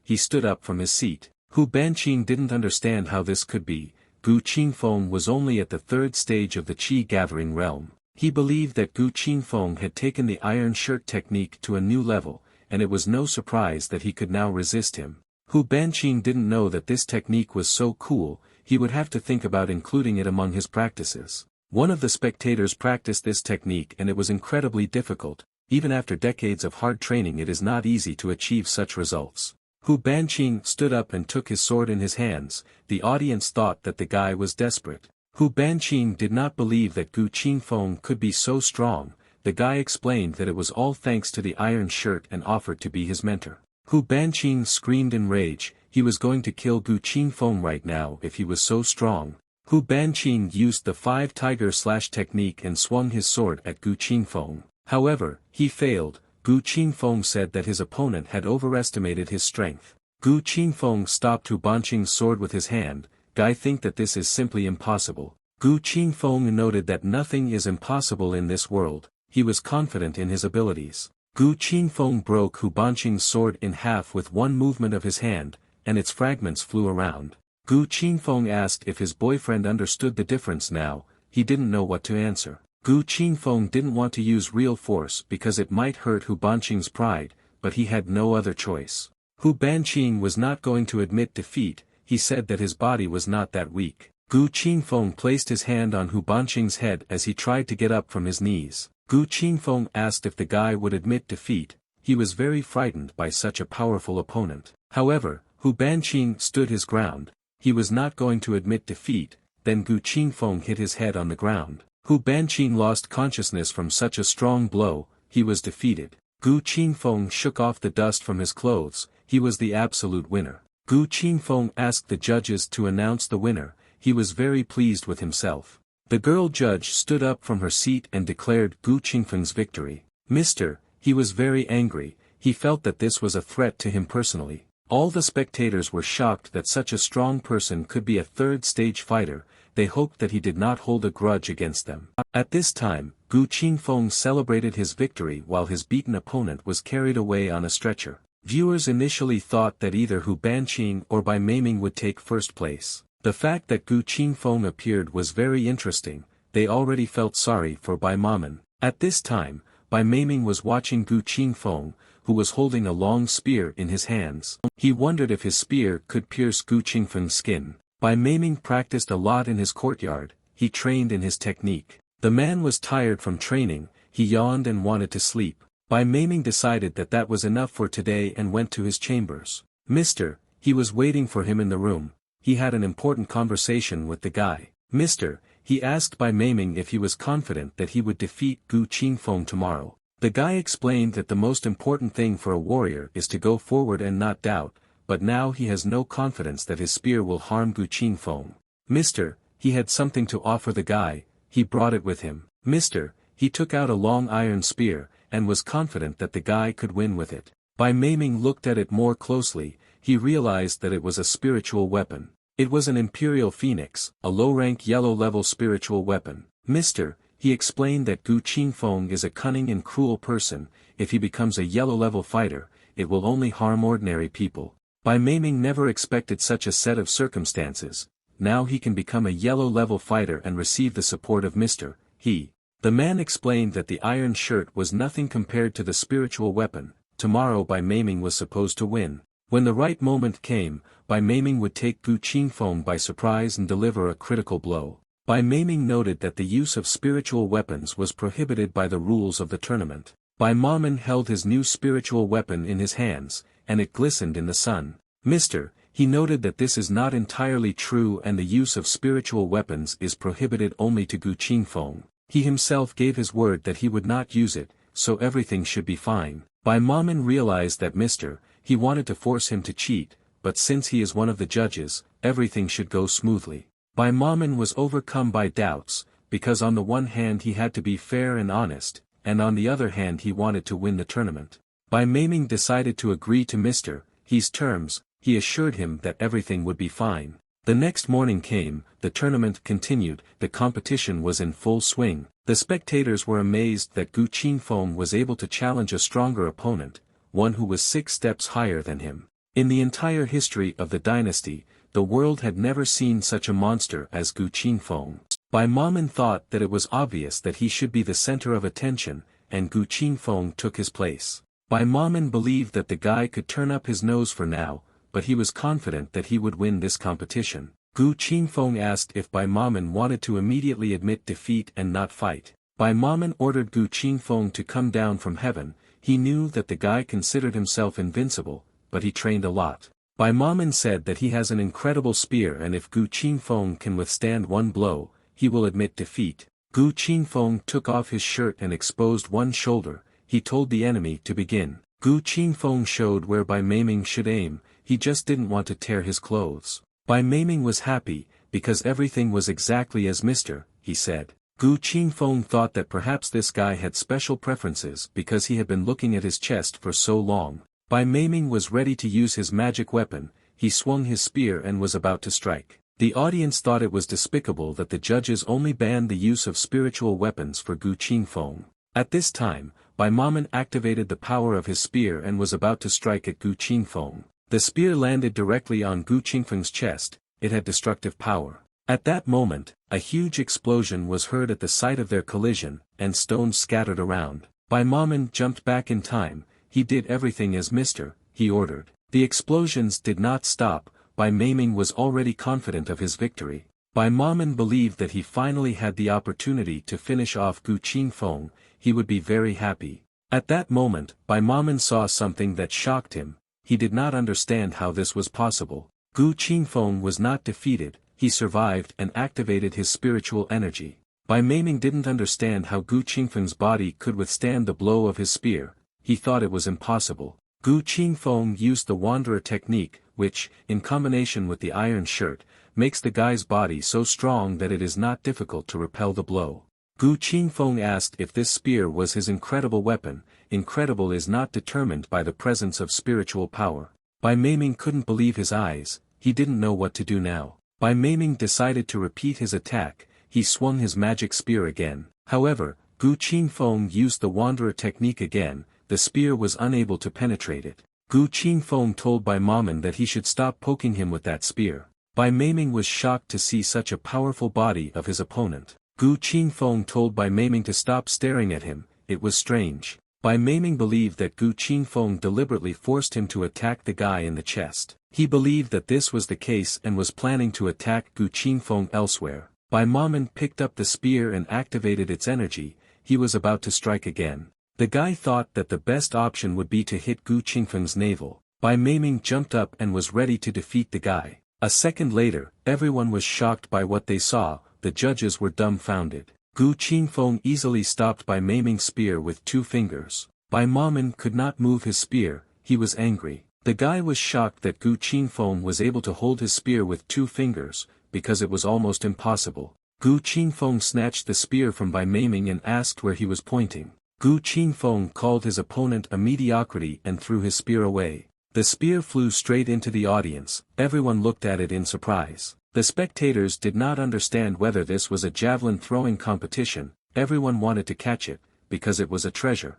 S1: He stood up from his seat. Hu Banqing didn't understand how this could be. Gu Qingfeng was only at the 3rd stage of the Qi gathering realm. He believed that Gu Qingfeng had taken the iron shirt technique to a new level, and it was no surprise that he could now resist him. Hu Banqing didn't know that this technique was so cool. He would have to think about including it among his practices. One of the spectators practiced this technique and it was incredibly difficult. Even after decades of hard training it is not easy to achieve such results. Hu Banqing stood up and took his sword in his hands. The audience thought that the guy was desperate. Hu Banqing did not believe that Gu Qingfeng could be so strong. The guy explained that it was all thanks to the iron shirt and offered to be his mentor. Hu Banqing screamed in rage. He was going to kill Gu Qingfeng right now if he was so strong. Hu Banqing used the 5 tiger slash technique and swung his sword at Gu Qingfeng. However, he failed. Gu Qingfeng said that his opponent had overestimated his strength. Gu Qingfeng stopped Hu Banqing's sword with his hand. "I think that this is simply impossible." Gu Qingfeng noted that nothing is impossible in this world. He was confident in his abilities. Gu Qingfeng broke Hu Banqing's sword in half with one movement of his hand, and its fragments flew around. Gu Qingfeng asked if his boyfriend understood the difference now. He didn't know what to answer. Gu Qingfeng didn't want to use real force because it might hurt Hu Banqing's pride, but he had no other choice. Hu Banqing was not going to admit defeat. he said that his body was not that weak. Gu Qingfeng placed his hand on Hu Banqing's head as he tried to get up from his knees. Gu Qingfeng asked if the guy would admit defeat. He was very frightened by such a powerful opponent. However, Hu Banqing stood his ground. He was not going to admit defeat. Then Gu Qingfeng hit his head on the ground. Hu Banqing lost consciousness from such a strong blow. He was defeated. Gu Qingfeng shook off the dust from his clothes. He was the absolute winner. Gu Qingfeng asked the judges to announce the winner. He was very pleased with himself. The girl judge stood up from her seat and declared Gu Qingfeng's victory. Mr. He was very angry. He felt that this was a threat to him personally. All the spectators were shocked that such a strong person could be a third-stage fighter. They hoped that he did not hold a grudge against them. At this time, Gu Qingfeng celebrated his victory while his beaten opponent was carried away on a stretcher. Viewers initially thought that either Hu Banqing or Bai Meiming would take first place. The fact that Gu Qingfeng appeared was very interesting. They already felt sorry for Bai Mamen. At this time, Bai Meiming was watching Gu Qingfeng, who was holding a long spear in his hands. He wondered if his spear could pierce Gu Qingfeng's skin. Bai Meiming practiced a lot in his courtyard. He trained in his technique. The man was tired from training. He yawned and wanted to sleep. Bai Meiming decided that that was enough for today and went to his chambers. Mr. He was waiting for him in the room. He had an important conversation with the guy. Mr. He asked Bai Meiming if he was confident that he would defeat Gu Qingfeng tomorrow. The guy explained that the most important thing for a warrior is to go forward and not doubt, but now he has no confidence that his spear will harm Gu Qingfeng. Mr. He had something to offer the guy. He brought it with him. Mr. He took out a long iron spear, and was confident that the guy could win with it. Bai Meiming looked at it more closely. He realized that it was a spiritual weapon. It was an Imperial Phoenix, a low-rank yellow-level spiritual weapon. Mr. He explained that Gu Qingfeng is a cunning and cruel person. If he becomes a yellow-level fighter, it will only harm ordinary people. Bai Meiming never expected such a set of circumstances. Now he can become a yellow-level fighter and receive the support of Mr. He. The man explained that the iron shirt was nothing compared to the spiritual weapon. Tomorrow Bai Meiming was supposed to win. When the right moment came, Bai Meiming would take Gu Qingfeng by surprise and deliver a critical blow. Bai Meiming noted that the use of spiritual weapons was prohibited by the rules of the tournament. Bai Mamen held his new spiritual weapon in his hands, and it glistened in the sun. Mr. He noted that this is not entirely true and the use of spiritual weapons is prohibited only to Gu Qingfeng. He himself gave his word that he would not use it, so everything should be fine. Bai Mamen realized that Mr. He wanted to force him to cheat, but since he is one of the judges, everything should go smoothly. Bai Mamen was overcome by doubts, because on the one hand he had to be fair and honest, and on the other hand he wanted to win the tournament. Bai Meiming decided to agree to Mr. He's terms. He assured him that everything would be fine. The next morning came, the tournament continued, the competition was in full swing. The spectators were amazed that Gu Qingfeng was able to challenge a stronger opponent, one who was 6 steps higher than him. In the entire history of the dynasty, the world had never seen such a monster as Gu Qingfeng. Bai Mamen thought that it was obvious that he should be the center of attention, and Gu Qingfeng took his place. Bai Mamen believed that the guy could turn up his nose for now, but he was confident that he would win this competition. Gu Qingfeng asked if Bai Mamen wanted to immediately admit defeat and not fight. Bai Mamen ordered Gu Qingfeng to come down from heaven. He knew that the guy considered himself invincible, but he trained a lot. Bai Mamen said that he has an incredible spear and if Gu Qingfeng can withstand one blow, he will admit defeat. Gu Qingfeng took off his shirt and exposed one shoulder. He told the enemy to begin. Gu Qingfeng showed where Bai Meiming should aim. He just didn't want to tear his clothes. Bai Meiming was happy, because everything was exactly as Mr. He said. Gu Qingfeng thought that perhaps this guy had special preferences because he had been looking at his chest for so long. Bai Meiming was ready to use his magic weapon. He swung his spear and was about to strike. The audience thought it was despicable that the judges only banned the use of spiritual weapons for Gu Qingfeng. At this time, Bai Mamen activated the power of his spear and was about to strike at Gu Qingfeng. The spear landed directly on Gu Qingfeng's chest. It had destructive power. At that moment, a huge explosion was heard at the site of their collision, and stones scattered around. Bai Mamen jumped back in time. He did everything as Mr. He ordered. The explosions did not stop. Bai Meiming was already confident of his victory. Bai Maman believed that he finally had the opportunity to finish off Gu Qingfeng. He would be very happy. At that moment, Bai Maman saw something that shocked him. He did not understand how this was possible. Gu Qingfeng was not defeated, he survived and activated his spiritual energy. Bai Meiming didn't understand how Gu Qingfeng's body could withstand the blow of his spear. He thought it was impossible. Gu Qingfeng used the Wanderer technique, which, in combination with the iron shirt, makes the guy's body so strong that it is not difficult to repel the blow. Gu Qingfeng asked if this spear was his incredible weapon. Incredible is not determined by the presence of spiritual power. Bai Meiming couldn't believe his eyes, he didn't know what to do now. Bai Meiming decided to repeat his attack. He swung his magic spear again. However, Gu Qingfeng used the Wanderer technique again. The spear was unable to penetrate it. Gu Qingfeng told Bai Maman that he should stop poking him with that spear. Bai Meiming was shocked to see such a powerful body of his opponent. Gu Qingfeng told Bai Meiming to stop staring at him. It was strange. Bai Meiming believed that Gu Qingfeng deliberately forced him to attack the guy in the chest. He believed that this was the case and was planning to attack Gu Qingfeng elsewhere. Bai Maman picked up the spear and activated its energy. He was about to strike again. The guy thought that the best option would be to hit Gu Qingfeng's navel. Bai Meiming jumped up and was ready to defeat the guy. A second later, everyone was shocked by what they saw. The judges were dumbfounded. Gu Qingfeng easily stopped Bai Meiming's spear with 2 fingers. Bai Maman could not move his spear, he was angry. The guy was shocked that Gu Qingfeng was able to hold his spear with 2 fingers, because it was almost impossible. Gu Qingfeng snatched the spear from Bai Meiming and asked where he was pointing. Gu Qingfeng called his opponent a mediocrity and threw his spear away. The spear flew straight into the audience. Everyone looked at it in surprise. The spectators did not understand whether this was a javelin throwing competition. Everyone wanted to catch it, because it was a treasure.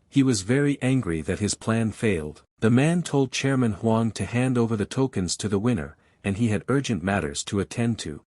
S1: He was very angry that his plan failed. The man told Chairman Huang to hand over the tokens to the winner, and he had urgent matters to attend to.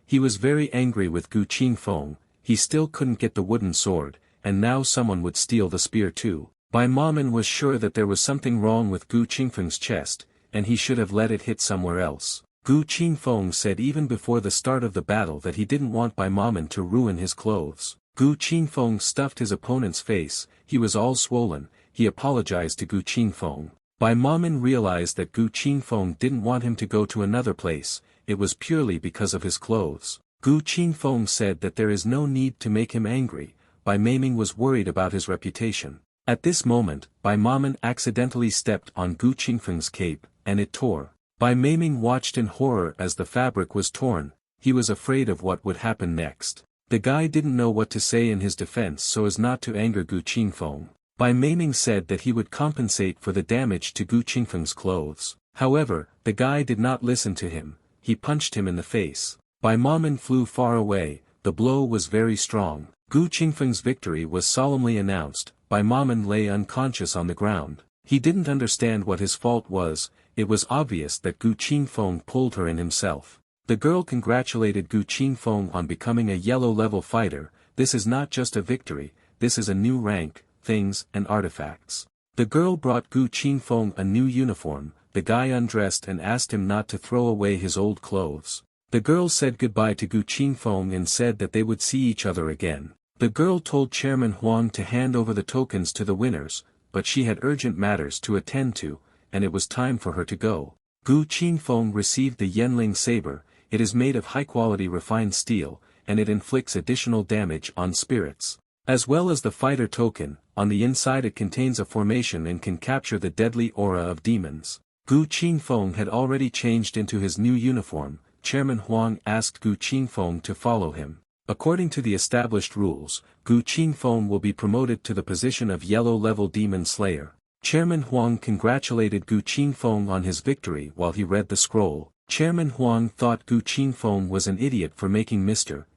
S1: He was very angry with Gu Qingfeng. He still couldn't get the wooden sword, and now someone would steal the spear too. Bai Maman was sure that there was something wrong with Gu Qingfeng's chest, and he should have let it hit somewhere else. Gu Qingfeng said even before the start of the battle that he didn't want Bai Maman to ruin his clothes. Gu Qingfeng stuffed his opponent's face, he was all swollen. He apologized to Gu Qingfeng. Bai Maman realized that Gu Qingfeng didn't want him to go to another place. It was purely because of his clothes. Gu Qingfeng said that there is no need to make him angry. Bai Meiming was worried about his reputation. At this moment, Bai Maman accidentally stepped on Gu Qingfeng's cape, and it tore. Bai Meiming watched in horror as the fabric was torn. He was afraid of what would happen next. The guy didn't know what to say in his defense so as not to anger Gu Qingfeng. Bai Meiming said that he would compensate for the damage to Gu Qingfeng's clothes. However, the guy did not listen to him. He punched him in the face. Bai Maman flew far away. The blow was very strong. Gu Qingfeng's victory was solemnly announced. Bai Maman lay unconscious on the ground. He didn't understand what his fault was. It was obvious that Gu Qingfeng pulled her in himself. The girl congratulated Gu Qingfeng on becoming a yellow-level fighter. This is not just a victory, this is a new rank, things and artifacts. The girl brought Gu Qingfeng a new uniform. The guy undressed and asked him not to throw away his old clothes. The girl said goodbye to Gu Qingfeng and said that they would see each other again. The girl told Chairman Huang to hand over the tokens to the winners, but she had urgent matters to attend to, and it was time for her to go. Gu Qingfeng received the Yenling saber. It is made of high-quality refined steel, and it inflicts additional damage on spirits. As well as the fighter token, on the inside it contains a formation and can capture the deadly aura of demons. Gu Qingfeng had already changed into his new uniform. Chairman Huang asked Gu Qingfeng to follow him. According to the established rules, Gu Qingfeng will be promoted to the position of yellow-level demon slayer. Chairman Huang congratulated Gu Qingfeng on his victory while he read the scroll. Chairman Huang thought Gu Qingfeng was an idiot for making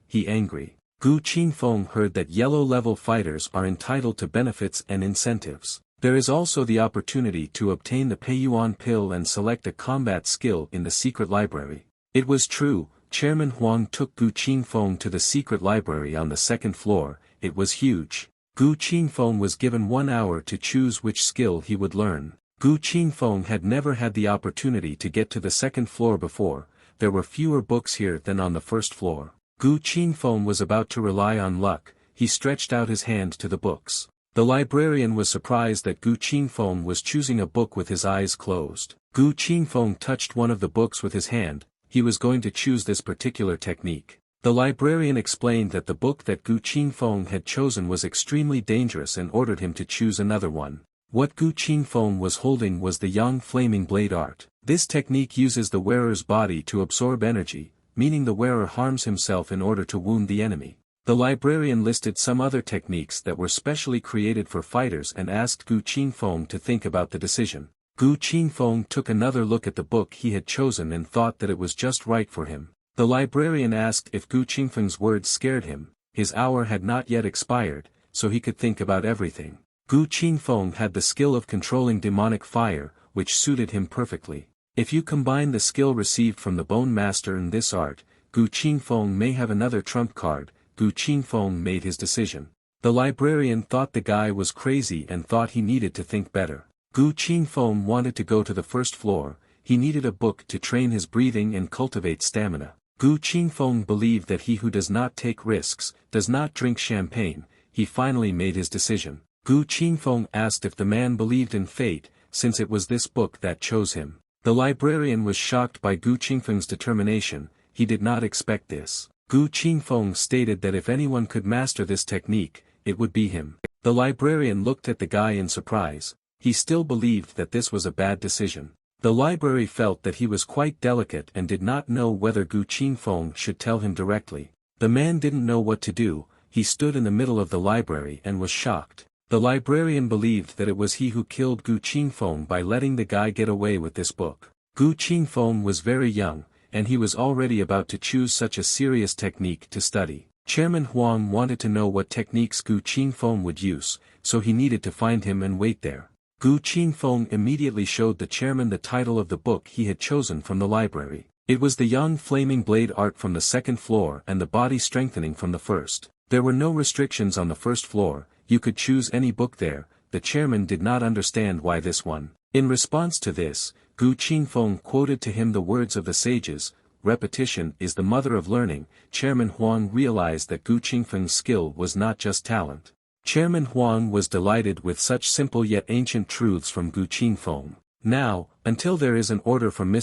S1: he angry. Gu Qingfeng heard that yellow-level fighters are entitled to benefits and incentives. There is also the opportunity to obtain the Peiyuan pill and select a combat skill in the secret library. It was true. Chairman Huang took Gu Qingfeng to the secret library on the 2nd floor. It was huge. Gu Qingfeng was given 1 hour to choose which skill he would learn. Gu Qingfeng had never had the opportunity to get to the second floor before. There were fewer books here than on the first floor. Gu Qingfeng was about to rely on luck. He stretched out his hand to the books. The librarian was surprised that Gu Qingfeng was choosing a book with his eyes closed. Gu Qingfeng touched one of the books with his hand. He was going to choose this particular technique. The librarian explained that the book that Gu Qingfeng had chosen was extremely dangerous and ordered him to choose another one. What Gu Qingfeng was holding was the Yang Flaming Blade art. This technique uses the wearer's body to absorb energy, meaning the wearer harms himself in order to wound the enemy. The librarian listed some other techniques that were specially created for fighters and asked Gu Qingfeng to think about the decision. Gu Qingfeng took another look at the book he had chosen and thought that it was just right for him. The librarian asked if Gu Qingfeng's words scared him. His hour had not yet expired, so he could think about everything. Gu Qingfeng had the skill of controlling demonic fire, which suited him perfectly. If you combine the skill received from the Bone Master in this art, Gu Qingfeng may have another trump card. Gu Qingfeng made his decision. The librarian thought the guy was crazy and thought he needed to think better. Gu Qingfeng wanted to go to the first floor. He needed a book to train his breathing and cultivate stamina. Gu Qingfeng believed that he who does not take risks, does not drink champagne. He finally made his decision. Gu Qingfeng asked if the man believed in fate, since it was this book that chose him. The librarian was shocked by Gu Qingfeng's determination. He did not expect this. Gu Qingfeng stated that if anyone could master this technique, it would be him. The librarian looked at the guy in surprise. He still believed that this was a bad decision. The library felt that he was quite delicate and did not know whether Gu Qingfeng should tell him directly. The man didn't know what to do. He stood in the middle of the library and was shocked. The librarian believed that it was he who killed Gu Qingfeng by letting the guy get away with this book. Gu Qingfeng was very young, and he was already about to choose such a serious technique to study. Chairman Huang wanted to know what techniques Gu Qingfeng would use, so he needed to find him and wait there. Gu Qingfeng immediately showed the chairman the title of the book he had chosen from the library. It was the Yang Flaming Blade art from the second floor and the Body Strengthening from the first. There were no restrictions on the first floor. You could choose any book there. The chairman did not understand why this one. In response to this, Gu Qingfeng quoted to him the words of the sages, "Repetition is the mother of learning." Chairman Huang realized that Gu Qingfeng's skill was not just talent. Chairman Huang was delighted with such simple yet ancient truths from Gu Qingfeng. Now, until there is an order from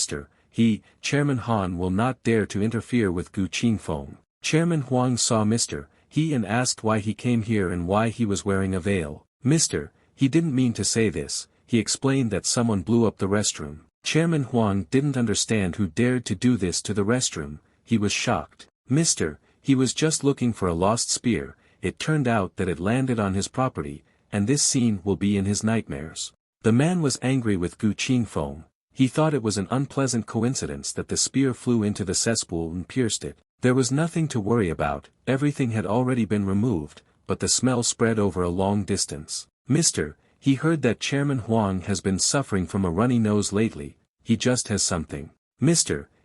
S1: Chairman Han will not dare to interfere with Gu Qingfeng. Chairman Huang saw He and asked why he came here and why he was wearing a veil. He didn't mean to say this. He explained that someone blew up the restroom. Chairman Huang didn't understand who dared to do this to the restroom. He was shocked. He was just looking for a lost spear. It turned out that it landed on his property, and this scene will be in his nightmares. The man was angry with Gu Qingfeng. He thought it was an unpleasant coincidence that the spear flew into the cesspool and pierced it. There was nothing to worry about. Everything had already been removed, but the smell spread over a long distance. He heard that Chairman Huang has been suffering from a runny nose lately. He just has something.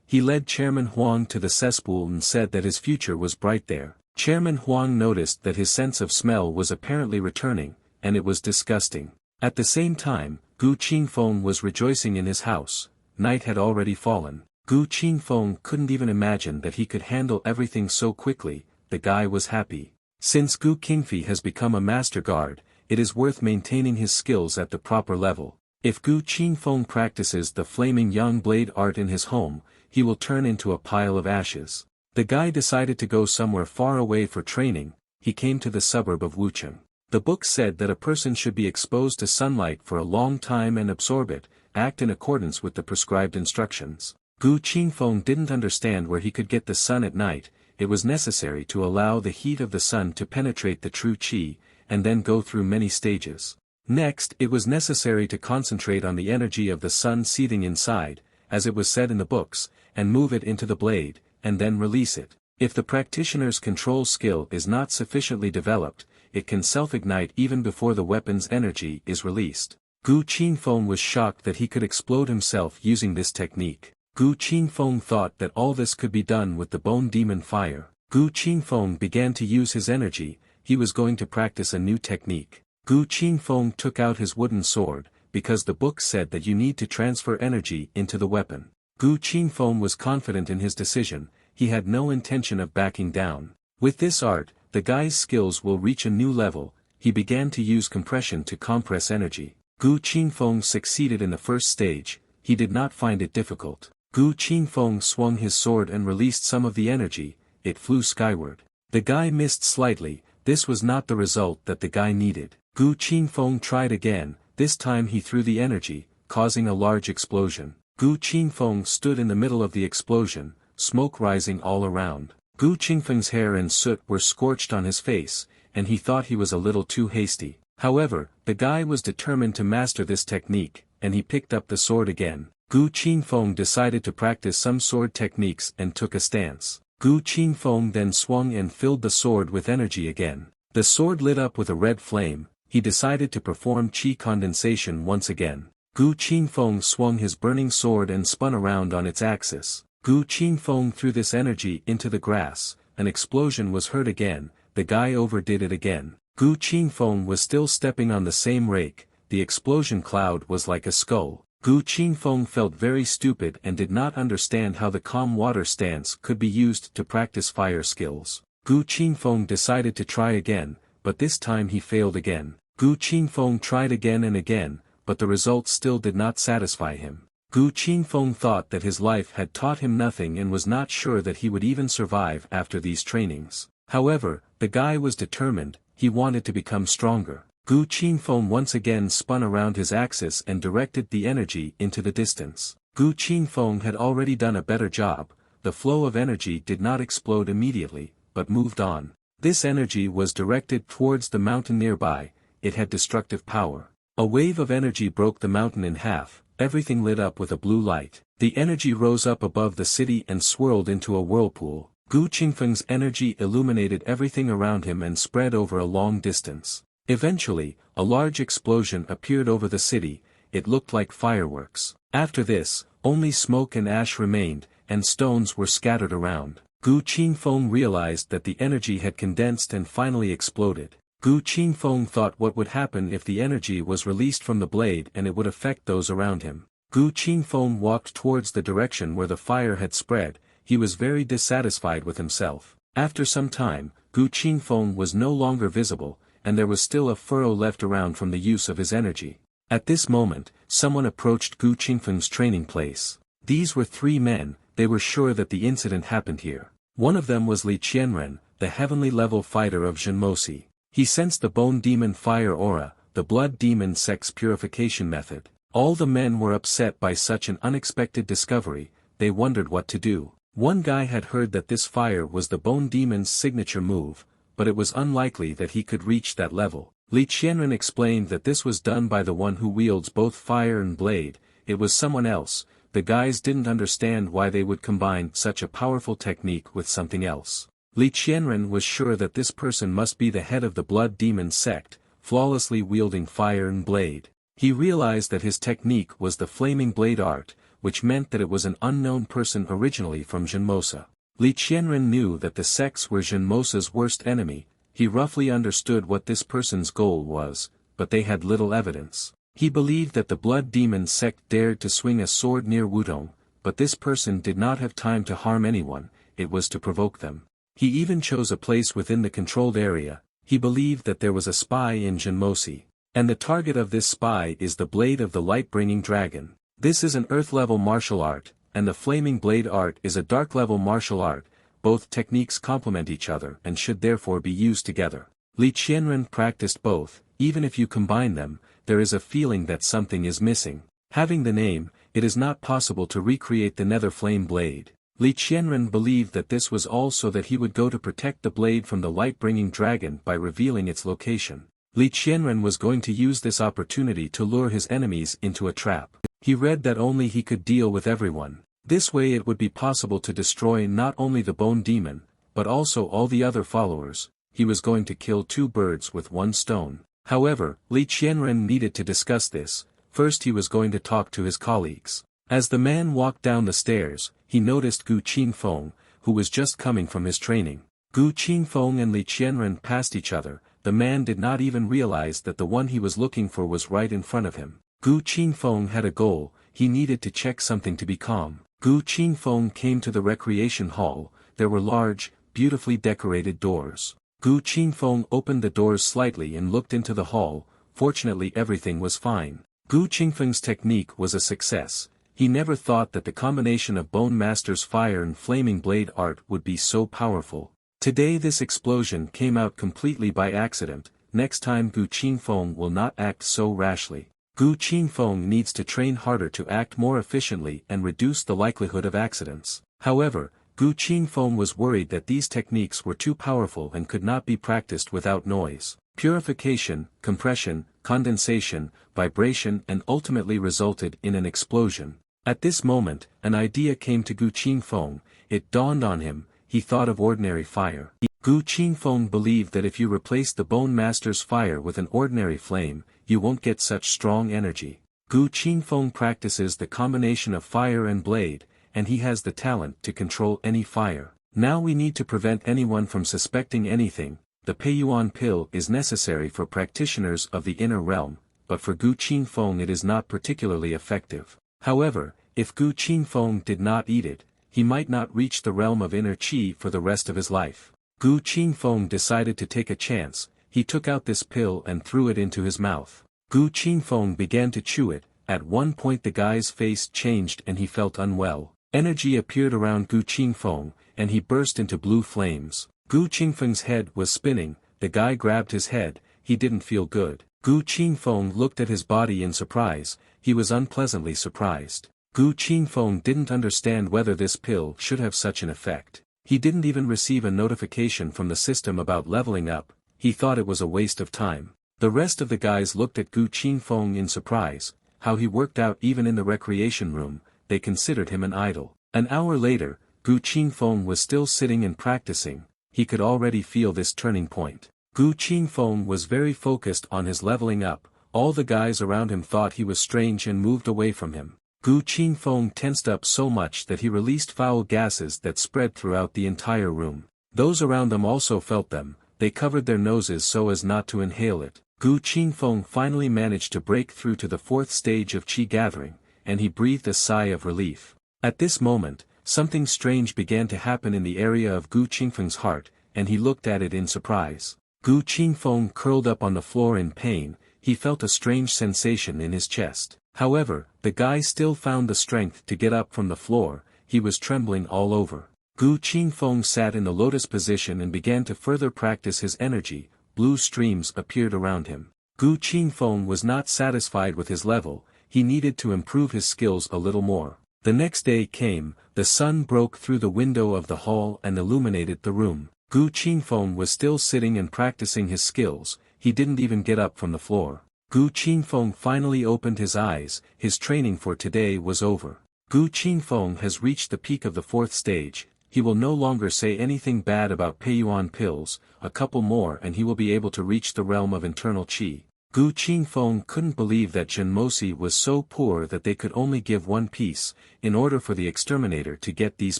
S1: He led Chairman Huang to the cesspool and said that his future was bright there. Chairman Huang noticed that his sense of smell was apparently returning, and it was disgusting. At the same time, Gu Qingfeng was rejoicing in his house. Night had already fallen. Gu Qingfeng couldn't even imagine that he could handle everything so quickly. The guy was happy. Since Gu Qingfei has become a master guard, it is worth maintaining his skills at the proper level. If Gu Qingfeng practices the flaming young blade art in his home, he will turn into a pile of ashes. The guy decided to go somewhere far away for training. He came to the suburb of Wucheng. The book said that a person should be exposed to sunlight for a long time and absorb it, act in accordance with the prescribed instructions. Gu Qingfeng didn't understand where he could get the sun at night. It was necessary to allow the heat of the sun to penetrate the true qi, and then go through many stages. Next, it was necessary to concentrate on the energy of the sun seething inside, as it was said in the books, and move it into the blade, and then release it. If the practitioner's control skill is not sufficiently developed, it can self-ignite even before the weapon's energy is released. Gu Qingfeng was shocked that he could explode himself using this technique. Gu Qingfeng thought that all this could be done with the bone demon fire. Gu Qingfeng began to use his energy. He was going to practice a new technique. Gu Qingfeng took out his wooden sword. because the book said that you need to transfer energy into the weapon. Gu Qingfeng was confident in his decision, he had no intention of backing down. With this art, the guy's skills will reach a new level. He began to use compression to compress energy. Gu Qingfeng succeeded in the first stage, he did not find it difficult. Gu Qingfeng swung his sword and released some of the energy, it flew skyward. The guy missed slightly, this was not the result that the guy needed. Gu Qingfeng tried again, this time he threw the energy, causing a large explosion. Gu Qingfeng stood in the middle of the explosion, smoke rising all around. Gu Qingfeng's hair and soot were scorched on his face, and he thought he was a little too hasty. However, the guy was determined to master this technique, and he picked up the sword again. Gu Qingfeng decided to practice some sword techniques and took a stance. Gu Qingfeng then swung and filled the sword with energy again. The sword lit up with a red flame, he decided to perform qi condensation once again. Gu Qingfeng swung his burning sword and spun around on its axis. Gu Qingfeng threw this energy into the grass, an explosion was heard again, the guy overdid it again. Gu Qingfeng was still stepping on the same rake, the explosion cloud was like a skull. Gu Qingfeng felt very stupid and did not understand how the calm water stance could be used to practice fire skills. Gu Qingfeng decided to try again, but this time he failed again. Gu Qingfeng tried again and again, but the results still did not satisfy him. Gu Qingfeng thought that his life had taught him nothing and was not sure that he would even survive after these trainings. However, the guy was determined, he wanted to become stronger. Gu Qingfeng once again spun around his axis and directed the energy into the distance. Gu Qingfeng had already done a better job, the flow of energy did not explode immediately, but moved on. This energy was directed towards the mountain nearby, it had destructive power. A wave of energy broke the mountain in half, everything lit up with a blue light. The energy rose up above the city and swirled into a whirlpool. Gu Qingfeng's energy illuminated everything around him and spread over a long distance. Eventually, a large explosion appeared over the city, it looked like fireworks. After this, only smoke and ash remained, and stones were scattered around. Gu Qingfeng realized that the energy had condensed and finally exploded. Gu Qingfeng thought what would happen if the energy was released from the blade and it would affect those around him. Gu Qingfeng walked towards the direction where the fire had spread, he was very dissatisfied with himself. After some time, Gu Qingfeng was no longer visible, and there was still a furrow left around from the use of his energy. At this moment, someone approached Gu Qingfeng's training place. These were 3 men, they were sure that the incident happened here. One of them was Li Qianren, the heavenly level fighter of Zhenmosi. He sensed the bone demon fire aura, the blood demon sex purification method. All the men were upset by such an unexpected discovery, they wondered what to do. One guy had heard that this fire was the bone demon's signature move, but it was unlikely that he could reach that level. Li Qianren explained that this was done by the one who wields both fire and blade, it was someone else, the guys didn't understand why they would combine such a powerful technique with something else. Li Qianren was sure that this person must be the head of the blood demon sect, flawlessly wielding fire and blade. He realized that his technique was the flaming blade art, which meant that it was an unknown person originally from Zhenmosa. Li Qianren knew that the sects were Zhenmosa's worst enemy, he roughly understood what this person's goal was, but they had little evidence. He believed that the blood demon sect dared to swing a sword near Wudong, but this person did not have time to harm anyone, it was to provoke them. He even chose a place within the controlled area, he believed that there was a spy in Zhenmosi, and the target of this spy is the blade of the light-bringing dragon. This is an earth-level martial art, and the flaming blade art is a dark-level martial art, both techniques complement each other and should therefore be used together. Li Qianren practiced both, even if you combine them, there is a feeling that something is missing. Having the name, it is not possible to recreate the nether flame blade. Li Qianren believed that this was all so that he would go to protect the blade from the light-bringing dragon by revealing its location. Li Qianren was going to use this opportunity to lure his enemies into a trap. He read that only he could deal with everyone. This way it would be possible to destroy not only the bone demon, but also all the other followers. He was going to kill 2 birds with 1 stone. However, Li Qianren needed to discuss this, first he was going to talk to his colleagues. As the man walked down the stairs, he noticed Gu Qingfeng, who was just coming from his training. Gu Qingfeng and Li Qianren passed each other, the man did not even realize that the one he was looking for was right in front of him. Gu Qingfeng had a goal, he needed to check something to be calm. Gu Qingfeng came to the recreation hall, there were large, beautifully decorated doors. Gu Qingfeng opened the doors slightly and looked into the hall, fortunately everything was fine. Gu Qingfeng's technique was a success, he never thought that the combination of Bone Master's fire and flaming blade art would be so powerful. Today this explosion came out completely by accident, next time Gu Qingfeng will not act so rashly. Gu Qingfeng needs to train harder to act more efficiently and reduce the likelihood of accidents. However, Gu Qingfeng was worried that these techniques were too powerful and could not be practiced without noise. Purification, compression, condensation, vibration and ultimately resulted in an explosion. At this moment, an idea came to Gu Qingfeng, it dawned on him, he thought of ordinary fire. Gu Qingfeng believed that if you replace the Bone Master's fire with an ordinary flame, you won't get such strong energy. Gu Qingfeng practices the combination of fire and blade, and he has the talent to control any fire. Now we need to prevent anyone from suspecting anything. The Peiyuan pill is necessary for practitioners of the inner realm, but for Gu Qingfeng it is not particularly effective. However, if Gu Qingfeng did not eat it, he might not reach the realm of inner qi for the rest of his life. Gu Qingfeng decided to take a chance, he took out this pill and threw it into his mouth. Gu Qingfeng began to chew it, at one point the guy's face changed and he felt unwell. Energy appeared around Gu Qingfeng, and he burst into blue flames. Gu Qingfeng's head was spinning, the guy grabbed his head, he didn't feel good. Gu Qingfeng looked at his body in surprise, he was unpleasantly surprised. Gu Qingfeng didn't understand whether this pill should have such an effect. He didn't even receive a notification from the system about leveling up, he thought it was a waste of time. The rest of the guys looked at Gu Qingfeng in surprise, how he worked out even in the recreation room, they considered him an idol. An hour later, Gu Qingfeng was still sitting and practicing, he could already feel this turning point. Gu Qingfeng was very focused on his leveling up, all the guys around him thought he was strange and moved away from him. Gu Qingfeng tensed up so much that he released foul gases that spread throughout the entire room. Those around them also felt them, they covered their noses so as not to inhale it. Gu Qingfeng finally managed to break through to the fourth stage of qi gathering, and he breathed a sigh of relief. At this moment, something strange began to happen in the area of Gu Qingfeng's heart, and he looked at it in surprise. Gu Qingfeng curled up on the floor in pain, he felt a strange sensation in his chest. However, the guy still found the strength to get up from the floor, he was trembling all over. Gu Qingfeng sat in the lotus position and began to further practice his energy, blue streams appeared around him. Gu Qingfeng was not satisfied with his level, he needed to improve his skills a little more. The next day came, the sun broke through the window of the hall and illuminated the room. Gu Qingfeng was still sitting and practicing his skills, he didn't even get up from the floor. Gu Qingfeng finally opened his eyes, his training for today was over. Gu Qingfeng has reached the peak of the fourth stage, he will no longer say anything bad about Peiyuan pills, a couple more and he will be able to reach the realm of internal qi. Gu Qingfeng couldn't believe that Jinmosi was so poor that they could only give one piece, in order for the exterminator to get these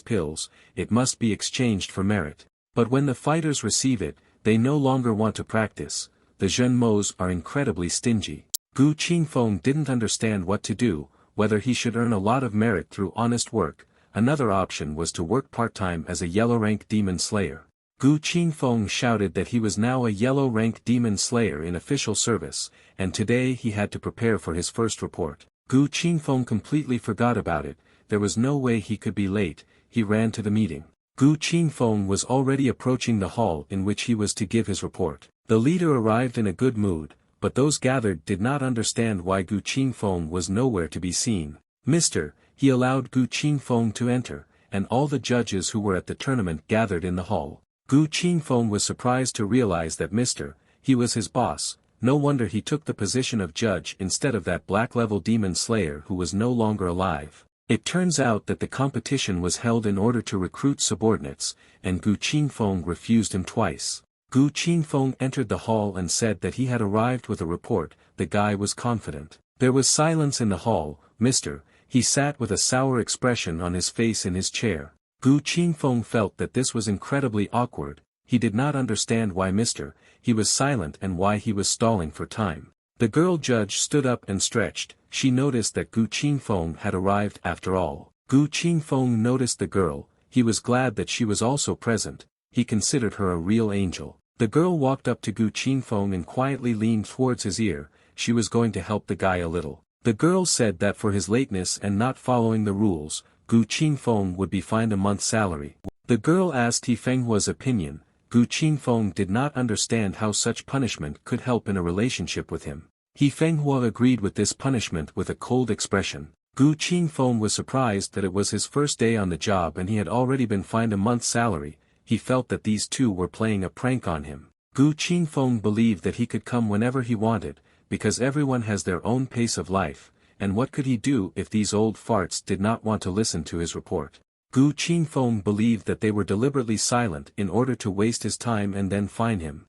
S1: pills, it must be exchanged for merit. But when the fighters receive it, they no longer want to practice, the Zhenmos are incredibly stingy. Gu Qingfeng didn't understand what to do, whether he should earn a lot of merit through honest work, another option was to work part-time as a yellow-rank demon slayer. Gu Qingfeng shouted that he was now a yellow-rank demon slayer in official service, and today he had to prepare for his first report. Gu Qingfeng completely forgot about it, there was no way he could be late, he ran to the meeting. Gu Qingfeng was already approaching the hall in which he was to give his report. The leader arrived in a good mood, but those gathered did not understand why Gu Qingfeng was nowhere to be seen. Mister, he allowed Gu Qingfeng to enter, and all the judges who were at the tournament gathered in the hall. Gu Qingfeng was surprised to realize that Mr. He was his boss, no wonder he took the position of judge instead of that black-level demon slayer who was no longer alive. It turns out that the competition was held in order to recruit subordinates, and Gu Qingfeng refused him twice. Gu Qingfeng entered the hall and said that he had arrived with a report, the guy was confident. There was silence in the hall, Mr. He sat with a sour expression on his face in his chair. Gu Qingfeng felt that this was incredibly awkward, he did not understand why Mr. He was silent and why he was stalling for time. The girl judge stood up and stretched. She noticed that Gu Qingfeng had arrived after all. Gu Qingfeng noticed the girl. He was glad that she was also present. He considered her a real angel. The girl walked up to Gu Qingfeng and quietly leaned towards his ear. She was going to help the guy a little. The girl said that for his lateness and not following the rules, Gu Qingfeng would be fined a month's salary. The girl asked He Fenghua's opinion. Gu Qingfeng did not understand how such punishment could help in a relationship with him. He Fenghua agreed with this punishment with a cold expression. Gu Qingfeng was surprised that it was his first day on the job and he had already been fined a month's salary. He felt that these two were playing a prank on him. Gu Qingfeng believed that he could come whenever he wanted, because everyone has their own pace of life, and what could he do if these old farts did not want to listen to his report? Gu Qingfeng believed that they were deliberately silent in order to waste his time and then fine him.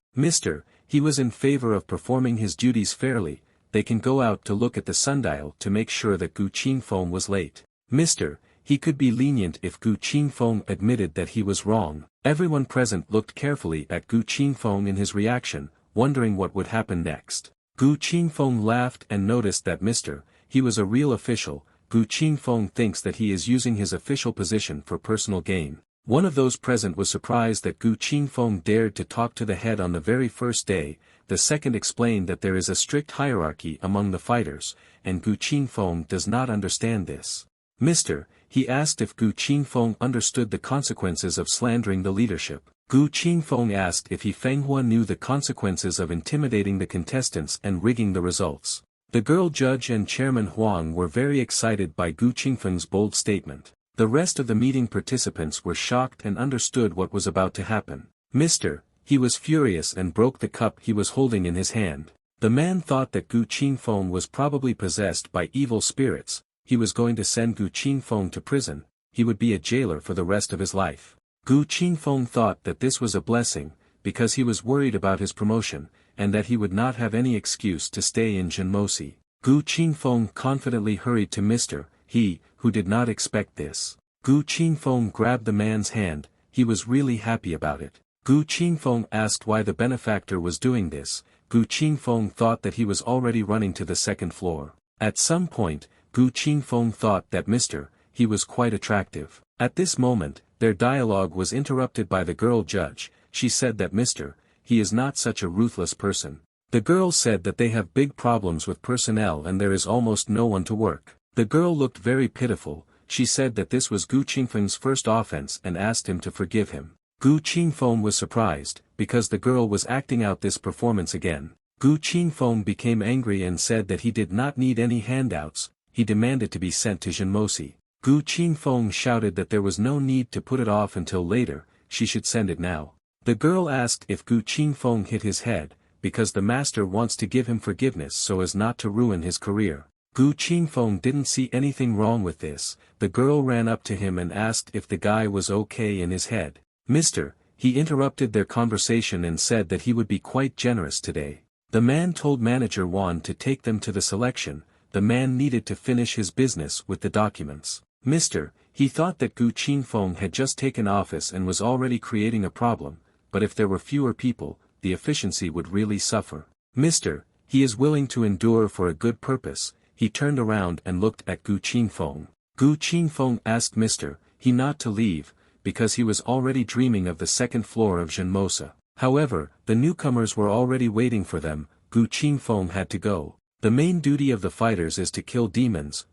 S1: He was in favor of performing his duties fairly. They can go out to look at the sundial to make sure that Gu Qingfeng was late. He could be lenient if Gu Qingfeng admitted that he was wrong. Everyone present looked carefully at Gu Qingfeng in his reaction, wondering what would happen next. Gu Qingfeng laughed and noticed that he was a real official. Gu Qingfeng thinks that he is using his official position for personal gain. One of those present was surprised that Gu Qingfeng dared to talk to the head on the very first day. The second explained that there is a strict hierarchy among the fighters, and Gu Qingfeng does not understand this. He asked if Gu Qingfeng understood the consequences of slandering the leadership. Gu Qingfeng asked if He Fenghua knew the consequences of intimidating the contestants and rigging the results. The girl judge and Chairman Huang were very excited by Gu Qingfeng's bold statement. The rest of the meeting participants were shocked and understood what was about to happen. He was furious and broke the cup he was holding in his hand. The man thought that Gu Qingfeng was probably possessed by evil spirits. He was going to send Gu Qingfeng to prison. He would be a jailer for the rest of his life. Gu Qingfeng thought that this was a blessing, because he was worried about his promotion, and that he would not have any excuse to stay in Jinmosi. Gu Qingfeng confidently hurried to He, who did not expect this. Gu Qingfeng grabbed the man's hand. He was really happy about it. Gu Qingfeng asked why the benefactor was doing this. Gu Qingfeng thought that he was already running to the second floor. At some point, Gu Qingfeng thought that he was quite attractive. At this moment, their dialogue was interrupted by the girl judge. She said that he is not such a ruthless person. The girl said that they have big problems with personnel and there is almost no one to work. The girl looked very pitiful. She said that this was Gu Qingfeng's first offense and asked him to forgive him. Gu Qingfeng was surprised, because the girl was acting out this performance again. Gu Qingfeng became angry and said that he did not need any handouts. He demanded to be sent to Jinmosi. Gu Qingfeng shouted that there was no need to put it off until later, she should send it now. The girl asked if Gu Qingfeng hit his head, because the master wants to give him forgiveness so as not to ruin his career. Gu Qingfeng didn't see anything wrong with this. The girl ran up to him and asked if the guy was okay in his head. He interrupted their conversation and said that he would be quite generous today. The man told manager Wan to take them to the selection. The man needed to finish his business with the documents. He thought that Gu Qingfeng had just taken office and was already creating a problem, but if there were fewer people, the efficiency would really suffer. He is willing to endure for a good purpose. He turned around and looked at Gu Qingfeng. Gu Qingfeng asked he not to leave, because he was already dreaming of the second floor of Jinmosa. However, the newcomers were already waiting for them. Gu Qingfeng had to go. The main duty of the fighters is to kill demons.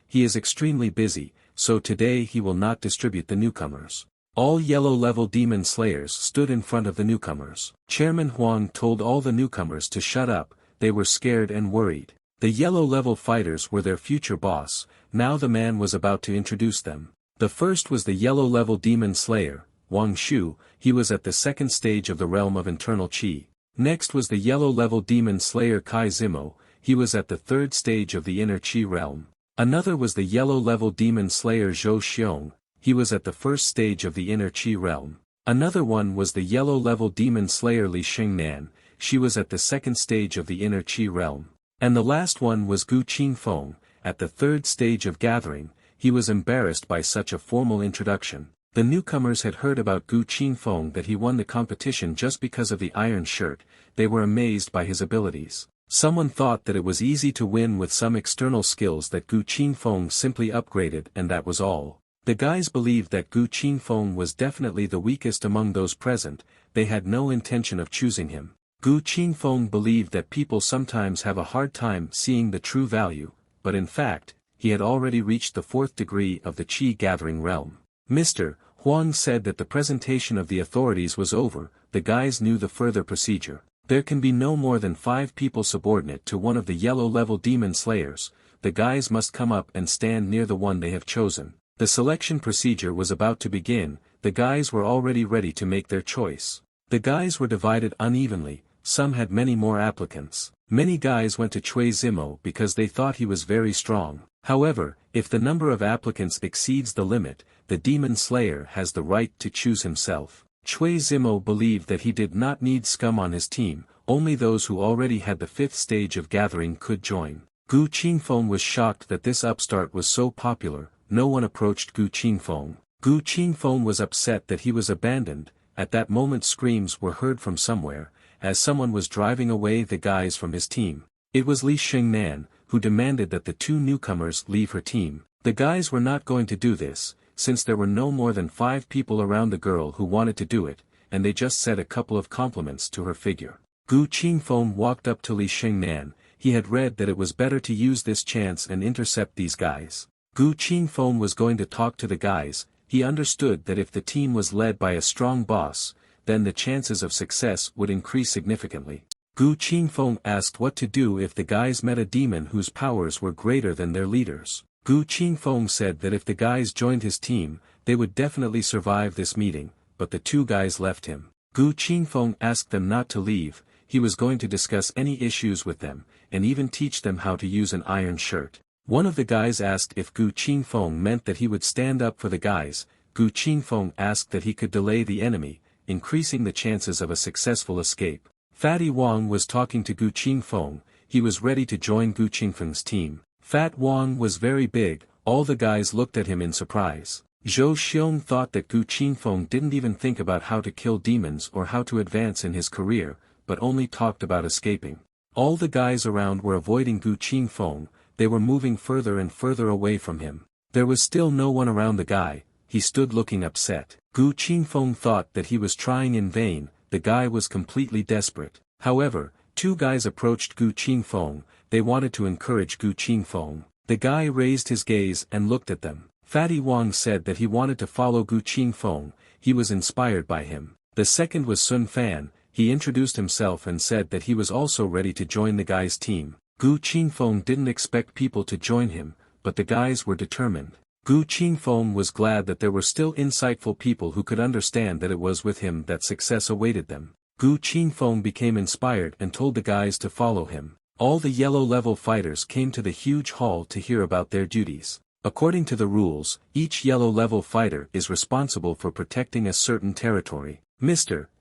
S1: He is extremely busy, so today he will not distribute the newcomers. All yellow-level demon slayers stood in front of the newcomers. Chairman Huang told all the newcomers to shut up. They were scared and worried. The yellow-level fighters were their future boss. Now the man was about to introduce them. The first was the yellow-level demon slayer, Wang Shu. He was at the second stage of the realm of internal qi. Next was the yellow-level demon slayer Kai Zimo. He was at the third stage of the inner qi realm. Another was the yellow-level demon slayer Zhou Xiong. He was at the first stage of the inner qi realm. Another one was the yellow-level demon slayer Li Xingnan. She was at the second stage of the inner qi realm. And the last one was Gu Qingfeng, at the third stage of gathering. He was embarrassed by such a formal introduction. The newcomers had heard about Gu Qingfeng that he won the competition just because of the iron shirt. They were amazed by his abilities. Someone thought that it was easy to win with some external skills that Gu Qingfeng simply upgraded and that was all. The guys believed that Gu Qingfeng was definitely the weakest among those present, they had no intention of choosing him. Gu Qingfeng believed that people sometimes have a hard time seeing the true value, but in fact, he had already reached the 4th degree of the Qi gathering realm. Mr. Huang said that the presentation of the authorities was over, the guys knew the further procedure. There can be no more than 5 people subordinate to one of the yellow-level demon slayers, the guys must come up and stand near the one they have chosen. The selection procedure was about to begin, the guys were already ready to make their choice. The guys were divided unevenly, some had many more applicants. Many guys went to Cui Zimo because they thought he was very strong. However, if the number of applicants exceeds the limit, the demon slayer has the right to choose himself. Cui Zimo believed that he did not need scum on his team, only those who already had the 5th stage of gathering could join. Gu Qingfeng was shocked that this upstart was so popular, no one approached Gu Qingfeng. Gu Qingfeng was upset that he was abandoned, at that moment screams were heard from somewhere, as someone was driving away the guys from his team. It was Li Xingnan, who demanded that the 2 newcomers leave her team. The guys were not going to do this, since there were no more than 5 people around the girl who wanted to do it, and they just said a couple of compliments to her figure. Gu Qingfeng walked up to Li Xingnan, he had read that it was better to use this chance and intercept these guys. Gu Qingfeng was going to talk to the guys, he understood that if the team was led by a strong boss, then the chances of success would increase significantly. Gu Qingfeng asked what to do if the guys met a demon whose powers were greater than their leaders. Gu Qingfeng said that if the guys joined his team, they would definitely survive this meeting, but the 2 guys left him. Gu Qingfeng asked them not to leave, he was going to discuss any issues with them, and even teach them how to use an iron shirt. One of the guys asked if Gu Qingfeng meant that he would stand up for the guys. Gu Qingfeng asked that he could delay the enemy, increasing the chances of a successful escape. Fatty Wang was talking to Gu Qingfeng, he was ready to join Gu Qingfeng's team. Fat Wang was very big, all the guys looked at him in surprise. Zhou Xiong thought that Gu Qingfeng didn't even think about how to kill demons or how to advance in his career, but only talked about escaping. All the guys around were avoiding Gu Qingfeng, they were moving further and further away from him. There was still no one around the guy, he stood looking upset. Gu Qingfeng thought that he was trying in vain, the guy was completely desperate. However, 2 guys approached Gu Qingfeng, they wanted to encourage Gu Qingfeng. The guy raised his gaze and looked at them. Fatty Wang said that he wanted to follow Gu Qingfeng, he was inspired by him. The second was Sun Fan, he introduced himself and said that he was also ready to join the guy's team. Gu Qingfeng didn't expect people to join him, but the guys were determined. Gu Qingfeng was glad that there were still insightful people who could understand that it was with him that success awaited them. Gu Qingfeng became inspired and told the guys to follow him. All the yellow-level fighters came to the huge hall to hear about their duties. According to the rules, each yellow-level fighter is responsible for protecting a certain territory.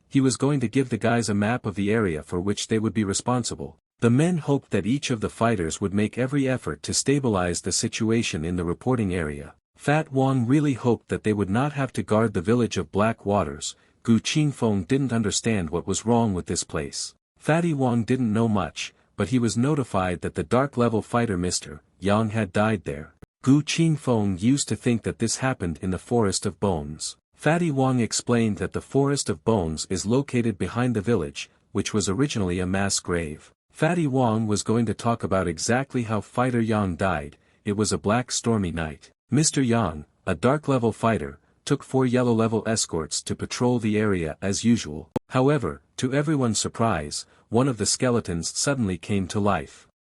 S1: He was going to give the guys a map of the area for which they would be responsible. The men hoped that each of the fighters would make every effort to stabilize the situation in the reporting area. Fat Wang really hoped that they would not have to guard the village of Black Waters. Gu Qingfeng didn't understand what was wrong with this place. Fatty Wang didn't know much, but he was notified that the dark-level fighter Mr. Yang had died there. Gu Qingfeng used to think that this happened in the Forest of Bones. Fatty Wang explained that the Forest of Bones is located behind the village, which was originally a mass grave. Fatty Wang was going to talk about exactly how fighter Yang died. It was a black stormy night. Mr. Yang, a dark-level fighter, took 4 yellow-level escorts to patrol the area as usual. However, to everyone's surprise, one of the skeletons suddenly came to life.